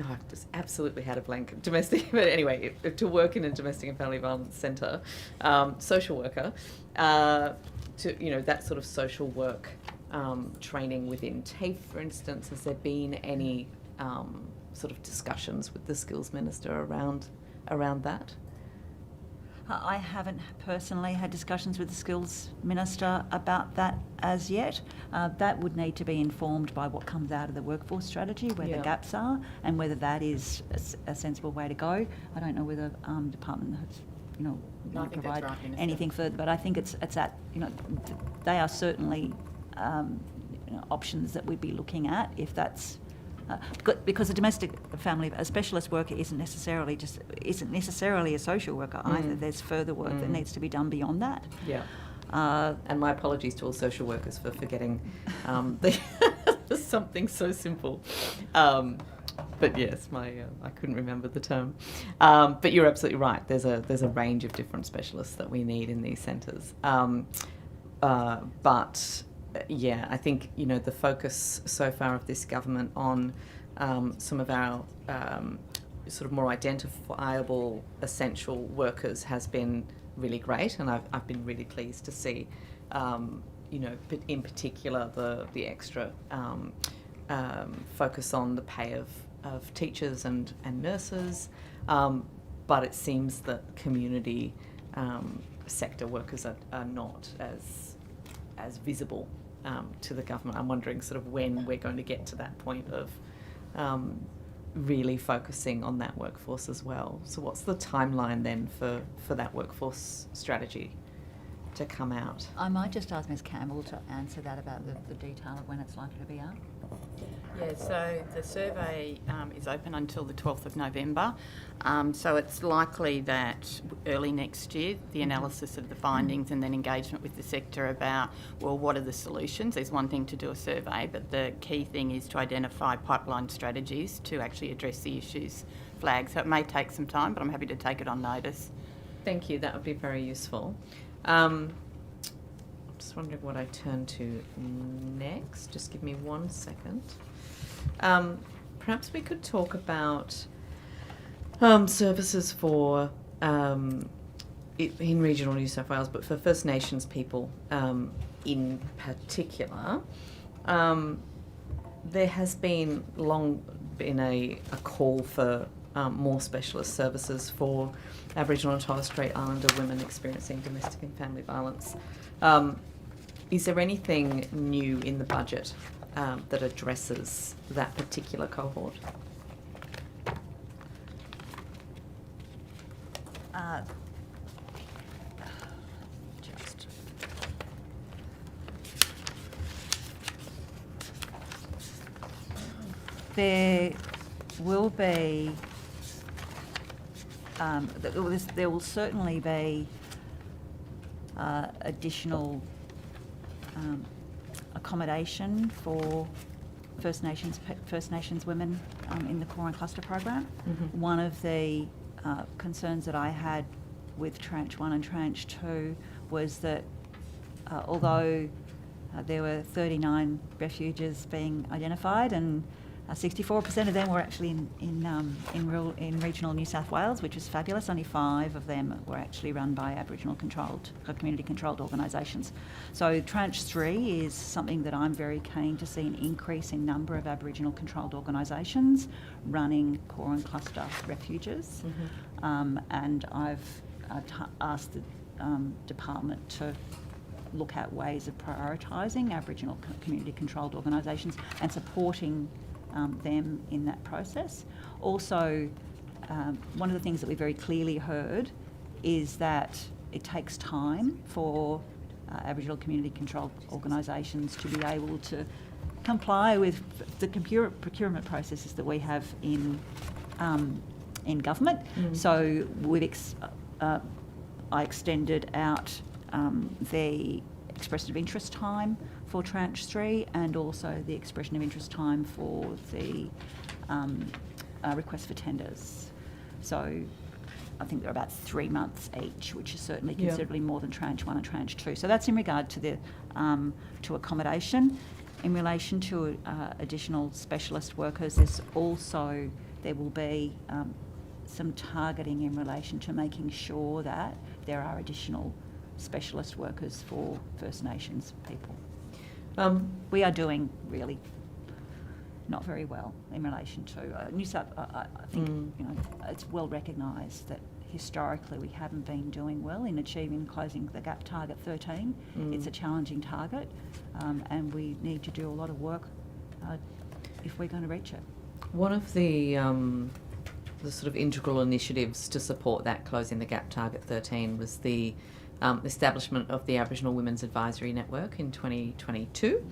I've just absolutely had a blank. Domestic, but anyway, to work in a domestic and family violence centre, social worker, that sort of social work training within TAFE, for instance. Has there been any sort of discussions with the Skills Minister around that? I haven't personally had discussions with the Skills Minister about that as yet. That would need to be informed by what comes out of the workforce strategy, where the gaps are, and whether that is a sensible way to go. I don't know whether the department has, provide anything further, but I think it's at, they are certainly options that we'd be looking at if that's. Because a domestic family, a specialist worker isn't necessarily a social worker either. There's further work that needs to be done beyond that. Yeah. And my apologies to all social workers for forgetting something so simple. But yes, I couldn't remember the term. But you're absolutely right. There's a range of different specialists that we need in these centres. But yeah, I think, the focus so far of this government on some of our sort of more identifiable essential workers has been really great, and I've been really pleased to see, in particular the extra focus on the pay of teachers and nurses, but it seems that community sector workers are not as visible to the government. I'm wondering sort of when we're going to get to that point of really focusing on that workforce as well. So what's the timeline then for that workforce strategy to come out? I might just ask Ms Campbell to answer that about the detail of when it's likely to be out. Yeah, so the survey is open until the 12th of November. So it's likely that early next year, the analysis of the findings and then engagement with the sector about, well, what are the solutions? There's one thing to do a survey, but the key thing is to identify pipeline strategies to actually address the issues flagged. So it may take some time, but I'm happy to take it on notice. Thank you, that would be very useful. I'm just wondering what I turn to next. Just give me 1 second. Perhaps we could talk about services for, in regional New South Wales, but for First Nations people in particular. There has been long been a call for more specialist services for Aboriginal and Torres Strait Islander women experiencing domestic and family violence. Is there anything new in the budget that addresses that particular cohort? There will be, there will certainly be additional accommodation for First Nations women in the Core and Cluster program. Mm-hmm. One of the concerns that I had with Tranche 1 and Tranche 2 was that although there were 39 refuges being identified, and 64% of them were actually in regional New South Wales, which was fabulous. Only 5 of them were actually run by Aboriginal community-controlled organisations. So Tranche 3 is something that I'm very keen to see an increase in number of Aboriginal-controlled organisations running core and cluster refuges. Mm-hmm. And I've asked the department to look at ways of prioritising Aboriginal community-controlled organisations and supporting them in that process. Also, one of the things that we very clearly heard is that it takes time for Aboriginal community-controlled organisations to be able to comply with the procurement processes that we have in government. Mm. So I extended out the expression of interest time for Tranche 3 and also the expression of interest time for the request for tenders. So I think they're about 3 months each, which is certainly considerably more than Tranche 1 and Tranche 2. So that's in regard to the to accommodation. In relation to additional specialist workers, there will be some targeting in relation to making sure that there are additional specialist workers for First Nations people. We are doing really not very well in relation to New South. I think you know it's well recognised that historically we haven't been doing well in closing the gap target 13. It's a challenging target, and we need to do a lot of work if we're going to reach it. One of the sort of integral initiatives to support that closing the gap target 13 was the establishment of the Aboriginal Women's Advisory Network in 2022,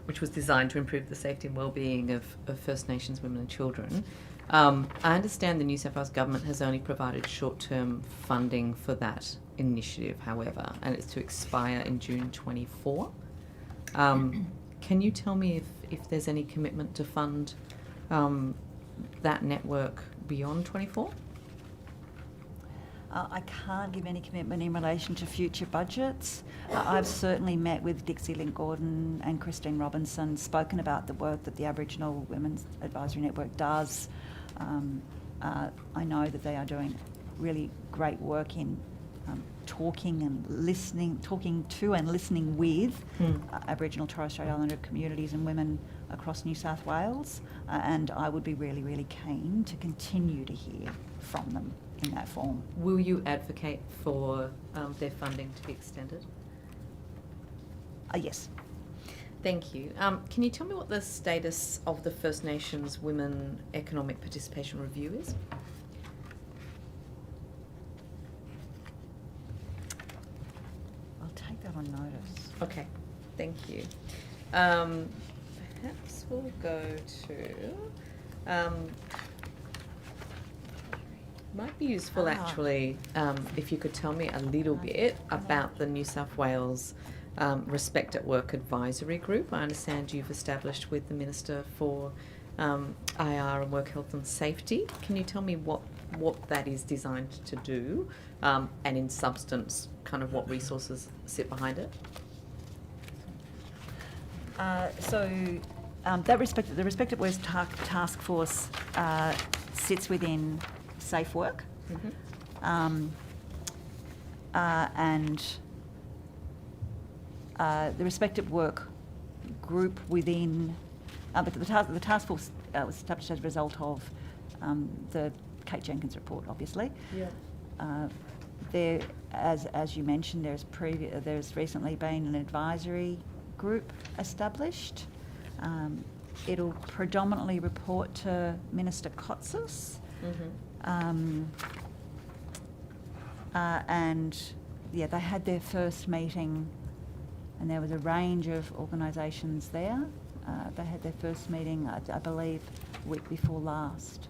which was designed to improve the safety and well-being of First Nations women and children. I understand the New South Wales Government has only provided short-term funding for that initiative, however, and it's to expire in June 24. Can you tell me if there's any commitment to fund that network beyond 24? I can't give any commitment in relation to future budgets. I've certainly met with Dixie Link Gordon and Christine Robinson, spoken about the work that the Aboriginal Women's Advisory Network does. I know that they are doing really great work in talking to and listening with Aboriginal Torres Strait Islander communities and women across New South Wales, and I would be really, really keen to continue to hear from them in that form. Will you advocate for their funding to be extended? Yes. Thank you. Can you tell me what the status of the First Nations Women Economic Participation Review is? I'll take that on notice. Okay, thank you. Perhaps we'll go to... might be useful actually if you could tell me a little bit about the New South Wales Respect at Work Advisory Group. I understand you've established with the Minister for IR and Work Health and Safety. Can you tell me what that is designed to do, and in substance kind of what resources sit behind it? The Respect at Work Task Force sits within Safe Work, and the Respect at Work group within the task force was established as a result of the Kate Jenkins report, obviously. Yeah. There, as you mentioned, there's recently been an advisory group established. It'll predominantly report to Minister Kotsis. And yeah, they had their first meeting and there was a range of organisations there. they had their first meeting, I believe, week before last.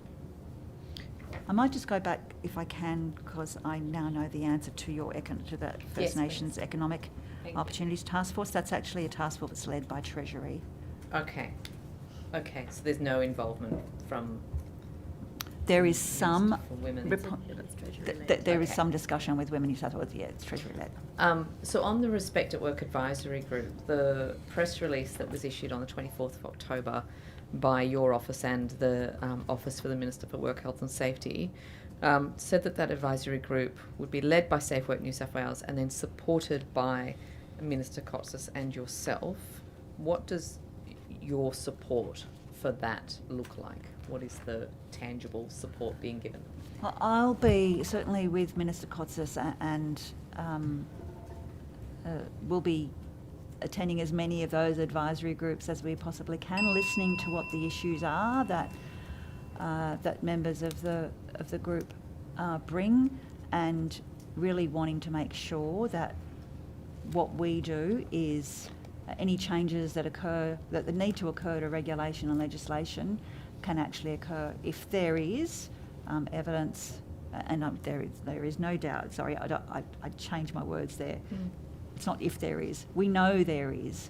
I might just go back, if I can, because I now know the answer to your to the First Yes, Nations please. Economic Thank you. Opportunities Task Force. That's actually a task force that's led by Treasury. Okay. Okay, so there's no involvement from There is some Minister for Women. there is Okay. some discussion with Women New South Wales. Yeah, it's Treasury led. So on the Respect at Work Advisory Group, the press release that was issued on the 24th of October by your office and the Office for the Minister for Work, Health and Safety said that that advisory group would be led by Safe Work New South Wales and then supported by Minister Kotsis and yourself. What does your support for that look like? What is the tangible support being given? Well, I'll be certainly with Minister Kotsis and we'll be attending as many of those advisory groups as we possibly can, listening to what the issues are that that members of the group bring, and really wanting to make sure that what we do is any changes that occur, that need to occur to regulation and legislation, can actually occur. If there is evidence, and there is no doubt. Sorry, I changed my words there. It's not if there is. We know there is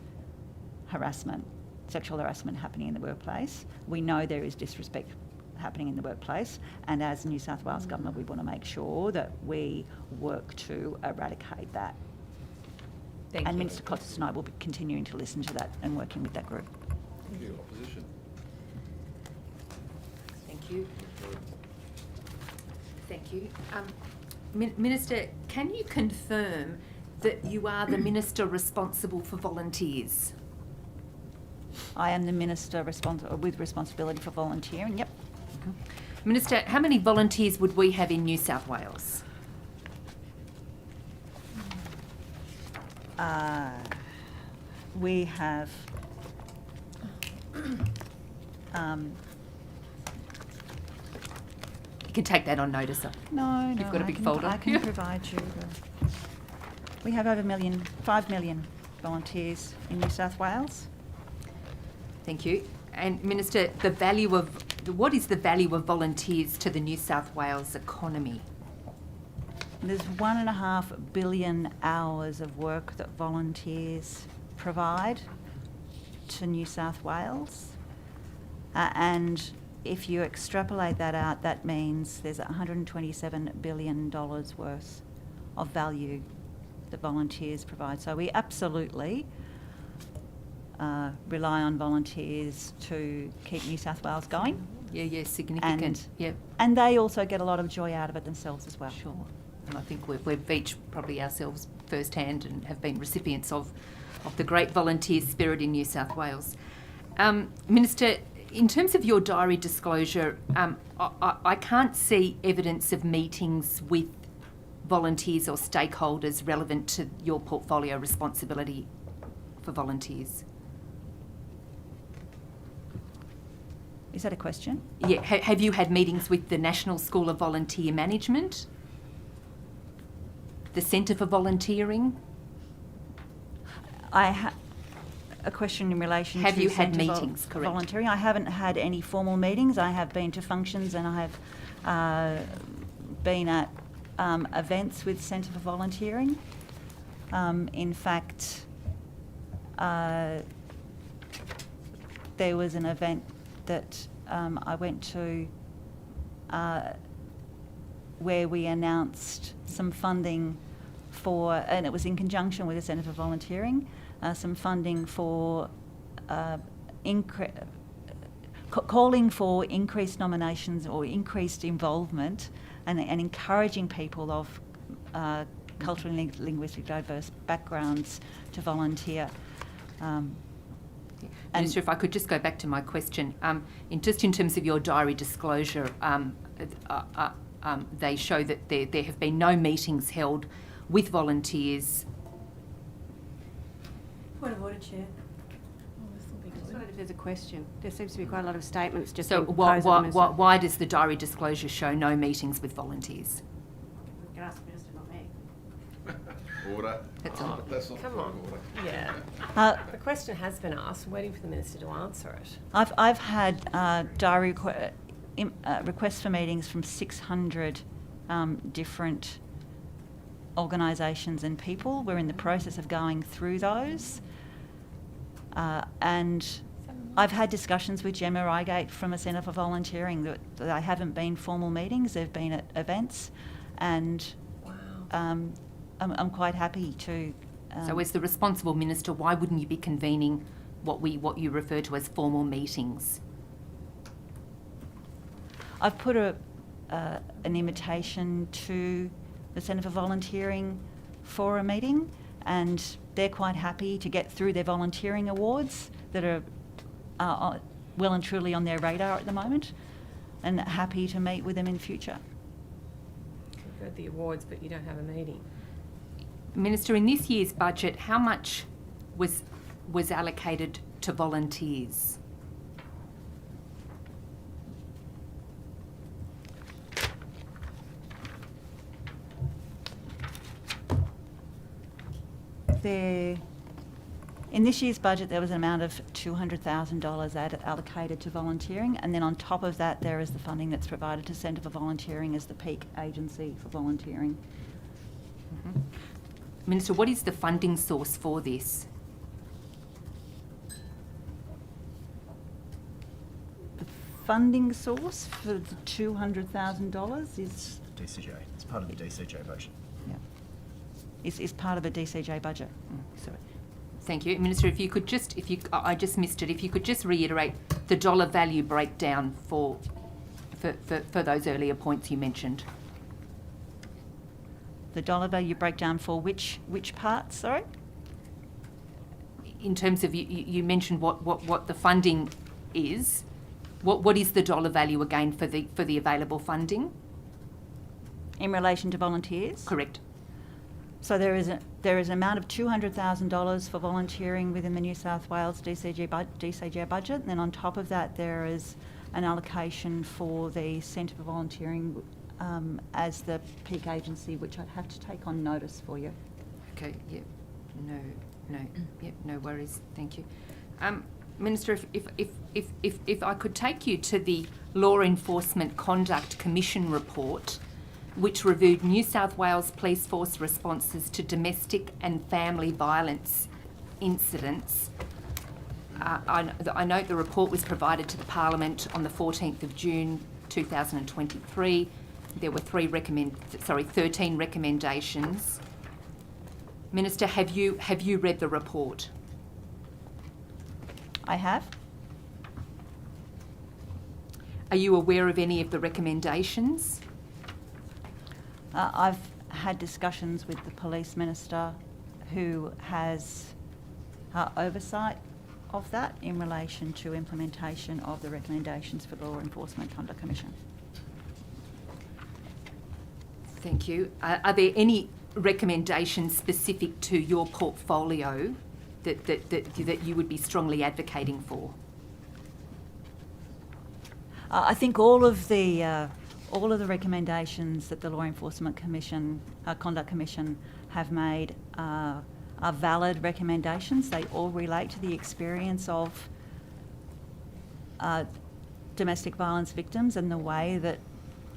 harassment, sexual harassment happening in the workplace. We know there is disrespect happening in the workplace. And as the New South Wales Government, we want to make sure that we work to eradicate that. Thank and you. Minister Kotsis and I will be continuing to listen to that and working with that group. Thank you. Opposition. Thank you. Thank you. Minister, can you confirm that you are the Minister responsible for volunteers? I am the Minister with responsibility for volunteering, yep. Minister, how many volunteers would we have in New South Wales? We have You can take that on notice. no, You've got a I big can, folder. I can provide you. We have over 5 million volunteers in New South Wales. Thank you. And Minister, what is the value of volunteers to the New South Wales economy? There's 1.5 billion hours of work that volunteers provide to New South Wales. And if you extrapolate that out, that means there's $127 billion worth of value that volunteers provide. So we absolutely rely on volunteers to keep New South Wales going. Yeah, significant. And, Yep. and they also get a lot of joy out of it themselves as well. Sure. And I think we've each probably ourselves firsthand and have been recipients of the great volunteer spirit in New South Wales. Minister, in terms of your diary disclosure, I can't see evidence of meetings with volunteers or stakeholders relevant to your portfolio responsibility for volunteers. Is that a question? Yeah. Have you had meetings with the National School of Volunteer Management? The Centre for Volunteering? I have a question in relation Have to you had Centre meetings, correct? volunteering. I haven't had any formal meetings. I have been to functions and I have been at events with Centre for Volunteering. In fact, there was an event that I went to where we announced some funding for, and it was in conjunction with the Centre for Volunteering, some funding for calling for increased nominations or increased involvement and encouraging people of culturally and linguistically diverse backgrounds to volunteer. Minister, if I could just go back to my question, in terms of your diary disclosure, they show that there have been no meetings held with volunteers. Point of order, Chair. Just wondered if there's a question. There seems to be quite a lot of statements just So being proposed on the minister. why does the diary disclosure show no meetings with volunteers? You can ask the minister, not me. Order. That's all. That's not Come point on. of order. Yeah. The question has been asked. We're waiting for the Minister to answer it. I've had diary requests for meetings from 600 different organisations and people. We're in the process of going through those. And I've had discussions with Gemma Reigate from a Centre for Volunteering that they haven't been formal meetings, they've been at events, and I'm quite happy to... So as the responsible minister, why wouldn't you be convening what you refer to as formal meetings? I've put an invitation to the Centre for Volunteering for a meeting, and they're quite happy to get through their volunteering awards that are well and truly on their radar at the moment, and happy to meet with them in future. You've heard the awards, but you don't have a meeting. Minister, in this year's budget, how much was allocated to volunteers? In this year's budget, there was an amount of $200,000 allocated to volunteering, and then on top of that, there is the funding that's provided to Centre for Volunteering as the peak agency for volunteering. Mm-hmm. Minister, what is the funding source for this? The funding source for the $200,000 is... DCJ. It's part of the DCJ budget. Yeah. Is part of a DCJ budget. Sorry. Thank you. Minister, if you could just, I just missed it, if you could just reiterate the dollar value breakdown for those earlier points you mentioned. The dollar value breakdown for which parts, sorry? In terms of, you mentioned what the funding is. What is the dollar value again for the available funding? In relation to volunteers? Correct. So there is an amount of $200,000 for volunteering within the New South Wales DCJ budget, and then on top of that there is an allocation for the Centre for Volunteering as the peak agency, which I'd have to take on notice for you. Okay. Yep. No worries. Thank you. Minister, if I could take you to the Law Enforcement Conduct Commission report, which reviewed New South Wales Police Force responses to domestic and family violence incidents. I note the report was provided to the Parliament on the 14th of June 2023. There were 13 recommendations. Minister, have you read the report? I have. Are you aware of any of the recommendations? I've had discussions with the Police Minister, who has oversight of that in relation to implementation of the recommendations for the Law Enforcement Conduct Commission. Thank you. Are there any recommendations specific to your portfolio that you would be strongly advocating for? I think all of the recommendations that the Law Enforcement Commission, Conduct Commission have made are valid recommendations. They all relate to the experience of domestic violence victims and the way that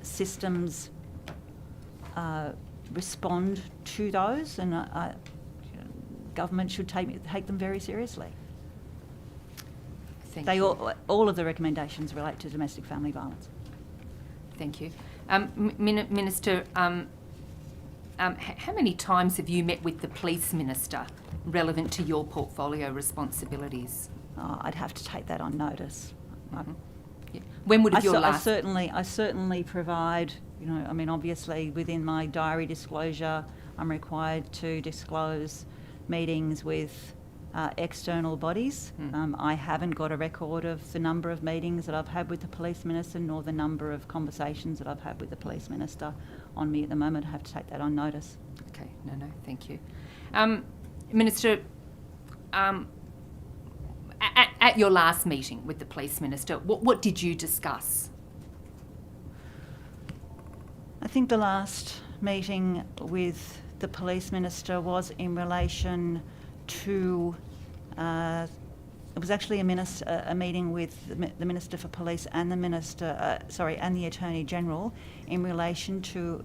systems respond to those, and government should take them very seriously. Thank you. All of the recommendations relate to domestic family violence. Thank you. Minister, how many times have you met with the Police Minister relevant to your portfolio responsibilities? I'd have to take that on notice. Mm-hmm. Yeah. When would your last... I certainly provide, obviously within my diary disclosure, I'm required to disclose meetings with external bodies. I haven't got a record of the number of meetings that I've had with the Police Minister, nor the number of conversations that I've had with the Police Minister on me at the moment. I have to take that on notice. Okay, no, thank you. Minister, at your last meeting with the Police Minister, what did you discuss? I think the last meeting with the Police Minister was in relation to, it was actually a meeting with the Minister for Police and the and the Attorney General in relation to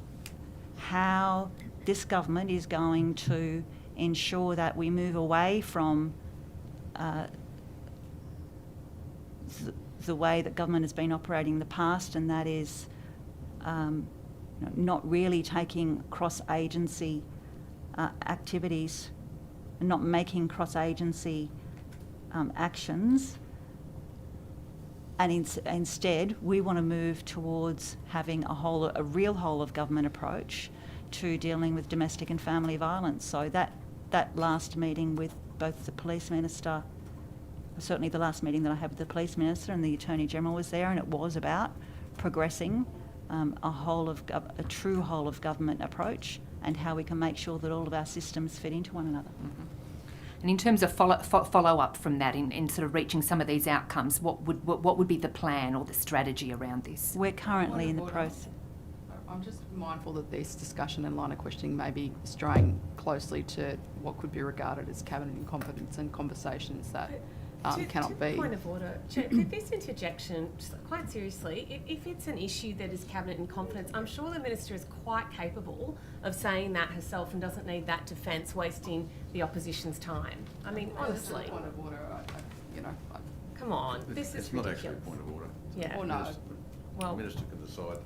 how this government is going to ensure that we move away from the way that government has been operating in the past, and that is not really taking cross-agency activities, not making cross-agency actions, and instead we want to move towards having a real whole-of-government approach to dealing with domestic and family violence. So that last meeting with both the Police Minister, certainly the last meeting that I had with the Police Minister and the Attorney General was there, and it was about progressing a true whole-of-government approach and how we can make sure that all of our systems fit into one another. Mm-hmm. And in terms of follow-up from that, in sort of reaching some of these outcomes, what would be the plan or the strategy around this? We're currently in the process. I'm just mindful that this discussion and line of questioning may be straying closely to what could be regarded as cabinet incompetence and conversations that cannot be. Point of order. Chair, this interjection, quite seriously, if it's an issue that is cabinet incompetence, I'm sure the Minister is quite capable of saying that herself and doesn't need that defence wasting the opposition's time. I mean, honestly. Point of order, Come on, this is It's not actually a ridiculous. point of order. Yeah. Or no. Well, The Minister can decide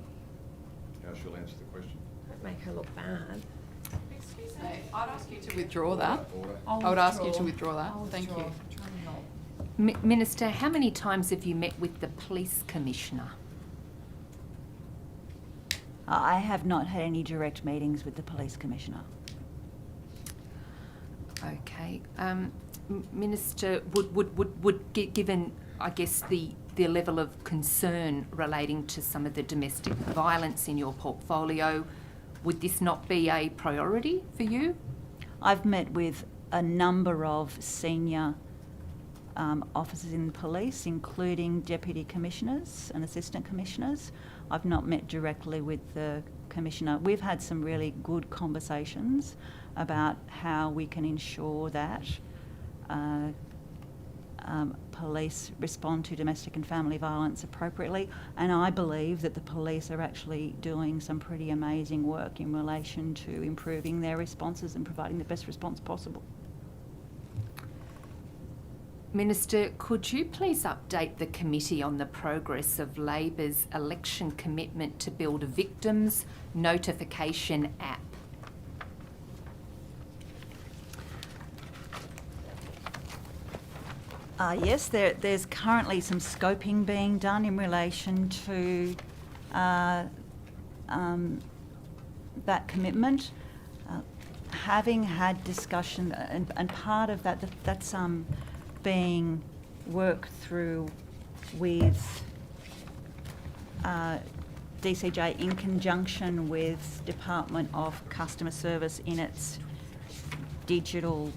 how she'll answer the question. don't make her look bad. Excuse me, I'd ask you to withdraw that. Order. I would ask you to withdraw that. Thank you. Minister, how many times have you met with the Police Commissioner? I have not had any direct meetings with the Police Commissioner. Okay. Minister, given, I guess, the level of concern relating to some of the domestic violence in your portfolio, would this not be a priority for you? I've met with a number of senior officers in the police, including deputy commissioners and assistant commissioners. I've not met directly with the commissioner. We've had some really good conversations about how we can ensure that police respond to domestic and family violence appropriately, and I believe that the police are actually doing some pretty amazing work in relation to improving their responses and providing the best response possible. Minister, could you please update the committee on the progress of Labor's election commitment to build a victims notification app? Yes, there's currently some scoping being done in relation to that commitment. Having had discussion, and part of that's being worked through with DCJ in conjunction with Department of Customer Service in its digital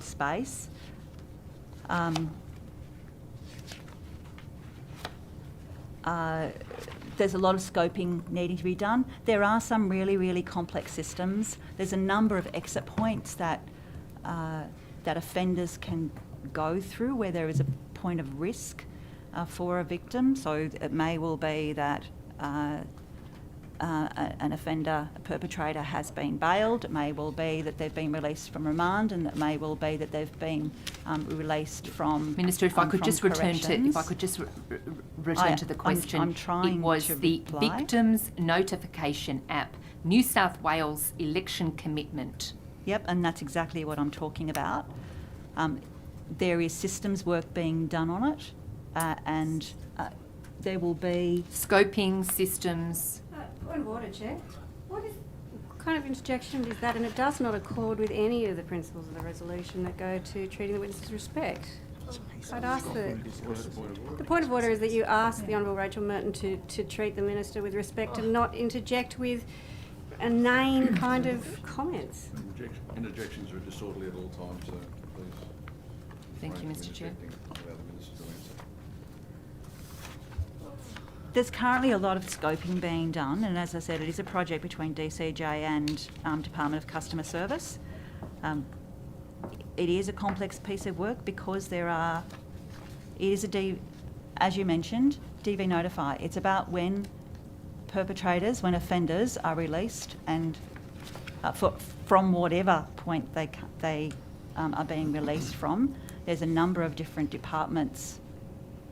space. There's a lot of scoping needing to be done. There are some really, really complex systems. There's a number of exit points that offenders can go through where there is a point of risk for a victim. So it may well be that an offender, a perpetrator, has been bailed. It may well be that they've been released from remand, and it may well be that they've been released from. Minister, if I could just return to the question. I'm trying It was to the reply. Victims Notification App, New South Wales election commitment. Yep, and that's exactly what I'm talking about. There is systems work being done on it, and there will be Scoping systems. Point of order, Chair. What kind of interjection is that? And it does not accord with any of the principles of the resolution that go to treating the witnesses with respect. I'd ask the point of order is that you ask the Honourable Rachel Merton to treat the Minister with respect and not interject with inane kind of comments. Interjections are disorderly at all times, so please. Thank you, refrain from Mr. Chair. interjecting. Allow the Minister to answer. There's currently a lot of scoping being done, and as I said, it is a project between DCJ and Department of Customer Service. It is a complex piece of work because as you mentioned, DV Notify. It's about when offenders are released and from whatever point they are being released from. There's a number of different departments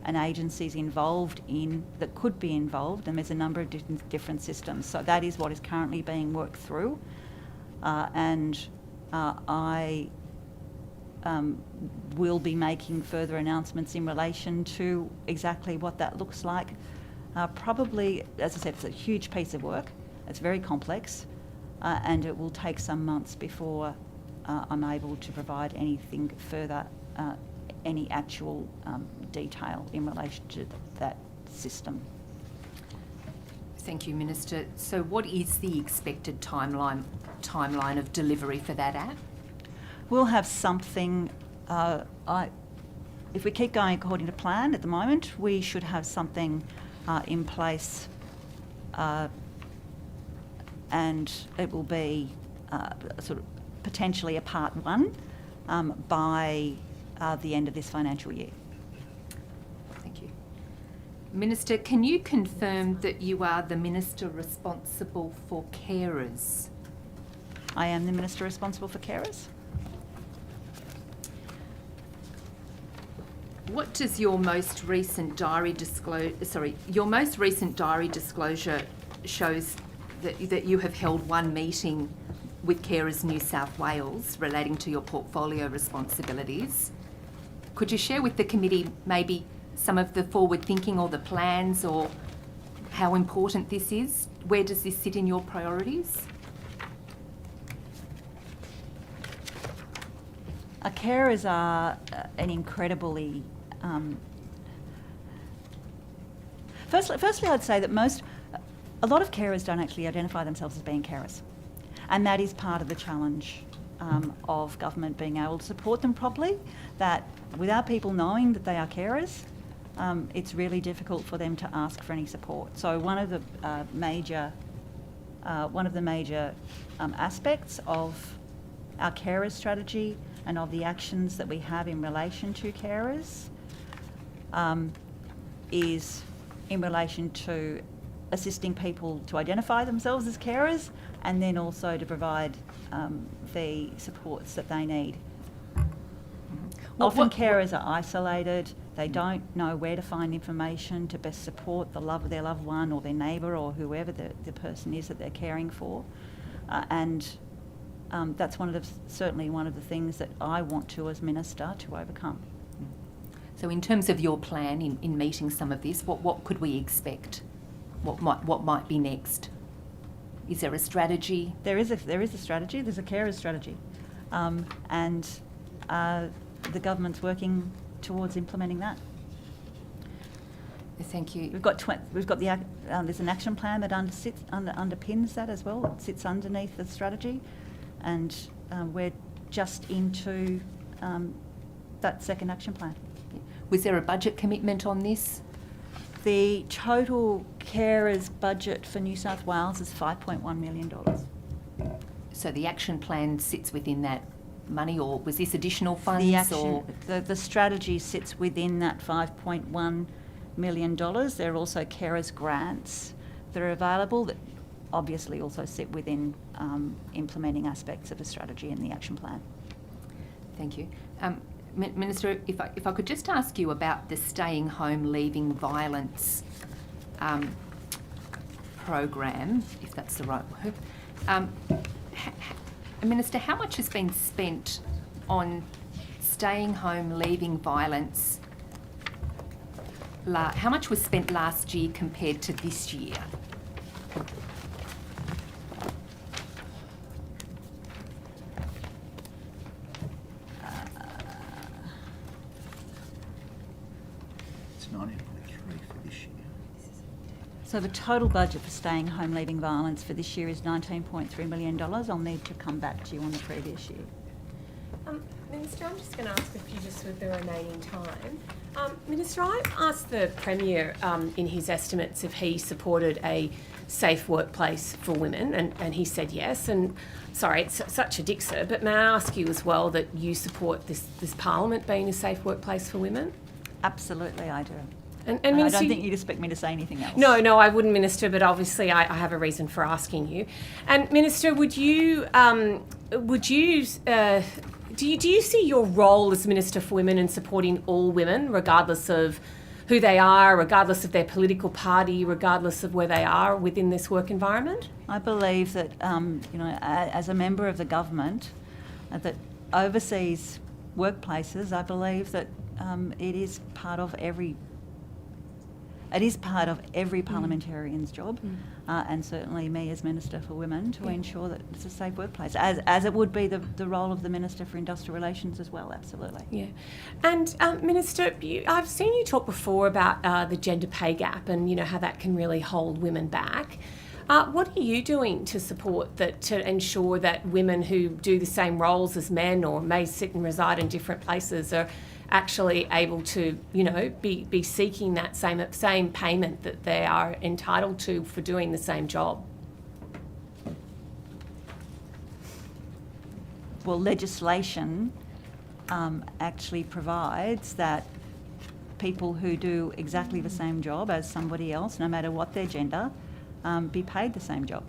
and agencies that could be involved, and there's a number of different systems. So that is what is currently being worked through, and I will be making further announcements in relation to exactly what that looks like. Probably, as I said, it's a huge piece of work. It's very complex, and it will take some months before I'm able to provide anything further, any actual detail in relation to that system. Thank you, Minister. So what is the expected timeline of delivery for that app? We'll have something, if we keep going according to plan at the moment, we should have something in place, and it will be sort of potentially a part 1 by the end of this financial year. Thank you. Minister, can you confirm that you are the Minister responsible for carers? I am the Minister responsible for carers. What does your most recent diary disclosure shows that you have held one meeting with Carers New South Wales relating to your portfolio responsibilities. Could you share with the committee maybe some of the forward thinking or the plans or how important this is? Where does this sit in your priorities? Carers are an incredibly... Firstly, I'd say that a lot of carers don't actually identify themselves as being carers. And that is part of the challenge of government being able to support them properly, that without people knowing that they are carers, it's really difficult for them to ask for any support. So one of the major aspects of our carers strategy and of the actions that we have in relation to carers is in relation to assisting people to identify themselves as carers and then also to provide the supports that they need. Often carers are isolated, they don't know where to find information to best support their loved one or their neighbour or whoever the person is that they're caring for. And that's certainly one of the things that I want to, as Minister, to overcome. So in terms of your plan in meeting some of this, what could we expect? What might be next? Is there a strategy? There is a strategy. There's a carers strategy, and the government's working towards implementing that. Thank you. We've got there's an action plan that underpins that as well. It sits underneath the strategy, and we're just into that second action plan. Was there a budget commitment on this? The total carers budget for New South Wales is $5.1 million. So the action plan sits within that money, or was this additional funds? The strategy sits within that $5.1 million. There are also carers grants that are available that obviously also sit within implementing aspects of the strategy and the action plan. Thank you. Minister, if I could just ask you about the Staying Home Leaving Violence program, if that's the right word. Minister, how much has been spent on Staying Home Leaving Violence? How much was spent last year compared to this year? So the total budget for Staying Home Leaving Violence for this year is $19.3 million. I'll need to come back to you on the previous year. Minister, I'm just going to ask a few just with the remaining time. Minister, I asked the Premier in his estimates if he supported a safe workplace for women, and he said yes. And sorry, it's such a dick, sir, but may I ask you as well that you support this Parliament being a safe workplace for women? Absolutely, I do. And I Minister, don't think you'd expect me to say anything else. No, I wouldn't, Minister, but obviously I have a reason for asking you. And Minister, do you see your role as Minister for Women in supporting all women, regardless of who they are, regardless of their political party, regardless of where they are within this work environment? I believe that, as a member of the government that oversees workplaces, I believe that it is part of every parliamentarian's job, and certainly me as Minister for Women, to ensure that it's a safe workplace, as it would be the role of the Minister for Industrial Relations as well, absolutely. Yeah. And Minister, I've seen you talk before about the gender pay gap and how that can really hold women back. What are you doing to support that, to ensure that women who do the same roles as men or may sit and reside in different places are actually able to, be seeking that same payment that they are entitled to for doing the same job? Well, legislation actually provides that people who do exactly the same job as somebody else, no matter what their gender, be paid the same job.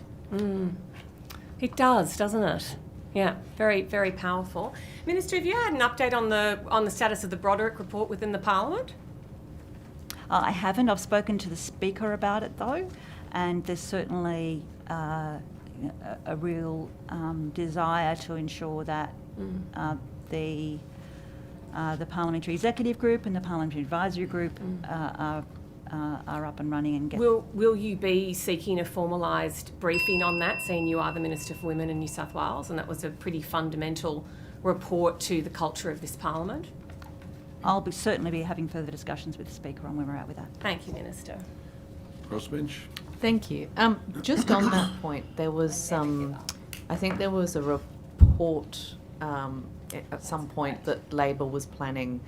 It does, doesn't it? Yeah, very, very powerful. Minister, have you had an update on the status of the Broderick report within the Parliament? I haven't. I've spoken to the Speaker about it though, and there's certainly a real desire to ensure that the Parliamentary Executive Group and the Parliamentary Advisory Group are up and running and get. Will you be seeking a formalised briefing on that, seeing you are the Minister for Women in New South Wales, and that was a pretty fundamental report to the culture of this Parliament? I'll certainly be having further discussions with the Speaker on where we're at with that. Thank you, Minister. Crossbench. Thank you. Just on that point, there was I think there was a report at some point that Labor was planning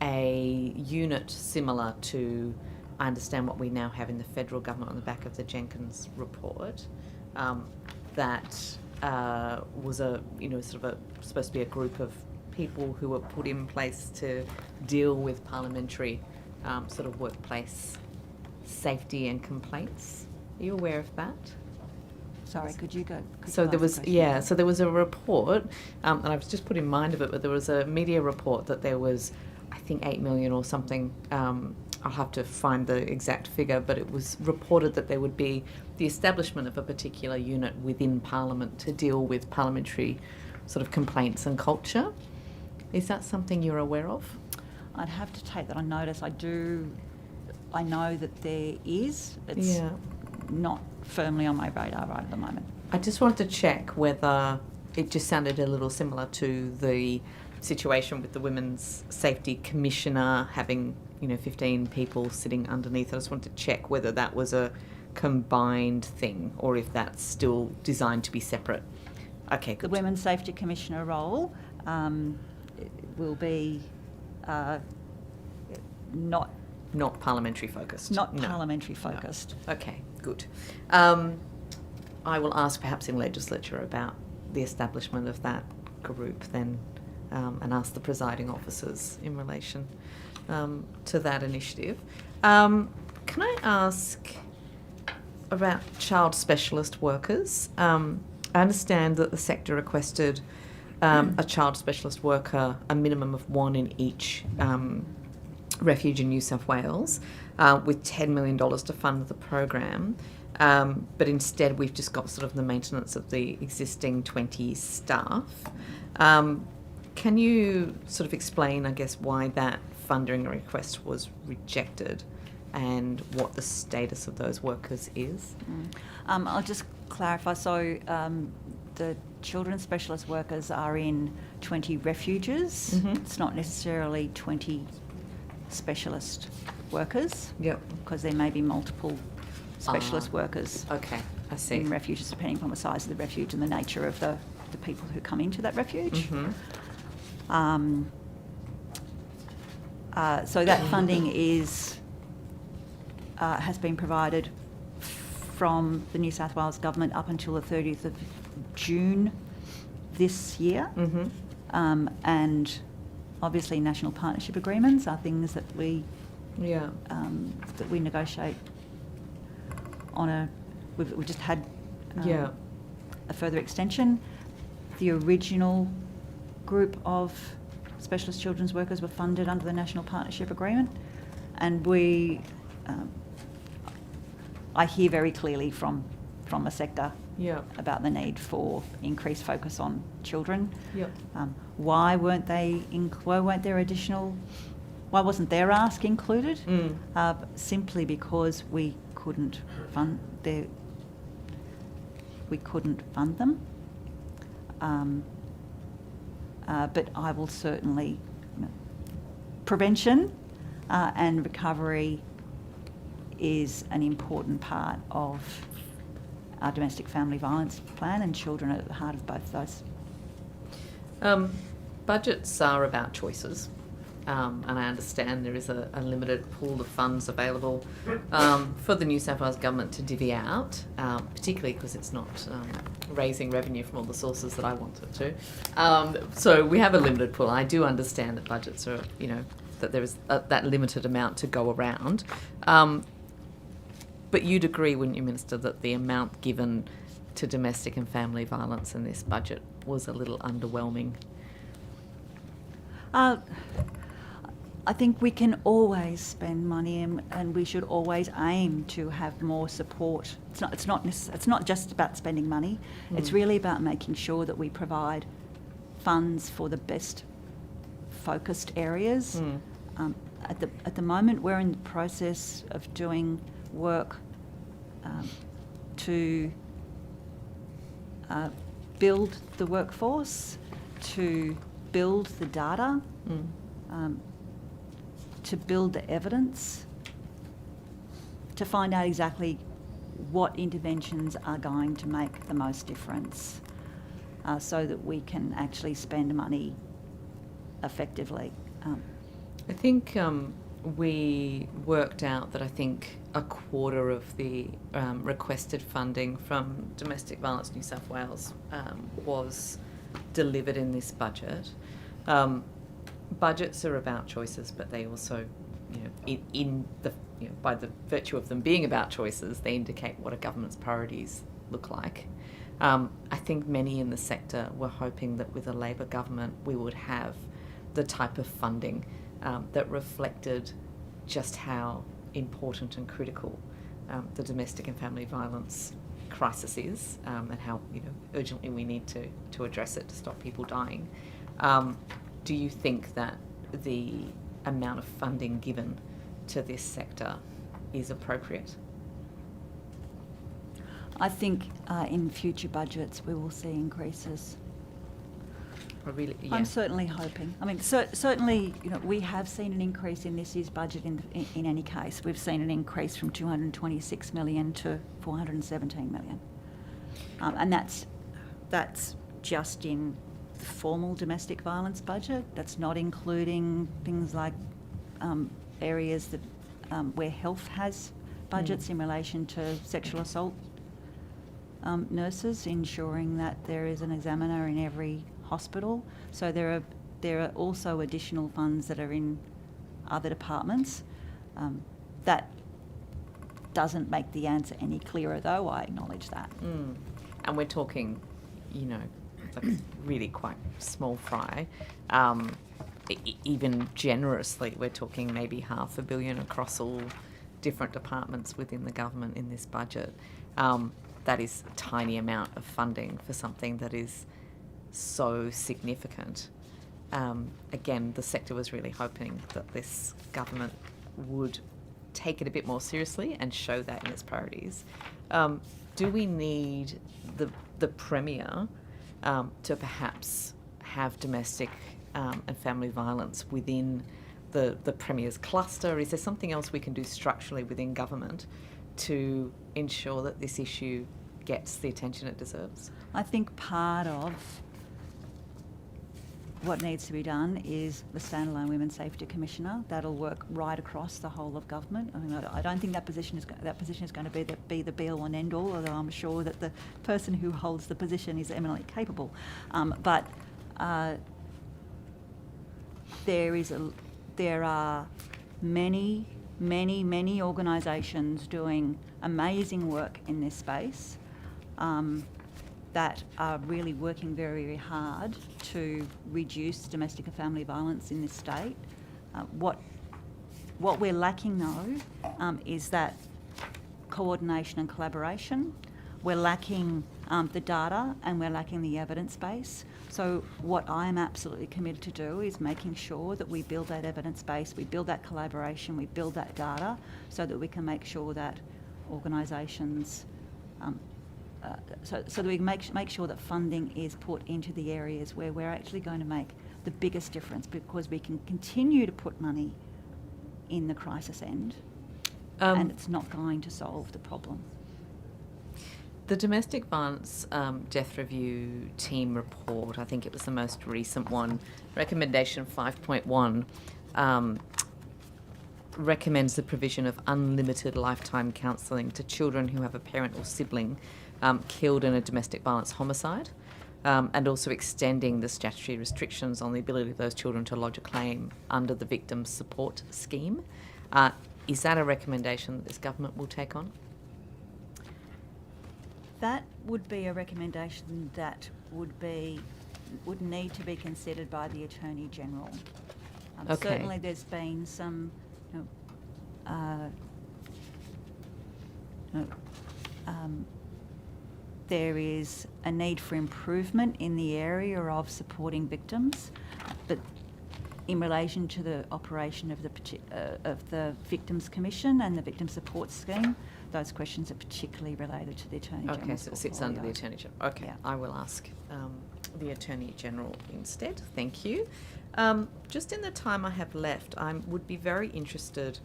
a unit similar to, I understand, what we now have in the federal government on the back of the Jenkins report, that was supposed to be a group of people who were put in place to deal with parliamentary workplace safety and complaints. Are you aware of that? Sorry, could you go? So there was a report, and I was just put in mind of it, but there was a media report that there was, I think, 8 million or something. I'll have to find the exact figure, but it was reported that there would be the establishment of a particular unit within Parliament to deal with parliamentary complaints and culture. Is that something you're aware of? I'd have to take that on notice. I know that there is. It's not firmly on my radar right at the moment. I just wanted to check whether it just sounded a little similar to the situation with the Women's Safety Commissioner having, 15 people sitting underneath. I just wanted to check whether that was a combined thing or if that's still designed to be separate. Okay, good. The Women's Safety Commissioner role will be not parliamentary focused. Not parliamentary focused. No. Okay, good. I will ask perhaps in legislature about the establishment of that group then, and ask the presiding officers in relation to that initiative. Can I ask about child specialist workers? I understand that the sector requested a child specialist worker, a minimum of one in each refuge in New South Wales, with $10 million to fund the program. But instead we've just got the maintenance of the existing 20 staff. Can you explain, I guess, why that funding request was rejected and what the status of those workers is? I'll just clarify. So the children's specialist workers are in 20 refuges. Mm-hmm. It's not necessarily 20 specialist workers. Yep. Because there may be multiple specialist workers. Okay, I see. In refuges, depending upon the size of the refuge and the nature of the people who come into that refuge. Mm-hmm. So that funding has been provided from the New South Wales Government up until the 30th of June this year. And obviously national partnership agreements are things that we negotiate on we've just had a further extension. The original group of specialist children's workers were funded under the National Partnership Agreement, and I hear very clearly from the sector about the need for increased focus on children. Why wasn't their ask included? Simply because we couldn't fund them. But I will certainly, prevention and recovery is an important part of our domestic family violence plan, and children are at the heart of both those. Budgets are about choices, and I understand there is a limited pool of funds available for the New South Wales Government to divvy out, particularly because it's not raising revenue from all the sources that I want it to. So we have a limited pool. I do understand that budgets are, that there is that limited amount to go around. But you'd agree, wouldn't you, Minister, that the amount given to domestic and family violence in this budget was a little underwhelming? I think we can always spend money, and we should always aim to have more support. It's not just about spending money. It's really about making sure that we provide funds for the best focused areas. At the moment, we're in the process of doing work to build the workforce, to build the data, to build the evidence, to find out exactly what interventions are going to make the most difference, so that we can actually spend money effectively. I think we worked out that I think a quarter of the requested funding from Domestic Violence New South Wales was delivered in this budget. Budgets are about choices, but they also, by the virtue of them being about choices, they indicate what a government's priorities look like. I think many in the sector were hoping that with a Labor government we would have the type of funding that reflected just how important and critical the domestic and family violence crisis is, and how urgently we need to address it to stop people dying. Do you think that the amount of funding given to this sector is appropriate? I think in future budgets we will see increases. I'm certainly hoping. I mean, certainly, we have seen an increase in this year's budget in any case. We've seen an increase from 226 million to 417 million. And that's just in the formal domestic violence budget. That's not including things like areas that where health has budgets in relation to sexual assault nurses, ensuring that there is an examiner in every hospital. So there are also additional funds that are in other departments. That doesn't make the answer any clearer, though. I acknowledge that. And we're talking, like really quite small fry. Even generously, we're talking maybe $500 million across all different departments within the government in this budget. That is a tiny amount of funding for something that is so significant. Again, the sector was really hoping that this government would take it a bit more seriously and show that in its priorities. Do we need the Premier to perhaps have domestic and family violence within the Premier's cluster? Is there something else we can do structurally within government to ensure that this issue gets the attention it deserves? I think part of what needs to be done is the standalone Women's Safety Commissioner. That'll work right across the whole of government. I mean, I don't think that position is going to be the be-all and end-all, although I'm sure that the person who holds the position is eminently capable. But there are many organisations doing amazing work in this space that are really working very, very hard to reduce domestic and family violence in this state. What we're lacking, though, is that coordination and collaboration. We're lacking the data and we're lacking the evidence base. So what I'm absolutely committed to do is making sure that we build that evidence base, we build that collaboration, we build that data so that we can make sure that organisations, so that we make sure that funding is put into the areas where we're actually going to make the biggest difference, because we can continue to put money in the crisis end and it's not going to solve the problem. The Domestic Violence Death Review Team report, I think it was the most recent one, recommendation 5.1, recommends the provision of unlimited lifetime counselling to children who have a parent or sibling killed in a domestic violence homicide, and also extending the statutory restrictions on the ability of those children to lodge a claim under the Victim Support Scheme. Is that a recommendation that this government will take on? That would be a recommendation that would need to be considered by the Attorney General. Okay. Certainly there's been some there is a need for improvement in the area of supporting victims, but in relation to the operation of the Victims Commission and the Victim Support Scheme, those questions are particularly related to the Attorney General. Okay, so it sits under the Attorney General. Okay, yeah. I will ask the Attorney General instead. Thank you. Just in the time I have left, I would be very interested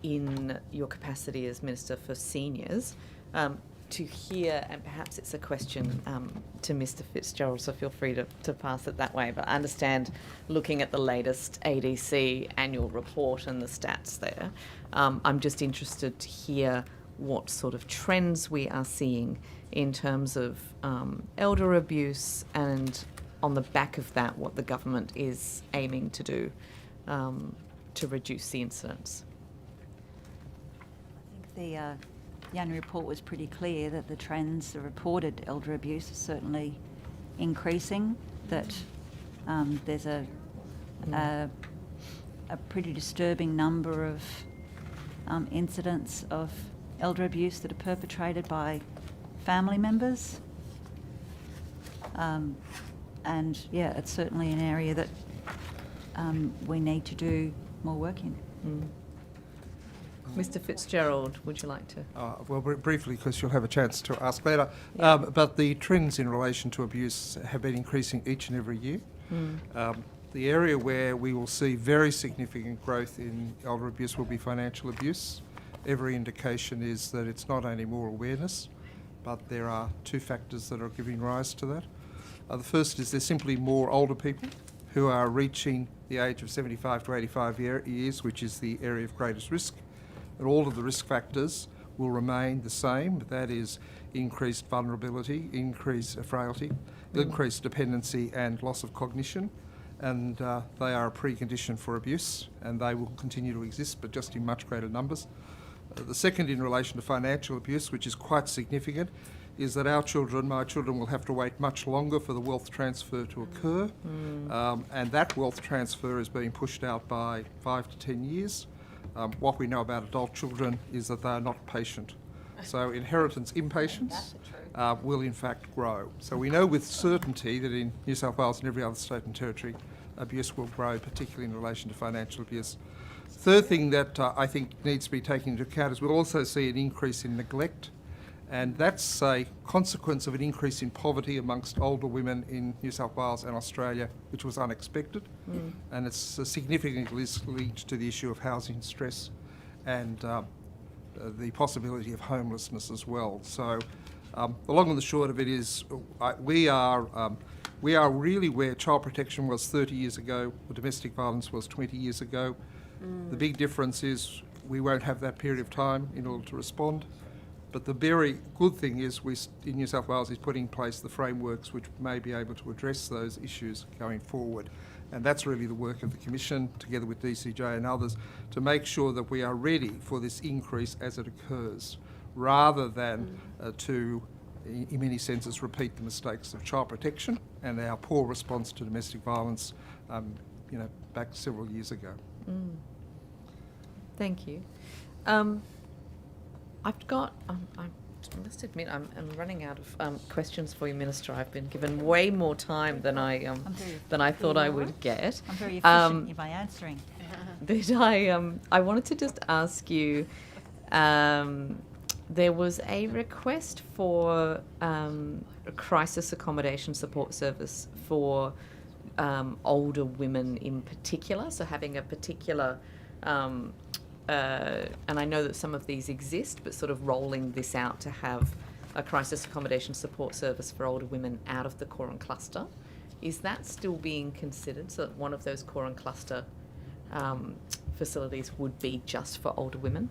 in your capacity as Minister for Seniors to hear, and perhaps it's a question to Mr Fitzgerald, so feel free to pass it that way, but I understand, looking at the latest ADC annual report and the stats there, I'm just interested to hear what sort of trends we are seeing in terms of elder abuse, and on the back of that, what the government is aiming to do to reduce the incidence. I think the annual report was pretty clear that the trends, the reported elder abuse, is certainly increasing, that there's a pretty disturbing number of incidents of elder abuse that are perpetrated by family members. And yeah, it's certainly an area that we need to do more work in. Mr Fitzgerald, would you like to? Well, briefly, because you'll have a chance to ask later. Yeah. But the trends in relation to abuse have been increasing each and every year. The area where we will see very significant growth in elder abuse will be financial abuse. Every indication is that it's not only more awareness, but there are two factors that are giving rise to that. The first is there's simply more older people who are reaching the age of 75 to 85 years, which is the area of greatest risk. And all of the risk factors will remain the same. That is increased vulnerability, increased frailty, increased dependency and loss of cognition. And they are a precondition for abuse, and they will continue to exist, but just in much greater numbers. The second, in relation to financial abuse, which is quite significant, is that our children, my children, will have to wait much longer for the wealth transfer to occur. And that wealth transfer is being pushed out by 5 to 10 years. What we know about adult children is that they are not patient. So inheritance impatience will in fact grow. So we know with certainty that in New South Wales and every other state and territory, abuse will grow, particularly in relation to financial abuse. Third thing that I think needs to be taken into account is we'll also see an increase in neglect, and that's a consequence of an increase in poverty amongst older women in New South Wales and Australia, which was unexpected, and it's significantly linked to the issue of housing stress and the possibility of homelessness as well. So The long and the short of it is we are really where child protection was 30 years ago, or domestic violence was 20 years ago. The big difference is we won't have that period of time in order to respond. But the very good thing is we, in New South Wales, is putting in place the frameworks which may be able to address those issues going forward. And that's really the work of the Commission, together with DCJ and others, to make sure that we are ready for this increase as it occurs, rather than to, in many senses, repeat the mistakes of child protection and our poor response to domestic violence, back several years ago. Thank you. I must admit, I'm running out of questions for you, Minister. I've been given way more time than I thought I would get. I'm very efficient by answering. But I wanted to just ask you, there was a request for a crisis accommodation support service for older women in particular, so having a particular and I know that some of these exist, but sort of rolling this out to have a crisis accommodation support service for older women out of the core and cluster. Is that still being considered, so that one of those core and cluster facilities would be just for older women?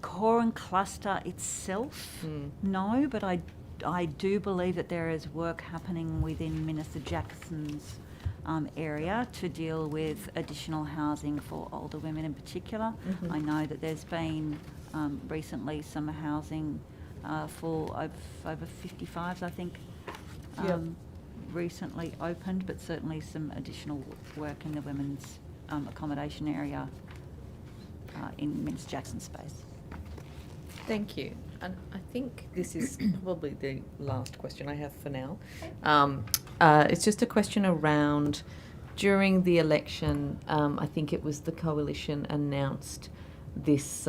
Core and cluster itself, no, but I do believe that there is work happening within Minister Jackson's area to deal with additional housing for older women in particular. I know that there's been recently some housing for over 55s, I think, recently opened, but certainly some additional work in the women's accommodation area in Minister Jackson's space. Thank you. And I think this is probably the last question I have for now. It's just a question around, during the election, I think it was the Coalition announced this,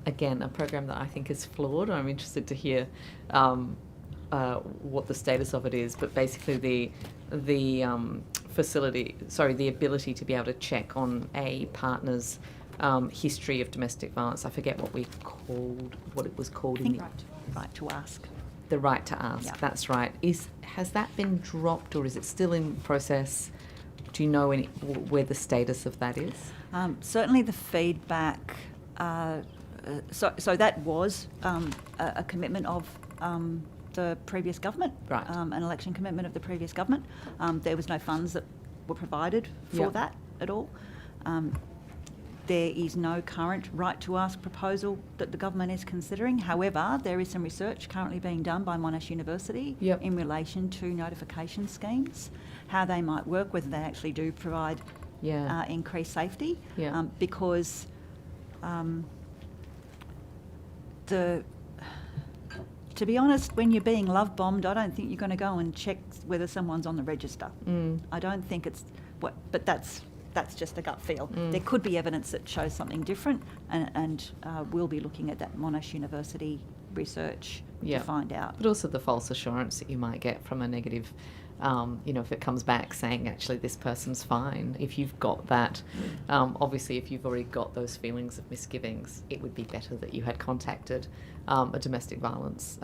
again, a program that I think is flawed. I'm interested to hear what the status of it is, but basically the ability to be able to check on a partner's history of domestic violence. I forget what it was called. I think right to ask. The right to ask, yeah. That's right. Has that been dropped, or is it still in process? Do you know where the status of that is? Certainly the feedback, so that was a commitment of the previous government, right. An election commitment of the previous government. There was no funds that were provided for that at all. There is no current right to ask proposal that the government is considering. However, there is some research currently being done by Monash University in relation to notification schemes, how they might work, whether they actually do provide increased safety. Because to be honest, when you're being love bombed, I don't think you're going to go and check whether someone's on the register. I don't think it's but that's just a gut feel. There could be evidence that shows something different, and we'll be looking at that Monash University research to find out. But also the false assurance that you might get from a negative, if it comes back saying actually this person's fine. If you've got that, obviously if you've already got those feelings of misgivings, it would be better that you had contacted a domestic violence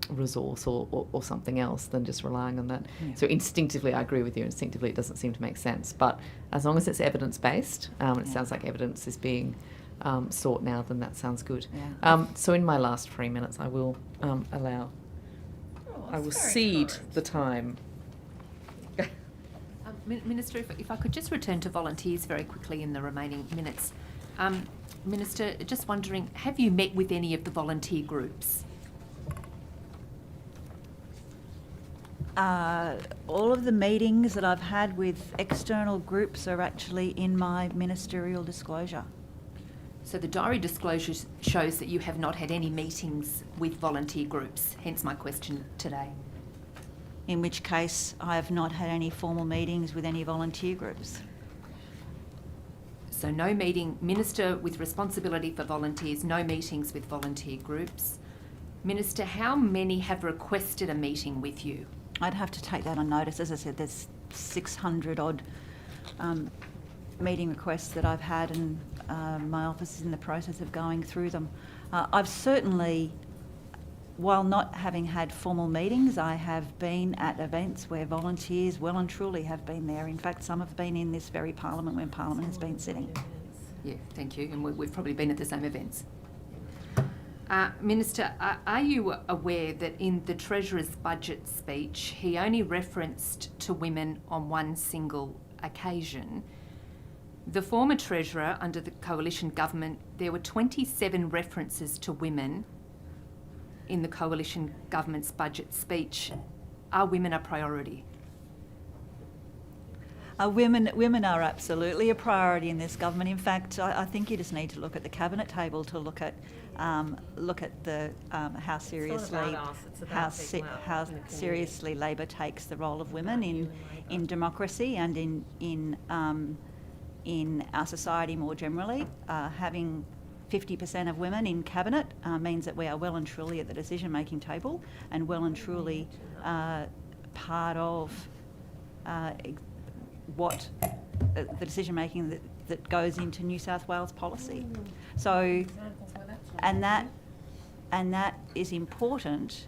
resource or something else than just relying on that. So instinctively, I agree with you, instinctively it doesn't seem to make sense. But as long as it's evidence-based, it sounds like evidence is being sought now, then that sounds good. So in my last 3 minutes, I will I will cede the time. Minister, if I could just return to volunteers very quickly in the remaining minutes. Minister, just wondering, have you met with any of the volunteer groups? All of the meetings that I've had with external groups are actually in my ministerial disclosure. So the diary disclosure shows that you have not had any meetings with volunteer groups, hence my question today. In which case, I have not had any formal meetings with any volunteer groups. So no meeting, Minister with responsibility for volunteers, no meetings with volunteer groups. Minister, how many have requested a meeting with you? I'd have to take that on notice. As I said, there's 600 odd meeting requests that I've had, and my office is in the process of going through them. I've certainly while not having had formal meetings, I have been at events where volunteers well and truly have been there. In fact, some have been in this very parliament when parliament has been sitting. Yeah, thank you. And we've probably been at the same events. Minister, are you aware that in the Treasurer's budget speech, he only referenced to women on one single occasion? The former Treasurer under the Coalition government, there were 27 references to women in the Coalition government's budget speech. Are women a priority? Women are absolutely a priority in this government. In fact, I think you just need to look at the cabinet table to look at the how seriously seriously Labor takes the role of women in democracy and in our society more generally. Having 50% of women in cabinet means that we are well and truly at the decision-making table and well and truly part of what the decision-making that goes into New South Wales policy. So, and that is important,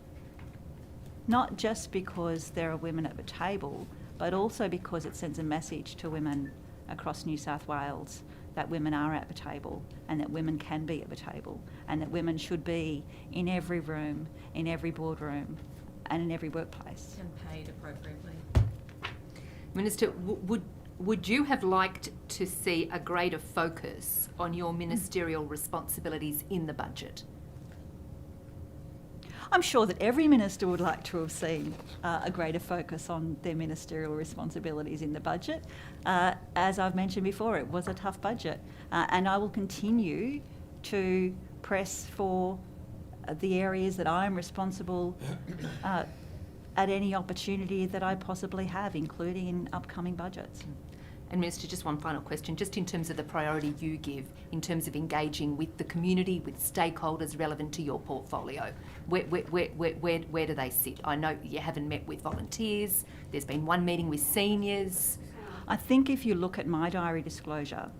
not just because there are women at the table, but also because it sends a message to women across New South Wales that women are at the table and that women can be at the table and that women should be in every room, in every boardroom and in every workplace. And paid appropriately. Minister, would you have liked to see a greater focus on your ministerial responsibilities in the budget? I'm sure that every minister would like to have seen a greater focus on their ministerial responsibilities in the budget. As I've mentioned before, it was a tough budget, and I will continue to press for the areas that I'm responsible at any opportunity that I possibly have, including in upcoming budgets. And Minister, just one final question, just in terms of the priority you give, in terms of engaging with the community, with stakeholders relevant to your portfolio, where do they sit? I know you haven't met with volunteers, there's been one meeting with seniors. I think if you look at my diary disclosure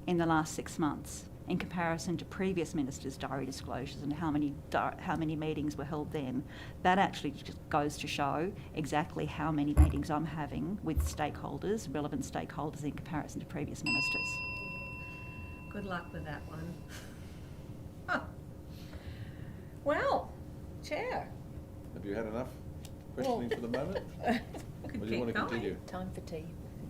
in the last 6 months, in comparison to previous ministers' diary disclosures and how many meetings were held then, that actually just goes to show exactly how many meetings I'm having with stakeholders, relevant stakeholders, in comparison to previous ministers. Good luck with that one. Huh. Well, Chair. Have you had enough questioning for the moment? Or do you want to continue? Time for tea.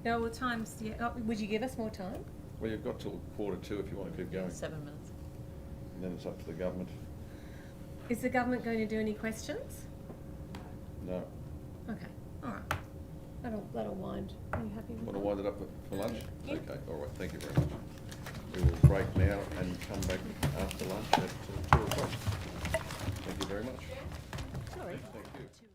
No, well, time's, yeah. Oh, would you give us more time? Well, you've got till 1:45 if you want to keep going. 7 minutes. And then it's up to the government. Is the government going to do any questions? No. Okay, all right. That'll wind. Are you happy with Want to that? wind it up for lunch? Yeah. Okay, all right, thank you very much. We will break now and come back after lunch at 2 o'clock. Thank you very much. Sorry. Thank you.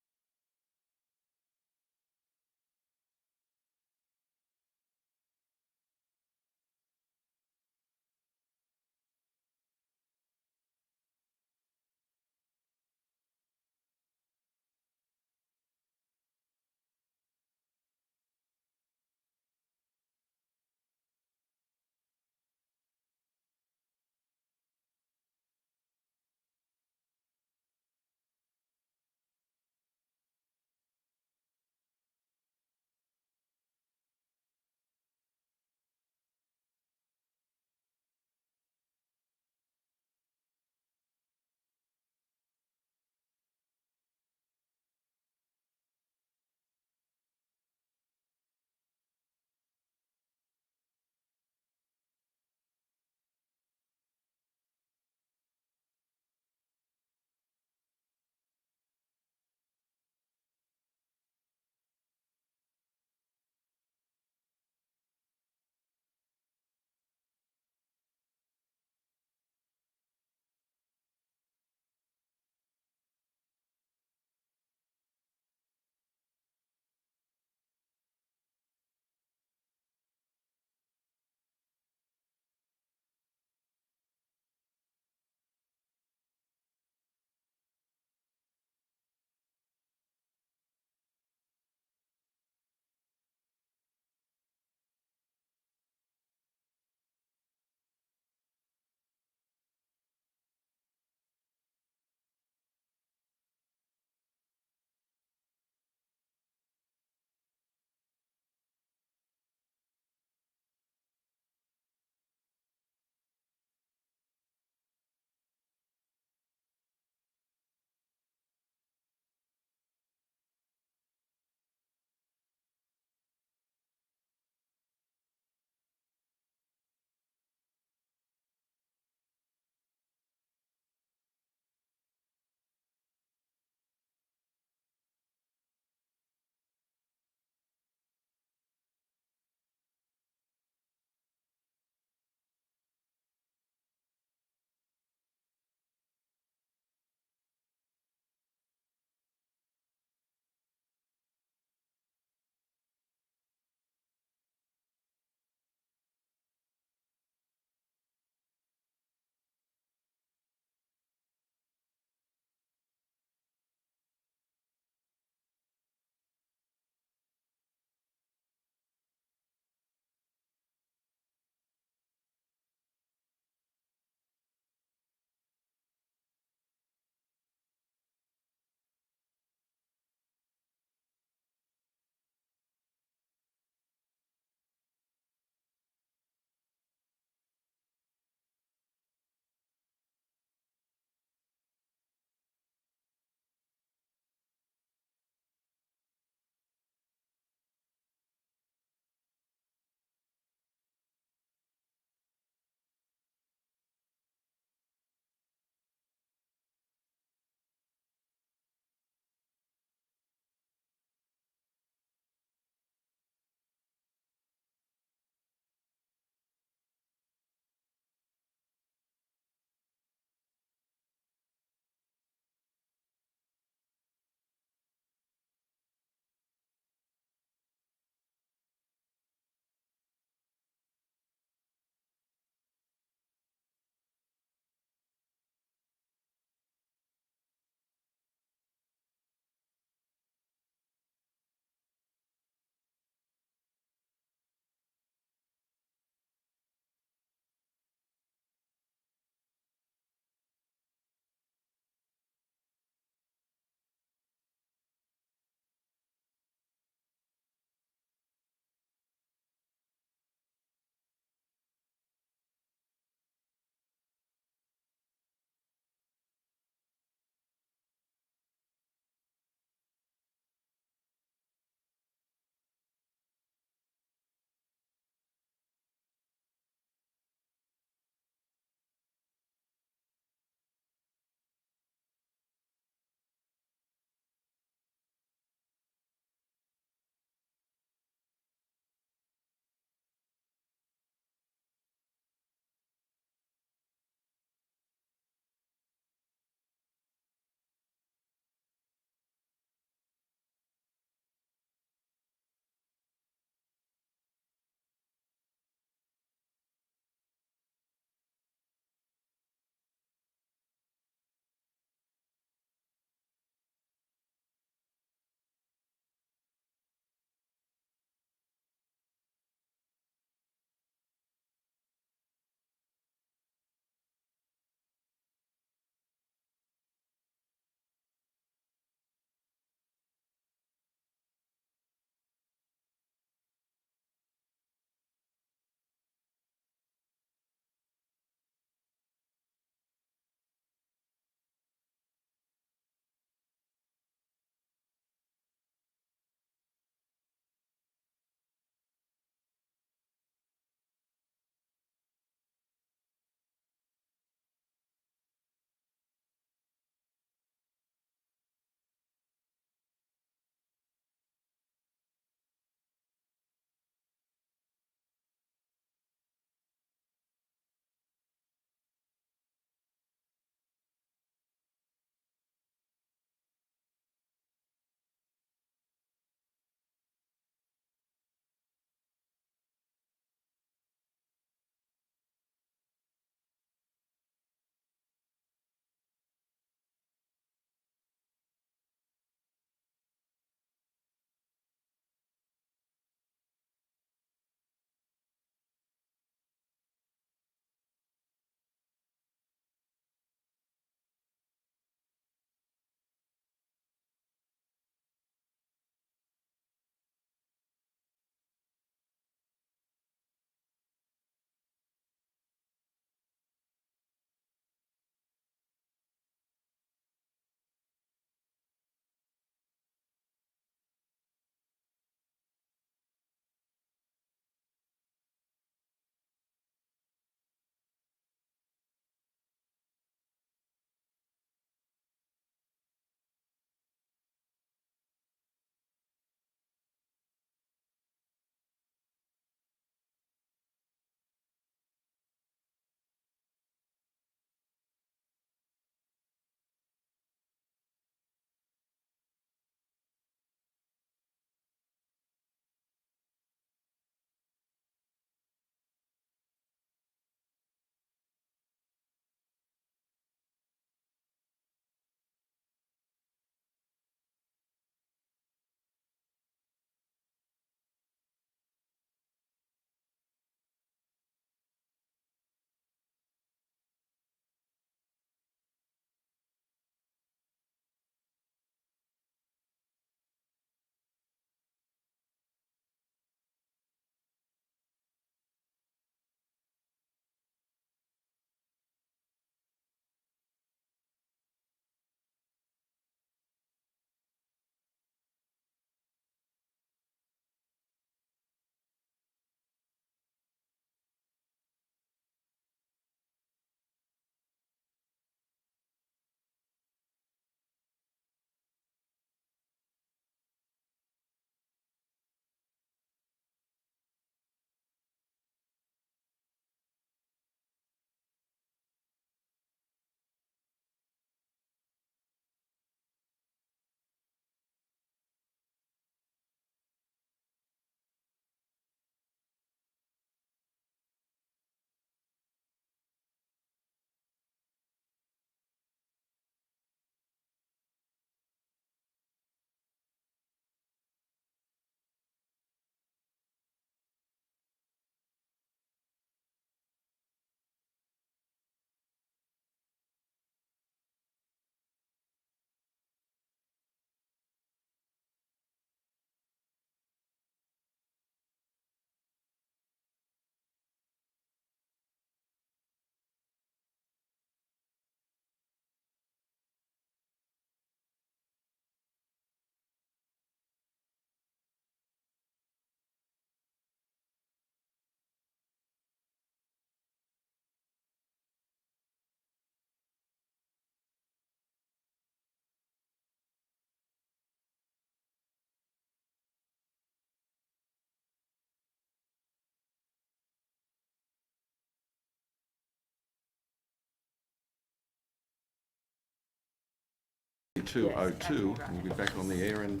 2:02. We'll be back on the air and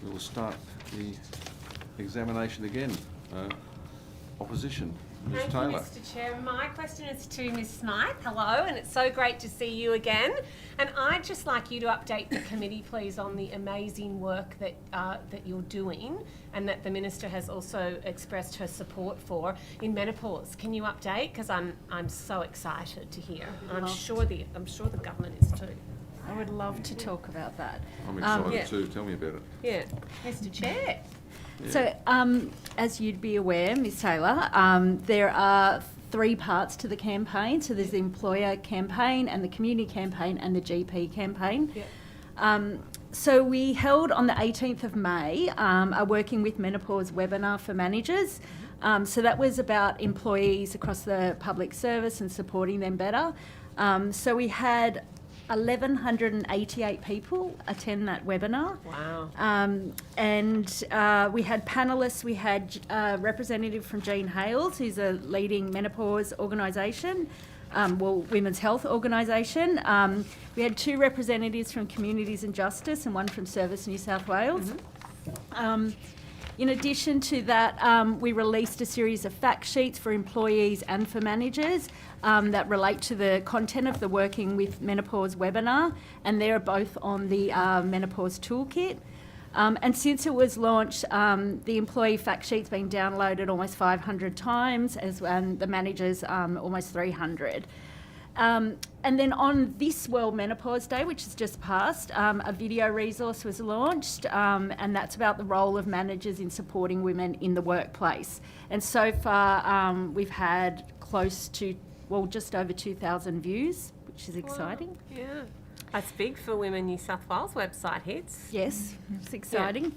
we will start the examination again. Opposition, Ms. Thank Taylor. you, Mr. Chair. My question is to Ms. Smythe. Hello, and it's so great to see you again. And I'd just like you to update the committee, please, on the amazing work that that you're doing, and that the minister has also expressed her support for in menopause. Can you update? Because I'm so excited to hear. I'm sure the government is too. I would love to talk about that. I'm excited Yeah. too. Tell me about it. Yeah, Mr. Chair. So, as you'd be aware, Ms. Taylor, there are 3 parts to the campaign. So there's the employer campaign and the community campaign and the GP campaign. Yeah. So we held on the 18th of May a Working with Menopause webinar for managers. So that was about employees across the public service and supporting them better. So we had 1,188 people attend that webinar. Wow. And we had panellists. We had a representative from Jean Hales, who's a leading menopause organisation, women's health organisation. We had 2 representatives from Communities and Justice and one from Service New South Wales. In addition to that, we released a series of fact sheets for employees and for managers that relate to the content of the Working with Menopause webinar, and they're both on the Menopause Toolkit. And since it was launched, the employee fact sheet's been downloaded almost 500 times, and the managers almost 300. And then on this World Menopause Day, which has just passed, a video resource was launched, and that's about the role of managers in supporting women in the workplace. And so far, we've had close to, just over 2,000 views, which is exciting. Wow. Yeah. That's big for Women New South Wales website hits. Yes, it's exciting.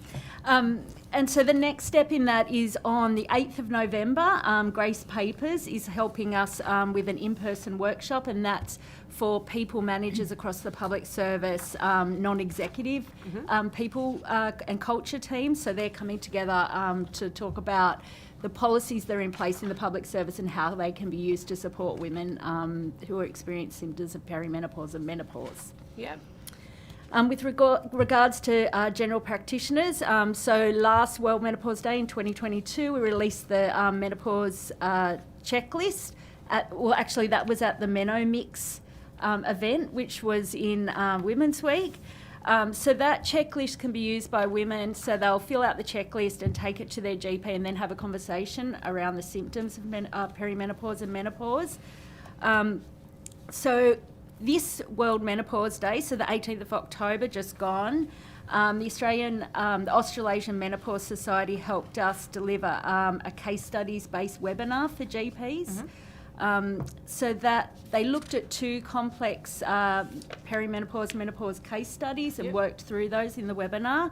And so the next step in that is on the 8th of November, Grace Papers is helping us with an in-person workshop, and that's for people managers across the public service, non-executive people and culture teams. So they're coming together to talk about the policies that are in place in the public service and how they can be used to support women who are experiencing symptoms of perimenopause and menopause. Yeah. With regards to general practitioners, so last World Menopause Day in 2022, we released the menopause checklist. Actually, that was at the Menomix event, which was in Women's Week. So that checklist can be used by women, so they'll fill out the checklist and take it to their GP and then have a conversation around the symptoms of perimenopause and menopause. So this World Menopause Day, so the 18th of October, just gone, the Australasian Menopause Society helped us deliver a case studies-based webinar for GPs. So that they looked at 2 complex perimenopause, menopause case studies and worked through those in the webinar.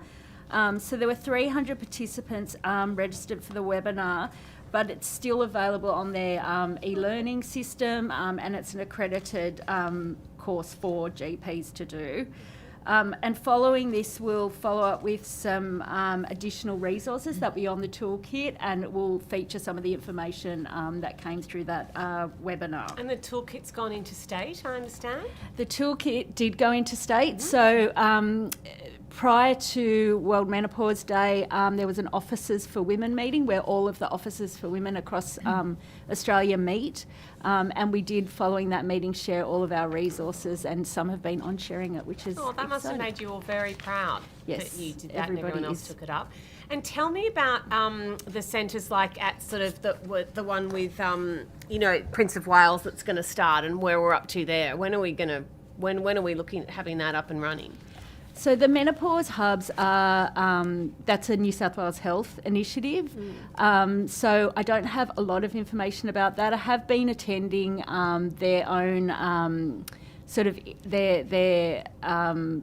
So there were 300 participants registered for the webinar, but it's still available on their e-learning system, and it's an accredited course for GPs to do. And following this, we'll follow up with some additional resources that will be on the toolkit, and it will feature some of the information that came through that webinar. And the toolkit's gone into state, I understand? The toolkit did go into state. So prior to World Menopause Day, there was an Officers for Women meeting where all of the Officers for Women across Australia meet. And we did, following that meeting, share all of our resources, and some have been on sharing it, which is that must have made you all very proud Yes, that you did that and everybody everyone else is. took it up. And tell me about the centres like at sort of the one with, Prince of Wales that's going to start and where we're up to there. When are we looking at having that up and running? So the menopause hubs are, that's a New South Wales Health initiative. So I don't have a lot of information about that. I have been attending their own sort of their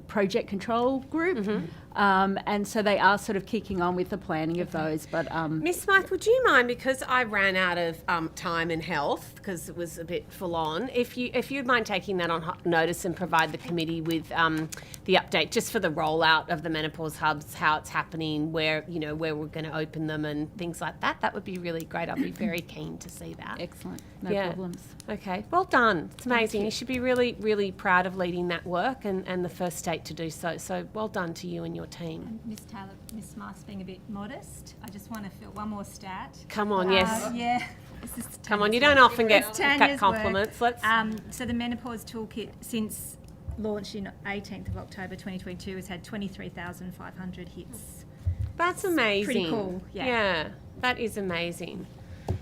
project control group. And so they are sort of kicking on with the planning of those. But Miss Smythe, would you mind, because I ran out of time and health because it was a bit full on, if you'd mind taking that on notice and provide the committee with the update just for the rollout of the menopause hubs, how it's happening, where we're going to open them and things like that. That would be really great. I'd be very keen to see that. Excellent. No Yeah. problems. Okay, well done. It's amazing. You should be really, really proud of leading that work and the first state to do so. So well done to you and your team. Miss Taylor, Miss Smythe's being a bit modest. I just want to fill one more stat. Come on, yes. Yeah. This is Come on, Tanya's you don't work. often get It's Tanya's compliments. work. Let's. So the menopause toolkit, since launched in 18th of October 2022, has had 23,500 hits. That's amazing. Pretty cool. Yeah. That is amazing.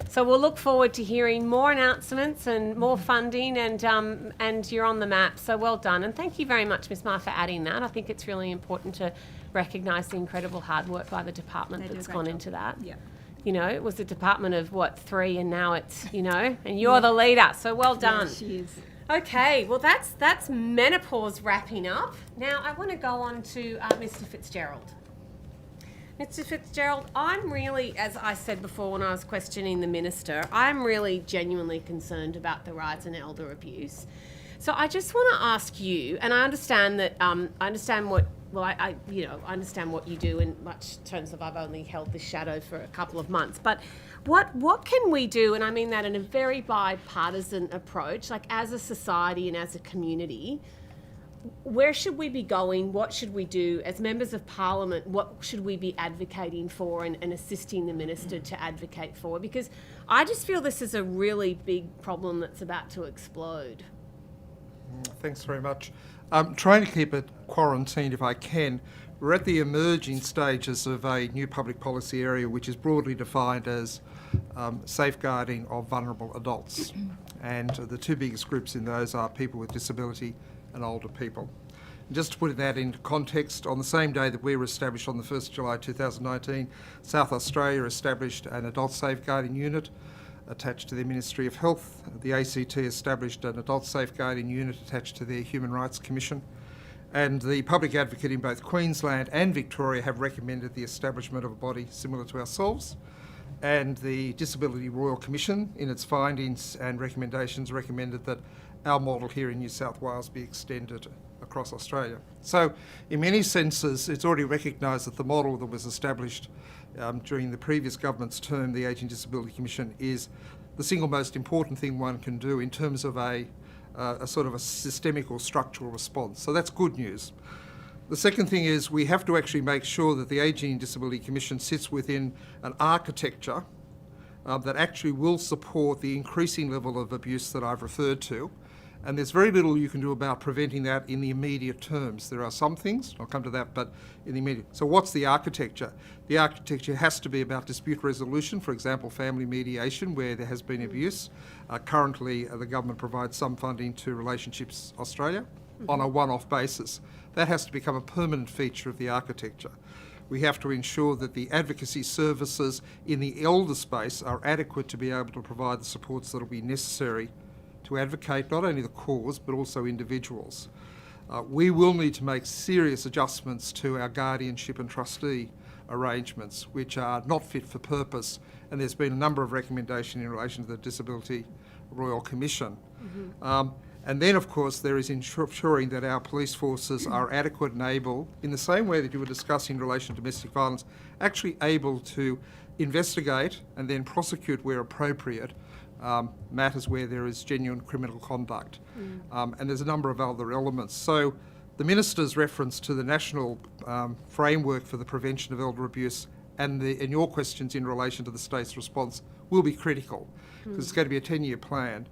So we'll look forward to hearing more announcements and more funding, and you're on the map. So well done, and thank you very much, Ms. Marr, for adding that. I think it's really important to recognise the incredible hard work by the department that's gone into that. Yeah. It was a department of 3, and now it's and you're the leader. So well done. Yeah, she is. Okay, well that's menopause wrapping up. Now I want to go on to Mr. Fitzgerald. Mr. Fitzgerald, I'm really, as I said before when I was questioning the Minister, I'm really genuinely concerned about the rise in elder abuse. So I just want to ask you, and I understand that, I understand what you do in much terms of I've only held this shadow for a couple of months, but what can we do, and I mean that in a very bipartisan approach, like as a society and as a community, where should we be going? What should we do as members of parliament? What should we be advocating for and assisting the minister to advocate for? Because I just feel this is a really big problem that's about to explode. Thanks very much. I'm trying to keep it quarantined if I can. We're at the emerging stages of a new public policy area which is broadly defined as safeguarding of vulnerable adults. And the two biggest groups in those are people with disability and older people. And just to put that into context, on the same day that we were established on the 1st of July 2019, South Australia established an adult safeguarding unit attached to their Ministry of Health. The ACT established an adult safeguarding unit attached to their Human Rights Commission. And the public advocate in both Queensland and Victoria have recommended the establishment of a body similar to ourselves. And the Disability Royal Commission, in its findings and recommendations, recommended that our model here in New South Wales be extended across Australia. So in many senses, it's already recognised that the model that was established during the previous government's term, the Ageing Disability Commission, is the single most important thing one can do in terms of a sort of a systemic or structural response. So that's good news. The second thing is we have to actually make sure that the Ageing Disability Commission sits within an architecture that actually will support the increasing level of abuse that I've referred to. And there's very little you can do about preventing that in the immediate terms. There are some things, I'll come to that, but in the immediate. So what's the architecture? The architecture has to be about dispute resolution, for example, family mediation where there has been abuse. Currently, the government provides some funding to Relationships Australia on a one-off basis. That has to become a permanent feature of the architecture. We have to ensure that the advocacy services in the elder space are adequate to be able to provide the supports that will be necessary to advocate not only the cause but also individuals. We will need to make serious adjustments to our guardianship and trustee arrangements, which are not fit for purpose, and there's been a number of recommendations in relation to the Disability Royal Commission. And then, of course, there is ensuring that our police forces are adequate and able, in the same way that you were discussing in relation to domestic violence, actually able to investigate and then prosecute where appropriate matters where there is genuine criminal conduct. And there's a number of other elements. So the Minister's reference to the national framework for the prevention of elder abuse and your questions in relation to the state's response will be critical, because it's going to be a 10-year plan.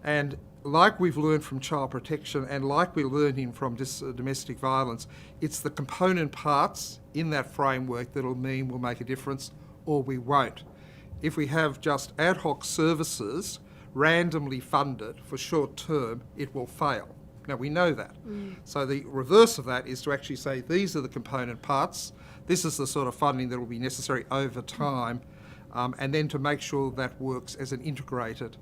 And like we've learned from child protection and like we're learning from domestic violence, it's the component parts in that framework that'll mean we'll make a difference or we won't. If we have just ad hoc services randomly funded for short term, it will fail. Now, we know that. So the reverse of that is to actually say these are the component parts, this is the sort of funding that will be necessary over time, and then to make sure that works as an integrated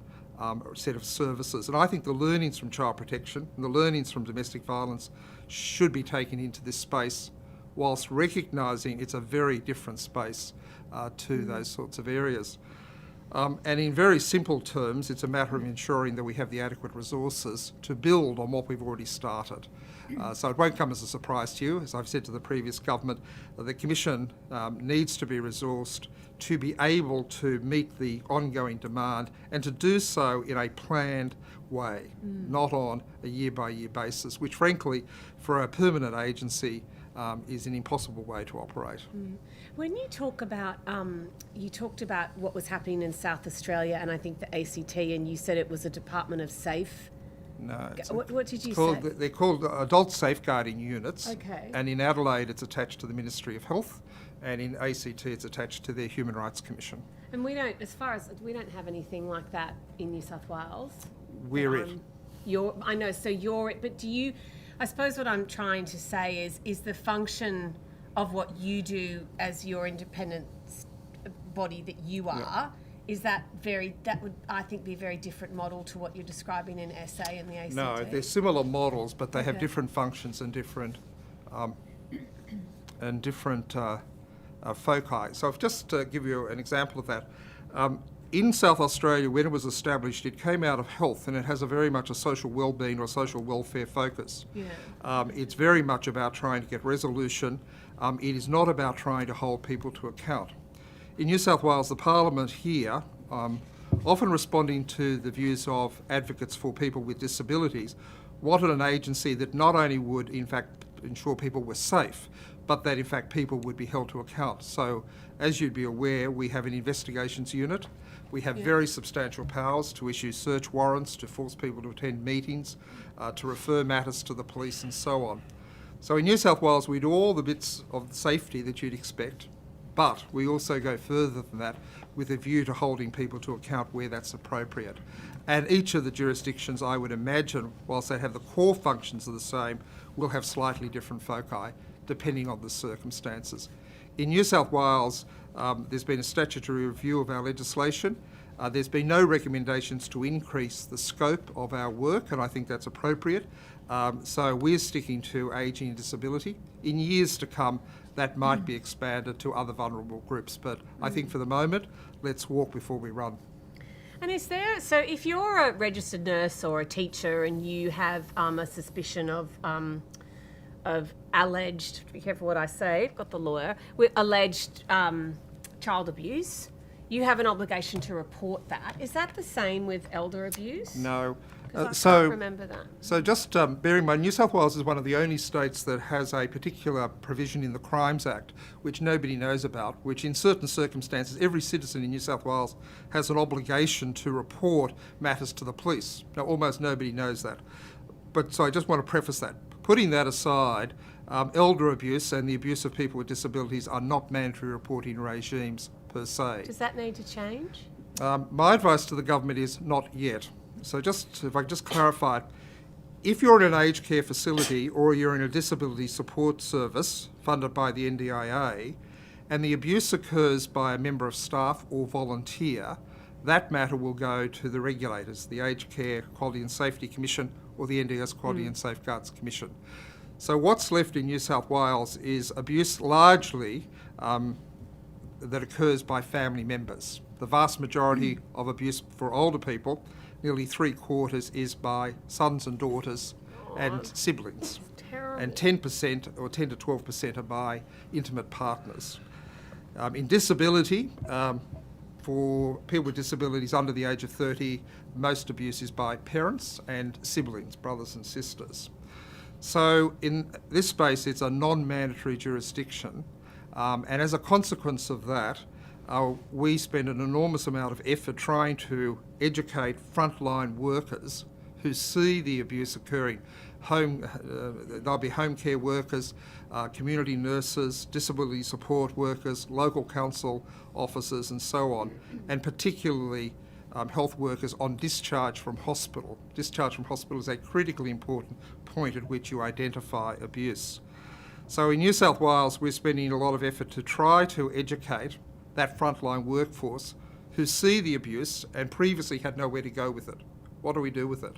set of services. And I think the learnings from child protection and the learnings from domestic violence should be taken into this space whilst recognising it's a very different space to those sorts of areas. And in very simple terms, it's a matter of ensuring that we have the adequate resources to build on what we've already started. So it won't come as a surprise to you, as I've said to the previous government, the Commission needs to be resourced to be able to meet the ongoing demand and to do so in a planned way, not on a year-by-year basis, which frankly, for a permanent agency, is an impossible way to operate. When you talk about, you talked about what was happening in South Australia and I think the ACT, and you said it was a Department of Safe. No. What did you say? They're called adult safeguarding units. Okay. And in Adelaide, it's attached to the Ministry of Health, and in ACT, it's attached to their Human Rights Commission. And we don't, as far as we don't have anything like that in New South Wales. We're it. I know. So you're it, but do you? I suppose what I'm trying to say is the function of what you do as your independent body that you are. Is that would, I think, be a very different model to what you're describing in SA and the ACT? No, they're similar models, but they have different functions and different foci. So I've just to give you an example of that. In South Australia, when it was established, it came out of health, and it has a very much a social wellbeing or social welfare focus. It's very much about trying to get resolution. It is not about trying to hold people to account. In New South Wales, the Parliament here, often responding to the views of advocates for people with disabilities, wanted an agency that not only would, in fact, ensure people were safe, but that, in fact, people would be held to account. So, as you'd be aware, we have an investigations unit. We have very substantial powers to issue search warrants, to force people to attend meetings, to refer matters to the police, and so on. So in New South Wales, we do all the bits of safety that you'd expect, but we also go further than that with a view to holding people to account where that's appropriate. And each of the jurisdictions, I would imagine, whilst they have the core functions are the same, will have slightly different foci, depending on the circumstances. In New South Wales, there's been a statutory review of our legislation. There's been no recommendations to increase the scope of our work, and I think that's appropriate. So we're sticking to ageing and disability. In years to come, that might be expanded to other vulnerable groups, but I think for the moment, let's walk before we run. And so if you're a registered nurse or a teacher and you have a suspicion of alleged, be careful what I say, I've got the lawyer, with alleged child abuse, you have an obligation to report that. Is that the same with elder abuse? No. I can't remember that. So just bear in mind, New South Wales is one of the only states that has a particular provision in the Crimes Act, which nobody knows about, which in certain circumstances, every citizen in New South Wales has an obligation to report matters to the police. Now, almost nobody knows that. But so I just want to preface that. Putting that aside, elder abuse and the abuse of people with disabilities are not mandatory reporting regimes per se. Does that need to change? My advice to the government is not yet. So if I just clarify, if you're in an aged care facility or you're in a disability support service funded by the NDIA and the abuse occurs by a member of staff or volunteer, that matter will go to the regulators, the Aged Care Quality and Safety Commission or the NDIS Quality and Safeguards Commission. So what's left in New South Wales is abuse largely that occurs by family members. The vast majority of abuse for older people, nearly 3/4, is by sons and daughters and siblings. Terrible. And 10% or 10 to 12% are by intimate partners. In disability, for people with disabilities under the age of 30, most abuse is by parents and siblings, brothers and sisters. So in this space, it's a non-mandatory jurisdiction. And as a consequence of that, we spend an enormous amount of effort trying to educate frontline workers who see the abuse occurring. They'll be home care workers, community nurses, disability support workers, local council officers and so on, and particularly health workers on discharge from hospital. Discharge from hospital is a critically important point at which you identify abuse. So in New South Wales, we're spending a lot of effort to try to educate that frontline workforce who see the abuse and previously had nowhere to go with it. What do we do with it?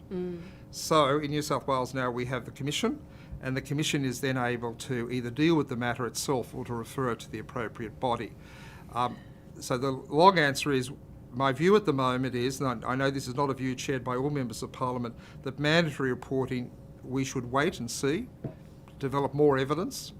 So in New South Wales now we have the Commission and the Commission is then able to either deal with the matter itself or to refer it to the appropriate body. So the long answer is, my view at the moment is, and I know this is not a view shared by all members of Parliament, that mandatory reporting, we should wait and see, develop more evidence.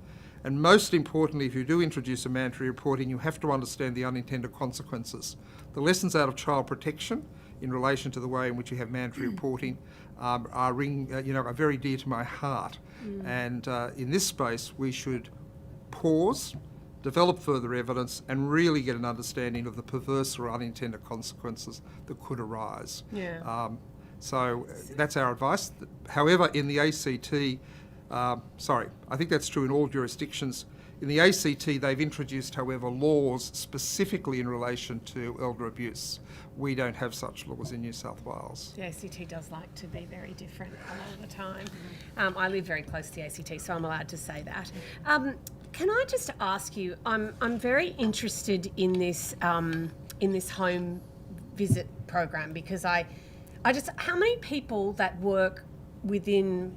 And most importantly, if you do introduce a mandatory reporting, you have to understand the unintended consequences. The lessons out of child protection in relation to the way in which you have mandatory reporting are very dear to my heart. And in this space, we should pause, develop further evidence, and really get an understanding of the perverse or unintended consequences that could arise. Yeah. So that's our advice. However, in the ACT, I think that's true in all jurisdictions. In the ACT, they've introduced, however, laws specifically in relation to elder abuse. We don't have such laws in New South Wales. The ACT does like to be very different all the time. I live very close to the ACT, so I'm allowed to say that. Can I just ask you? I'm very interested in this home visit program, because I just, how many people that work within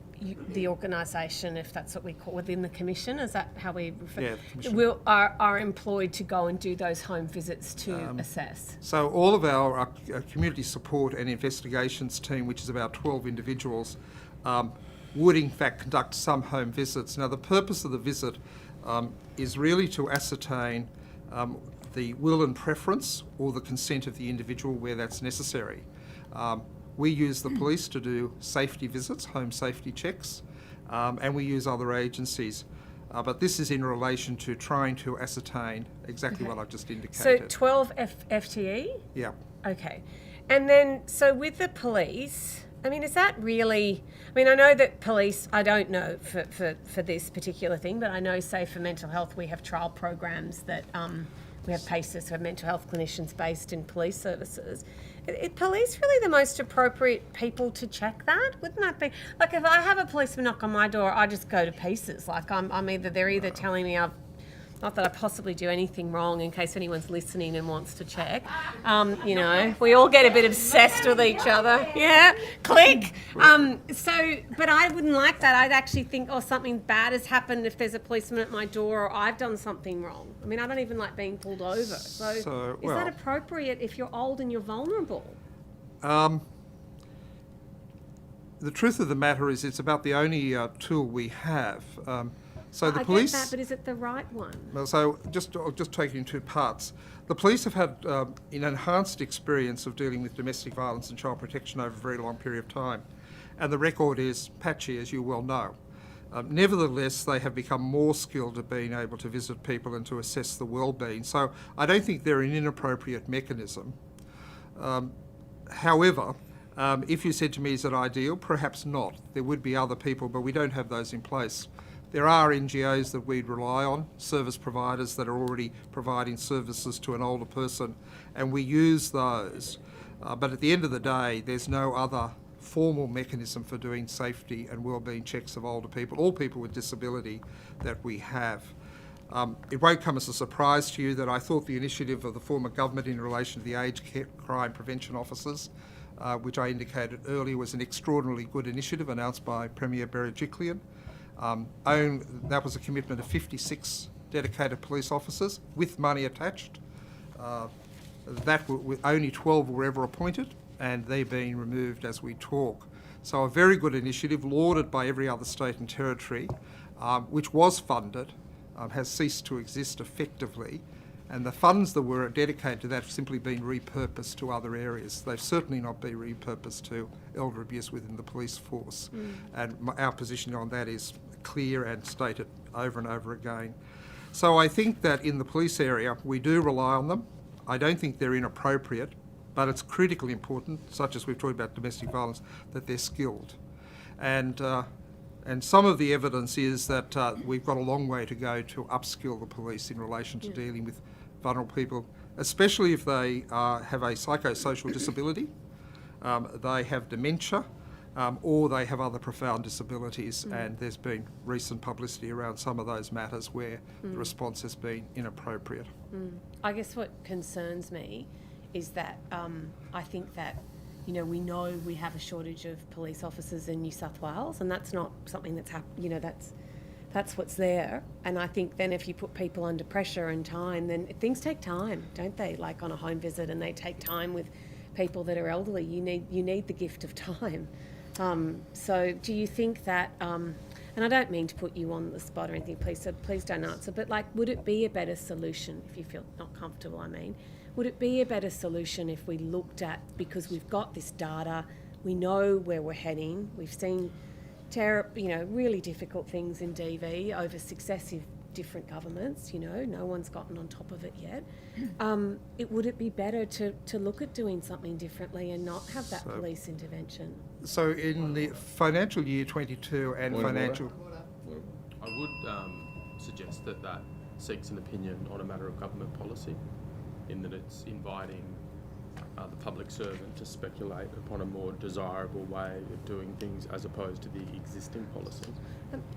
the organisation, if that's what we call, within the Commission, is that how we refer? Yeah, the Commission. Are employed to go and do those home visits to assess? So all of our community support and investigations team, which is about 12 individuals, would in fact conduct some home visits. Now, the purpose of the visit is really to ascertain the will and preference or the consent of the individual where that's necessary. We use the police to do safety visits, home safety checks, and we use other agencies. But this is in relation to trying to ascertain exactly what I've just indicated. So 12 FTE? Yeah. Okay. And then, so with the police, I mean, is that really, I mean, I know that police, I don't know for this particular thing, but I know, say, for mental health, we have trial programs that we have PACES, who have mental health clinicians based in police services. Is police really the most appropriate people to check that? Wouldn't that be, like, if I have a policeman knock on my door, I just go to PACES. Like, they're either telling me not that I possibly do anything wrong, in case anyone's listening and wants to check. We all get a bit obsessed with each other. Yeah, click. But I wouldn't like that. I'd actually think, something bad has happened if there's a policeman at my door, or I've done something wrong. I mean, I don't even like being pulled over. So is that appropriate if you're old and you're vulnerable? The truth of the matter is, it's about the only tool we have. So the police. I get that, but is it the right one? Well, so just taking in two parts. The police have had an enhanced experience of dealing with domestic violence and child protection over a very long period of time, and the record is patchy, as you well know. Nevertheless, they have become more skilled at being able to visit people and to assess the well-being. So I don't think they're an inappropriate mechanism. However, if you said to me, is it ideal? Perhaps not. There would be other people, but we don't have those in place. There are NGOs that we'd rely on, service providers that are already providing services to an older person, and we use those. But at the end of the day, there's no other formal mechanism for doing safety and wellbeing checks of older people, all people with disability, that we have. It won't come as a surprise to you that I thought the initiative of the former government in relation to the aged crime prevention officers, which I indicated earlier, was an extraordinarily good initiative announced by Premier Berejiklian. That was a commitment of 56 dedicated police officers with money attached. Only 12 were ever appointed, and they're being removed as we talk. So a very good initiative, lauded by every other state and territory, which was funded, has ceased to exist effectively, and the funds that were dedicated to that have simply been repurposed to other areas. They've certainly not been repurposed to elder abuse within the police force. And our position on that is clear and stated over and over again. So I think that in the police area, we do rely on them. I don't think they're inappropriate, but it's critically important, such as we've talked about domestic violence, that they're skilled. And some of the evidence is that we've got a long way to go to upskill the police in relation to dealing with vulnerable people, especially if they have a psychosocial disability, they have dementia, or they have other profound disabilities, and there's been recent publicity around some of those matters where the response has been inappropriate. I guess what concerns me is that I think that you know, we know we have a shortage of police officers in New South Wales, and that's not something that's you know, that's what's there. And I think then if you put people under pressure and time, then things take time, don't they? Like on a home visit, and they take time with people that are elderly. You need the gift of time. So do you think that, and I don't mean to put you on the spot or anything, please don't answer, but like, would it be a better solution, if you feel not comfortable, I mean, would it be a better solution if we looked at, because we've got this data, we know where we're heading, we've seen really difficult things in DV over successive different governments, you know, no one's gotten on top of it yet. Would it be better to look at doing something differently and not have that police intervention? So in the financial year 22 and financial... I would suggest that seeks an opinion on a matter of government policy, in that it's inviting the public servant to speculate upon a more desirable way of doing things as opposed to the existing policies.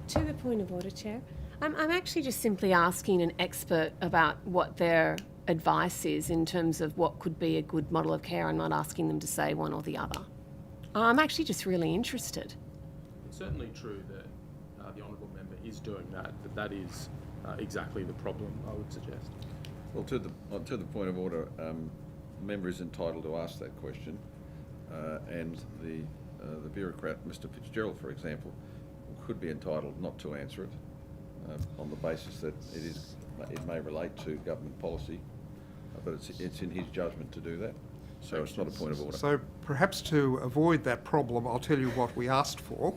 To the point of order, Chair, I'm actually just simply asking an expert about what their advice is in terms of what could be a good model of care. I'm not asking them to say one or the other. I'm actually just really interested. It's certainly true that the honourable member is doing that, but that is exactly the problem, I would suggest. Well, to the point of order, the member is entitled to ask that question, and the bureaucrat, Mr. Fitzgerald, for example, could be entitled not to answer it on the basis that it may relate to government policy, but it's in his judgment to do that. So it's not a point of order. So perhaps to avoid that problem, I'll tell you what we asked for,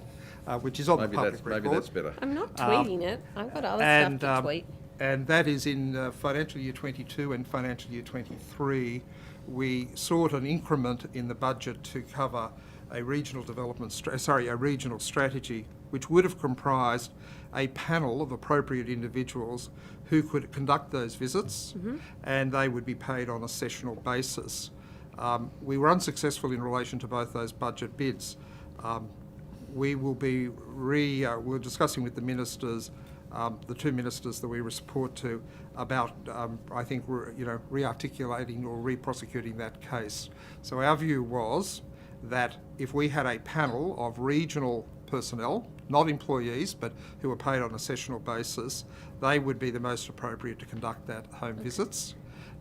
which is on the public record. Maybe that's better. I'm not tweeting it. I've got other stuff to tweet. And that is in financial year 22 and financial year 23, we sought an increment in the budget to cover a regional a regional strategy, which would have comprised a panel of appropriate individuals who could conduct those visits, and they would be paid on a sessional basis. We were unsuccessful in relation to both those budget bids. We will be we're discussing with the ministers, the two ministers that we report to, about I think re-articulating or re-prosecuting that case. So our view was that if we had a panel of regional personnel, not employees, but who were paid on a sessional basis, they would be the most appropriate to conduct that home visits.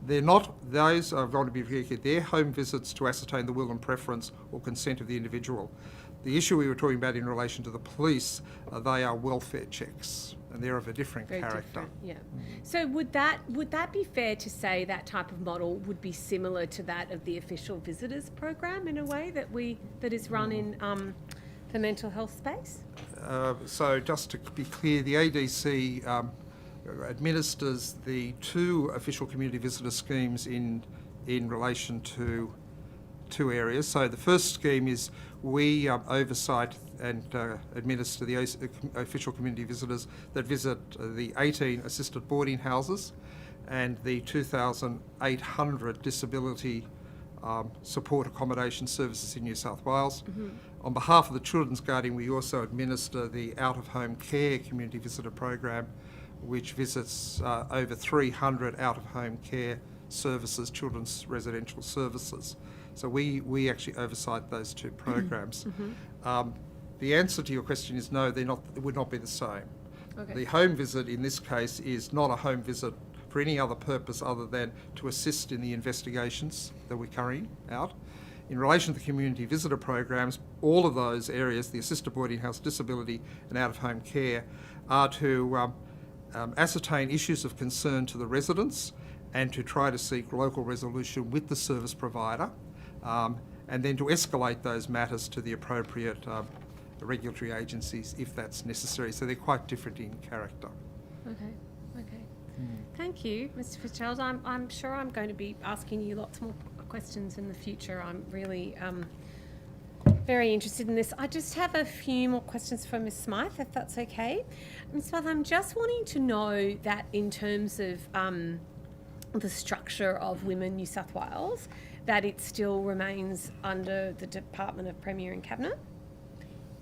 They're not, those are going to be very clear, they're home visits to ascertain the will and preference or consent of the individual. The issue we were talking about in relation to the police, they are welfare checks, and they're of a different character. Different, yeah. So would that be fair to say that type of model would be similar to that of the official visitors program in a way that is run in the mental health space? So just to be clear, the ADC administers the two official community visitor schemes in relation to two areas. So the first scheme is we oversight and administer the official community visitors that visit the 18 assisted boarding houses and the 2,800 disability support accommodation services in New South Wales. On behalf of the Children's Guardian, we also administer the out-of-home care community visitor program, which visits over 300 out-of-home care services, children's residential services. So we actually oversight those two programs. The answer to your question is no, it would not be the same. Okay. The home visit in this case is not a home visit for any other purpose other than to assist in the investigations that we're carrying out. In relation to the community visitor programs, all of those areas, the assisted boarding house, disability and out-of-home care, are to ascertain issues of concern to the residents and to try to seek local resolution with the service provider, and then to escalate those matters to the appropriate regulatory agencies if that's necessary. So they're quite different in character. Okay. Thank you, Mr. Fitzgerald. I'm sure I'm going to be asking you lots more questions in the future. I'm really very interested in this. I just have a few more questions for Ms. Smythe, if that's okay. Ms. Smythe, I'm just wanting to know that in terms of the structure of Women New South Wales, that it still remains under the Department of Premier and Cabinet?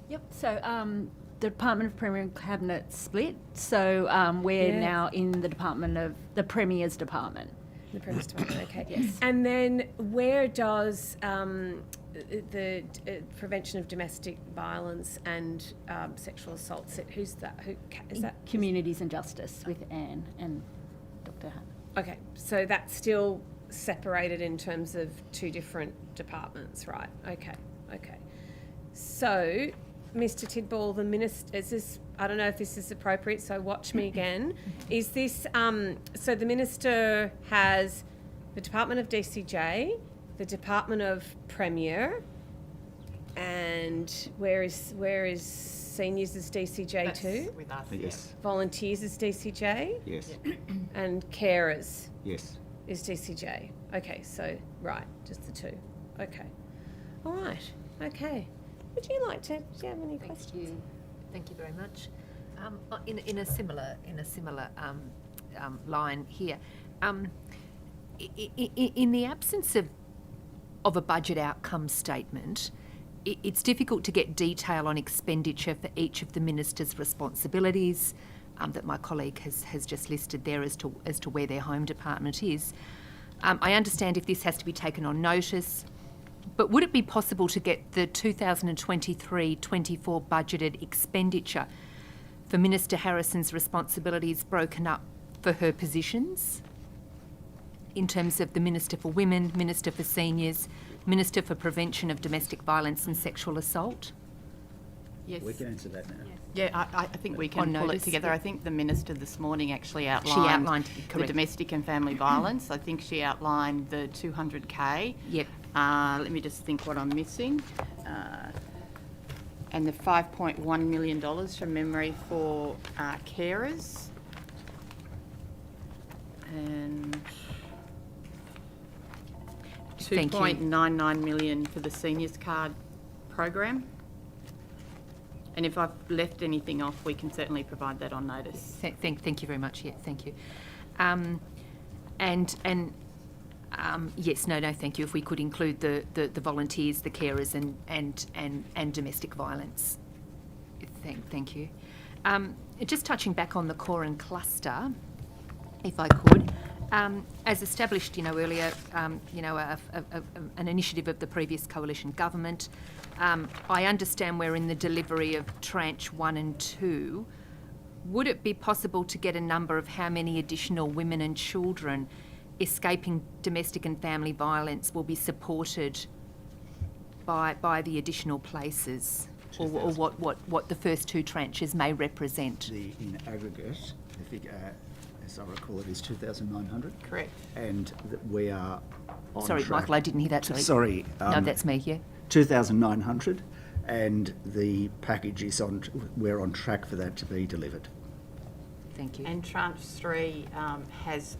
Yep. So the Department of Premier and Cabinet split. So we're now in the Department of the Premier's Department. The Premier's Department, okay. Yes. And then where does prevention of domestic violence and sexual assaults. Who's that? Who is that? Communities and Justice with Anne and Dr. Hunt. Okay, so that's still separated in terms of two different departments, right? Okay. So, Mr. Tidball, the minister, is this, I don't know if this is appropriate, so watch me again. Is this, so the minister has the Department of DCJ, the Department of Premier, and where is seniors is DCJ too? With us. Yes. Volunteers is DCJ? Yes. And carers Yes. is DCJ. Okay, so, right, just the two. Okay. All right, okay. Would you like to, do you have any questions? Thank you very much. In a similar line here, in the absence of a budget outcome statement, it's difficult to get detail on expenditure for each of the minister's responsibilities that my colleague has just listed there as to where their home department is. I understand if this has to be taken on notice, but would it be possible to get the 2023-24 budgeted expenditure for Minister Harrison's responsibilities broken up for her positions? In terms of the Minister for Women, Minister for Seniors, Minister for Prevention of Domestic Violence and Sexual Assault? Yes. We can answer that now. Yeah, I think we can pull it together. I think the minister this morning actually outlined, She outlined the domestic and family violence. I think she outlined the 200K. Yep. Let me just think what I'm missing. And the $5.1 million from memory for carers. And Thank you. $2.99 million for the seniors card program. And if I've left anything off, we can certainly provide that on notice. Thank you very much. Yeah, thank you. Yes, no, thank you. If we could include the volunteers, the carers, and domestic violence. Thank you. Just touching back on the core and cluster, if I could. As established, earlier, an initiative of the previous coalition government. I understand we're in the delivery of tranche 1 and 2. Would it be possible to get a number of how many additional women and children escaping domestic and family violence will be supported by the additional places, or what the first two tranches may represent? In aggregate, I think, as I recall, it is 2,900. Correct. And that we are on Sorry, track. Michael, I didn't hear that. Sorry. No, that's me, yeah. 2,900, and the package is we're on track for that to be delivered. Thank you. And tranche 3 has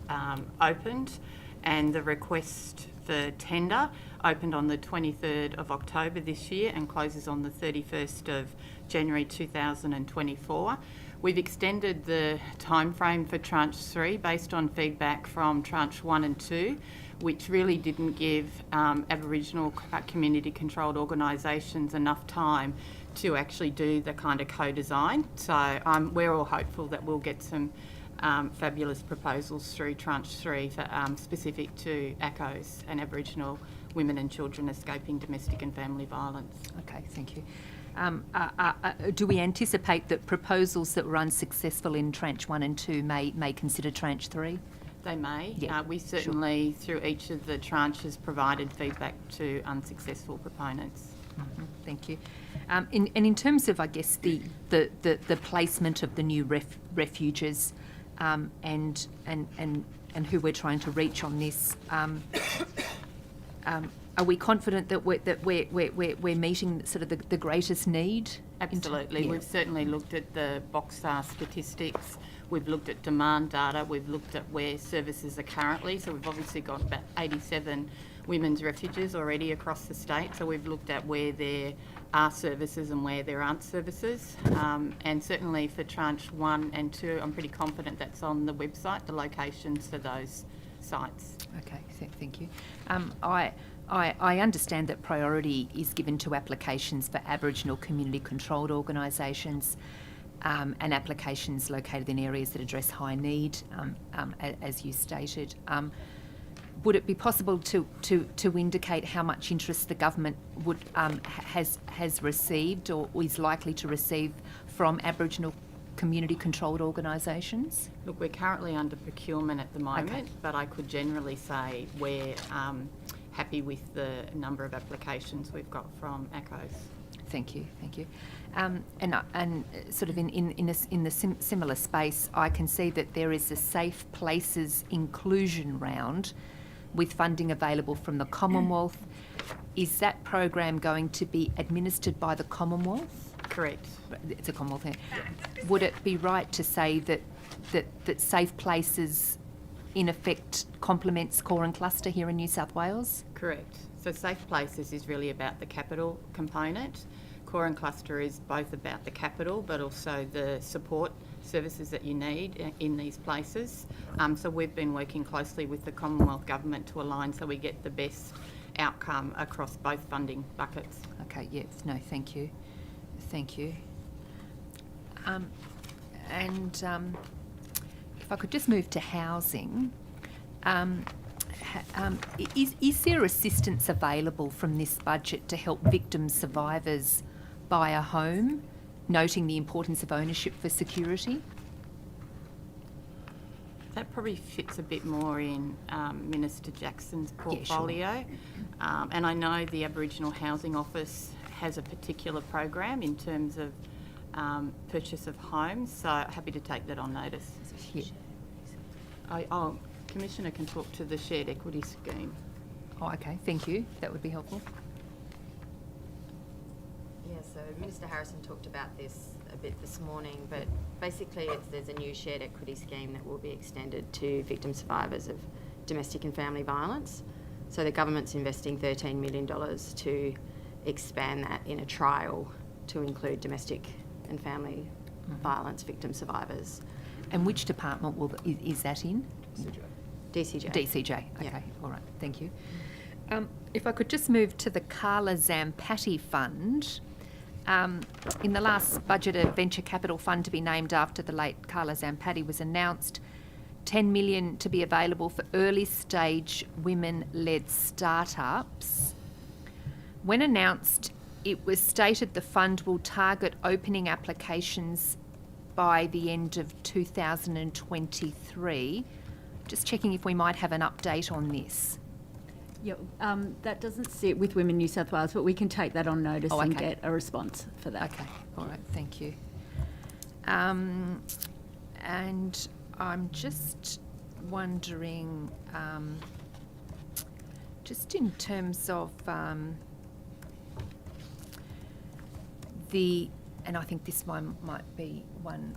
opened, and the request for tender opened on the 23rd of October this year and closes on the 31st of January 2024. We've extended the timeframe for tranche 3 based on feedback from tranche 1 and 2, which really didn't give Aboriginal community controlled organisations enough time to actually do the kind of co-design. So we're all hopeful that we'll get some fabulous proposals through tranche 3 for, specific to ACOs and Aboriginal women and children escaping domestic and family violence. Okay, thank you. Do we anticipate that proposals that were unsuccessful in tranche 1 and 2 may consider tranche 3? They may. Yeah, we certainly, through each of the tranches, provided feedback to unsuccessful proponents. Mm-hmm. Thank you. And in terms of, I guess, the placement of the new refuges and who we're trying to reach on this, are we confident that we're meeting sort of the greatest need? Absolutely. Yeah. We've certainly looked at the Boxstar statistics. We've looked at demand data. We've looked at where services are currently. So we've obviously got about 87 women's refuges already across the state. So we've looked at where there are services and where there aren't services. And certainly for tranche 1 and 2, I'm pretty confident that's on the website, the locations for those sites. Okay, thank you. I understand that priority is given to applications for Aboriginal community controlled organisations and applications located in areas that address high need, as you stated. would it be possible to indicate how much interest the government would has received or is likely to receive from Aboriginal community-controlled organisations? Look, we're currently under procurement at the moment, but I could generally say we're happy with the number of applications we've got from ACOs. Thank you. And sort of in the similar space, I can see that there is a Safe Places inclusion round with funding available from the Commonwealth. Is that program going to be administered by the Commonwealth? Correct. It's a Commonwealth thing. Would it be right to say that Safe Places in effect complements Core and Cluster here in New South Wales? Correct. So Safe Places is really about the capital component. Core and Cluster is both about the capital but also the support services that you need in these places. So we've been working closely with the Commonwealth Government to align so we get the best outcome across both funding buckets. Okay, yes, no, thank you. If I could just move to housing, is there assistance available from this budget to help victim survivors buy a home, noting the importance of ownership for security? That probably fits a bit more in Minister Jackson's portfolio. And I know the Aboriginal Housing Office has a particular program in terms of purchase of homes, so happy to take that on notice. Yeah. Commissioner can talk to the shared equity scheme. Oh, okay, thank you. That would be helpful. Yeah, so Minister Harrison talked about this a bit this morning, but basically there's a new shared equity scheme that will be extended to victim survivors of domestic and family violence. So the government's investing $13 million to expand that in a trial to include domestic and family violence victim survivors. And which department is that in? DCJ. DCJ, okay, Yeah. all right, thank you. If I could just move to the Carla Zampatti Fund. In the last budget, a venture capital fund to be named after the late Carla Zampatti was announced. $10 million to be available for early stage women-led startups. When announced, it was stated the fund will target opening applications by the end of 2023. Just checking if we might have an update on this. Yeah, that doesn't sit with Women New South Wales, but we can take that on notice and get a response for that. Okay, all right, thank you. And I'm just wondering, just in terms of and I think this one might be one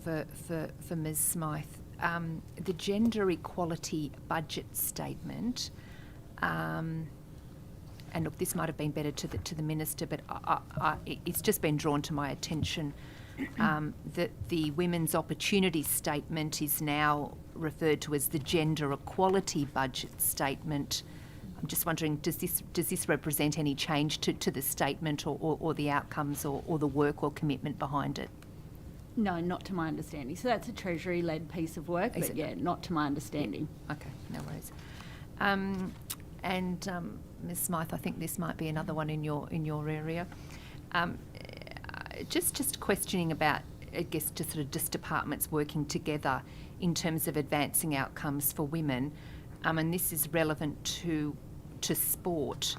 for Ms. Smythe, the gender equality budget statement. And look, this might have been better to the minister, but it's just been drawn to my attention that the Women's Opportunity Statement is now referred to as the Gender Equality Budget Statement. I'm just wondering, does this represent any change to the statement or the outcomes or the work or commitment behind it? No, not to my understanding. So that's a Treasury-led piece of work, but yeah, not to my understanding. Yeah. Okay, no worries. And Ms. Smythe, I think this might be another one in your area. Just questioning about, I guess, just departments working together in terms of advancing outcomes for women, and this is relevant to sport.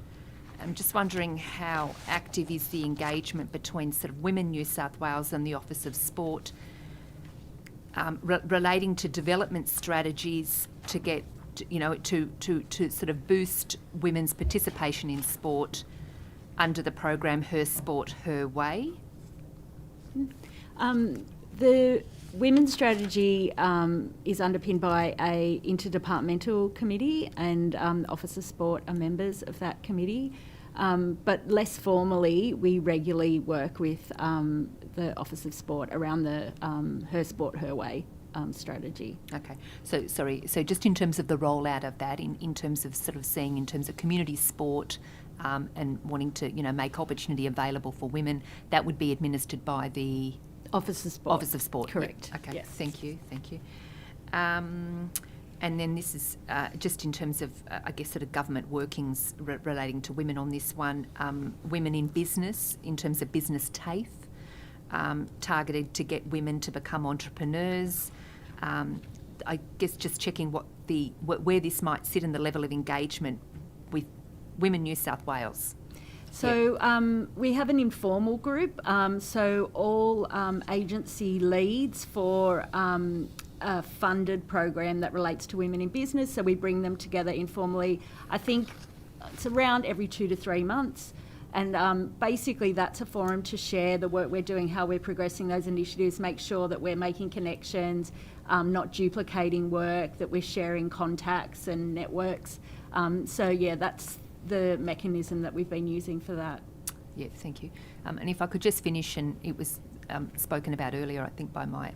I'm just wondering how active is the engagement between sort of Women New South Wales and the Office of Sport relating to development strategies to get, to sort of boost women's participation in sport under the program Her Sport, Her Way? The women's strategy is underpinned by a interdepartmental committee, and Office of Sport are members of that committee. But less formally, we regularly work with the Office of Sport around the Her Sport, Her Way strategy. Okay. So just in terms of the rollout of that, in terms of sort of seeing in terms of community sport and wanting to, make opportunity available for women, that would be administered by the Office of Sport. Correct. Okay. Yes. Thank you. And then this is just in terms of, I guess, sort of government workings relating to women on this one. Women in business, in terms of business TAFE, targeted to get women to become entrepreneurs. I guess just checking where this might sit in the level of engagement with Women New South Wales. So we have an informal group. So all agency leads for a funded program that relates to women in business. So we bring them together informally. I think it's around every 2 to 3 months. And basically that's a forum to share the work we're doing, how we're progressing those initiatives, make sure that we're making connections, not duplicating work, that we're sharing contacts and networks. So yeah, that's the mechanism that we've been using for that. Yeah, thank you. And if I could just finish, and it was spoken about earlier, I think, by my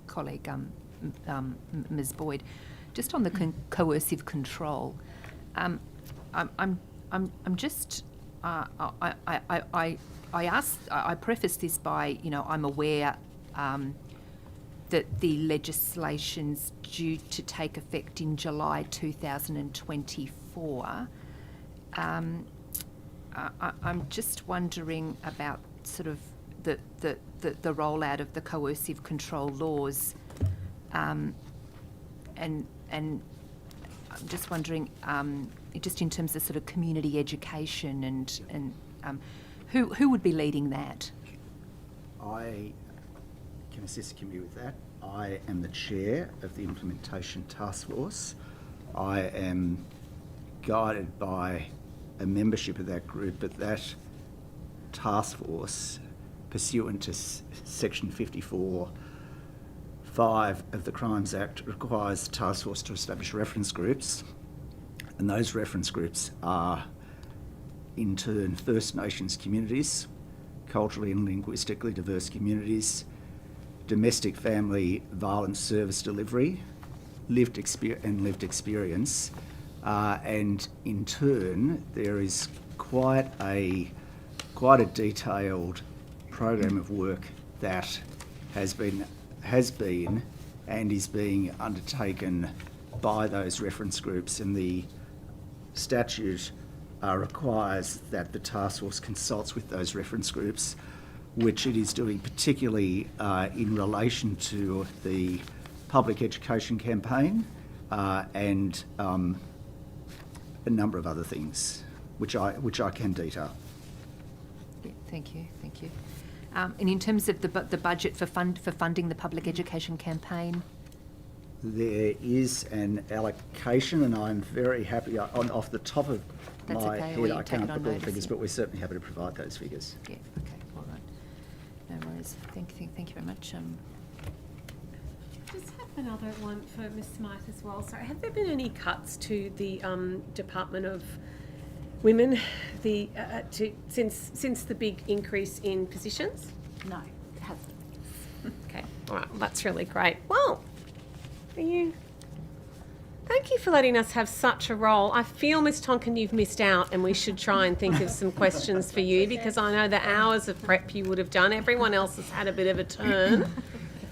colleague, Ms. Boyd, just on the coercive control. I'm just. I preface this by, I'm aware that the legislation's due to take effect in July 2024. I'm just wondering about sort of the rollout of the coercive control laws, and I'm just wondering, just in terms of sort of community education and who would be leading that? I can assist the committee with that. I am the chair of the Implementation Task Force. I am guided by a membership of that group, but that task force, pursuant to Section 54(5) of the Crimes Act, requires the task force to establish reference groups, and those reference groups are, in turn, First Nations communities, culturally and linguistically diverse communities, domestic family violence service delivery, lived experience, and in turn there is quite a detailed program of work that has been and is being undertaken by those reference groups, and the statute requires that the task force consults with those reference groups, which it is doing particularly in relation to the public education campaign and a number of other things, which I can detail. Yeah, thank you. And in terms of the budget for funding the public education campaign? There is an allocation, and I'm very happy, off the top of my head, I can't put all the figures, but we're certainly happy to provide those figures. Yeah, okay, all right. No worries. Thank you very much. Just have another one for Ms. Smythe as well. So have there been any cuts to the Department of Women since the big increase in positions? No, it hasn't. Okay, all right, well, that's really great. Well, thank you for letting us have such a role. I feel, Ms. Tonkin, you've missed out, and we should try and think of some questions for you, because I know the hours of prep you would have done. Everyone else has had a bit of a turn. I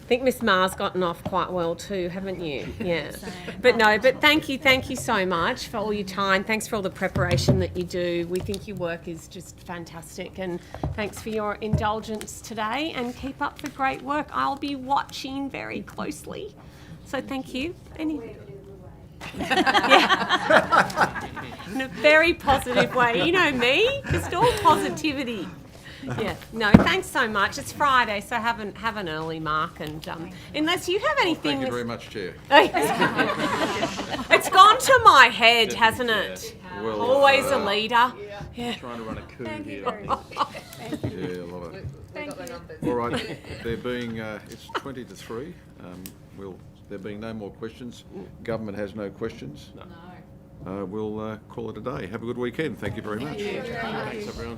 think Miss Ma's gotten off quite well too, haven't you? Yeah. But thank you so much for all your time. Thanks for all the preparation that you do. We think your work is just fantastic, and thanks for your indulgence today, and keep up the great work. I'll be watching very closely. So thank you. Yeah. In a very positive way. You know me, just all positivity. Yeah. No, thanks so much. It's Friday, so have an early mark, and unless you have anything. Thank you very much, Chair. It's gone to my head, hasn't it? Well, always a leader. Yeah. Trying to run a coup here. Thank you. Yeah, a lot of it. All right, there being it's 20 to 3. There being no more questions. Government has no questions. No. We'll call it a day. Have a good weekend. Thank you very much. Thanks, everyone.